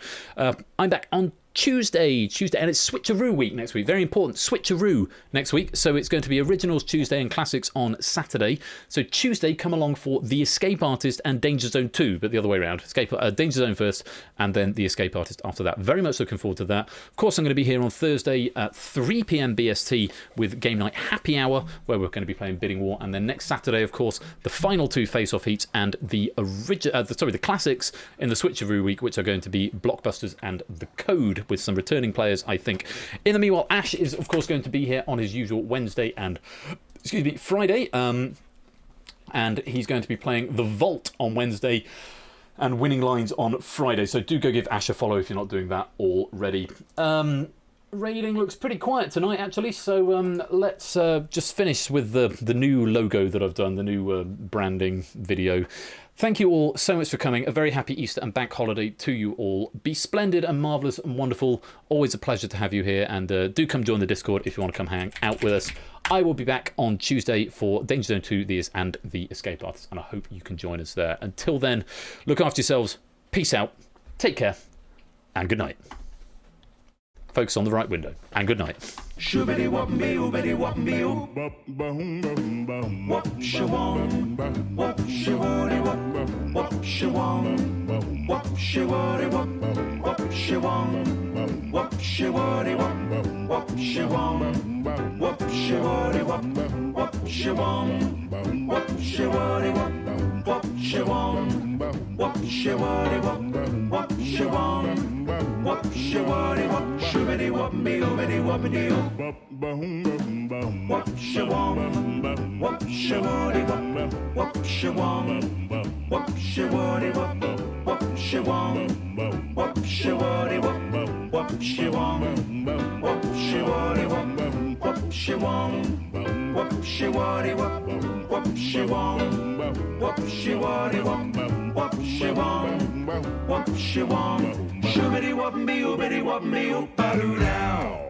I'm back on Tuesday, and it's Switcheroo week next week. Very important, Switcheroo next week. So it's going to be Originals Tuesday and Classics on Saturday. So Tuesday, come along for The Escape Artist and Danger Zone 2, but the other way around. Danger Zone first, and then The Escape Artist after that. Very much looking forward to that. Of course, I'm going to be here on Thursday at 3 p.m. BST with Game Night Happy Hour, where we're going to be playing Bidding War. And then next Saturday, of course, the final 2 face-off heats and the classics in the Switcheroo week, which are going to be Blockbusters and The Code, with some returning players, I think. In the meanwhile, Ash is, of course, going to be here on his usual Wednesday and, Friday. And he's going to be playing The Vault on Wednesday and Winning Lines on Friday. So do go give Ash a follow if you're not doing that already. Raiding looks pretty quiet tonight, actually. So let's just finish with the new logo that I've done, the new branding video. Thank you all so much for coming. A very happy Easter and bank holiday to you all. Be splendid and marvellous and wonderful. Always a pleasure to have you here. And do come join the Discord if you want to come hang out with us. I will be back on Tuesday for Danger Zone 2 and The Escape Artist. And I hope you can join us there. Until then, look after yourselves. Peace out. Take care. And good night. Focus on the right window. And good night. Shoobity whoopity whoopity whoopity whoop shawam whoop shawari whoop shawam whoop shawari whoop shawam whoop shawari whoop shawam whoop shawari whoop shawam whoop shawari whoop shawam whoop shawari whoop shawam whoop shawari whoop shoobity whoopity whoopity whoopity whoop shawam whoop shawari whoop shawam whoop shawari whoop shawam whoop shawari whoop shawam whoop shawari whoop shawam whoop shawari whoop shawam whoop shawari whoop shawam whoop shawam shoobity whoopity whoopity whoopity whoop now.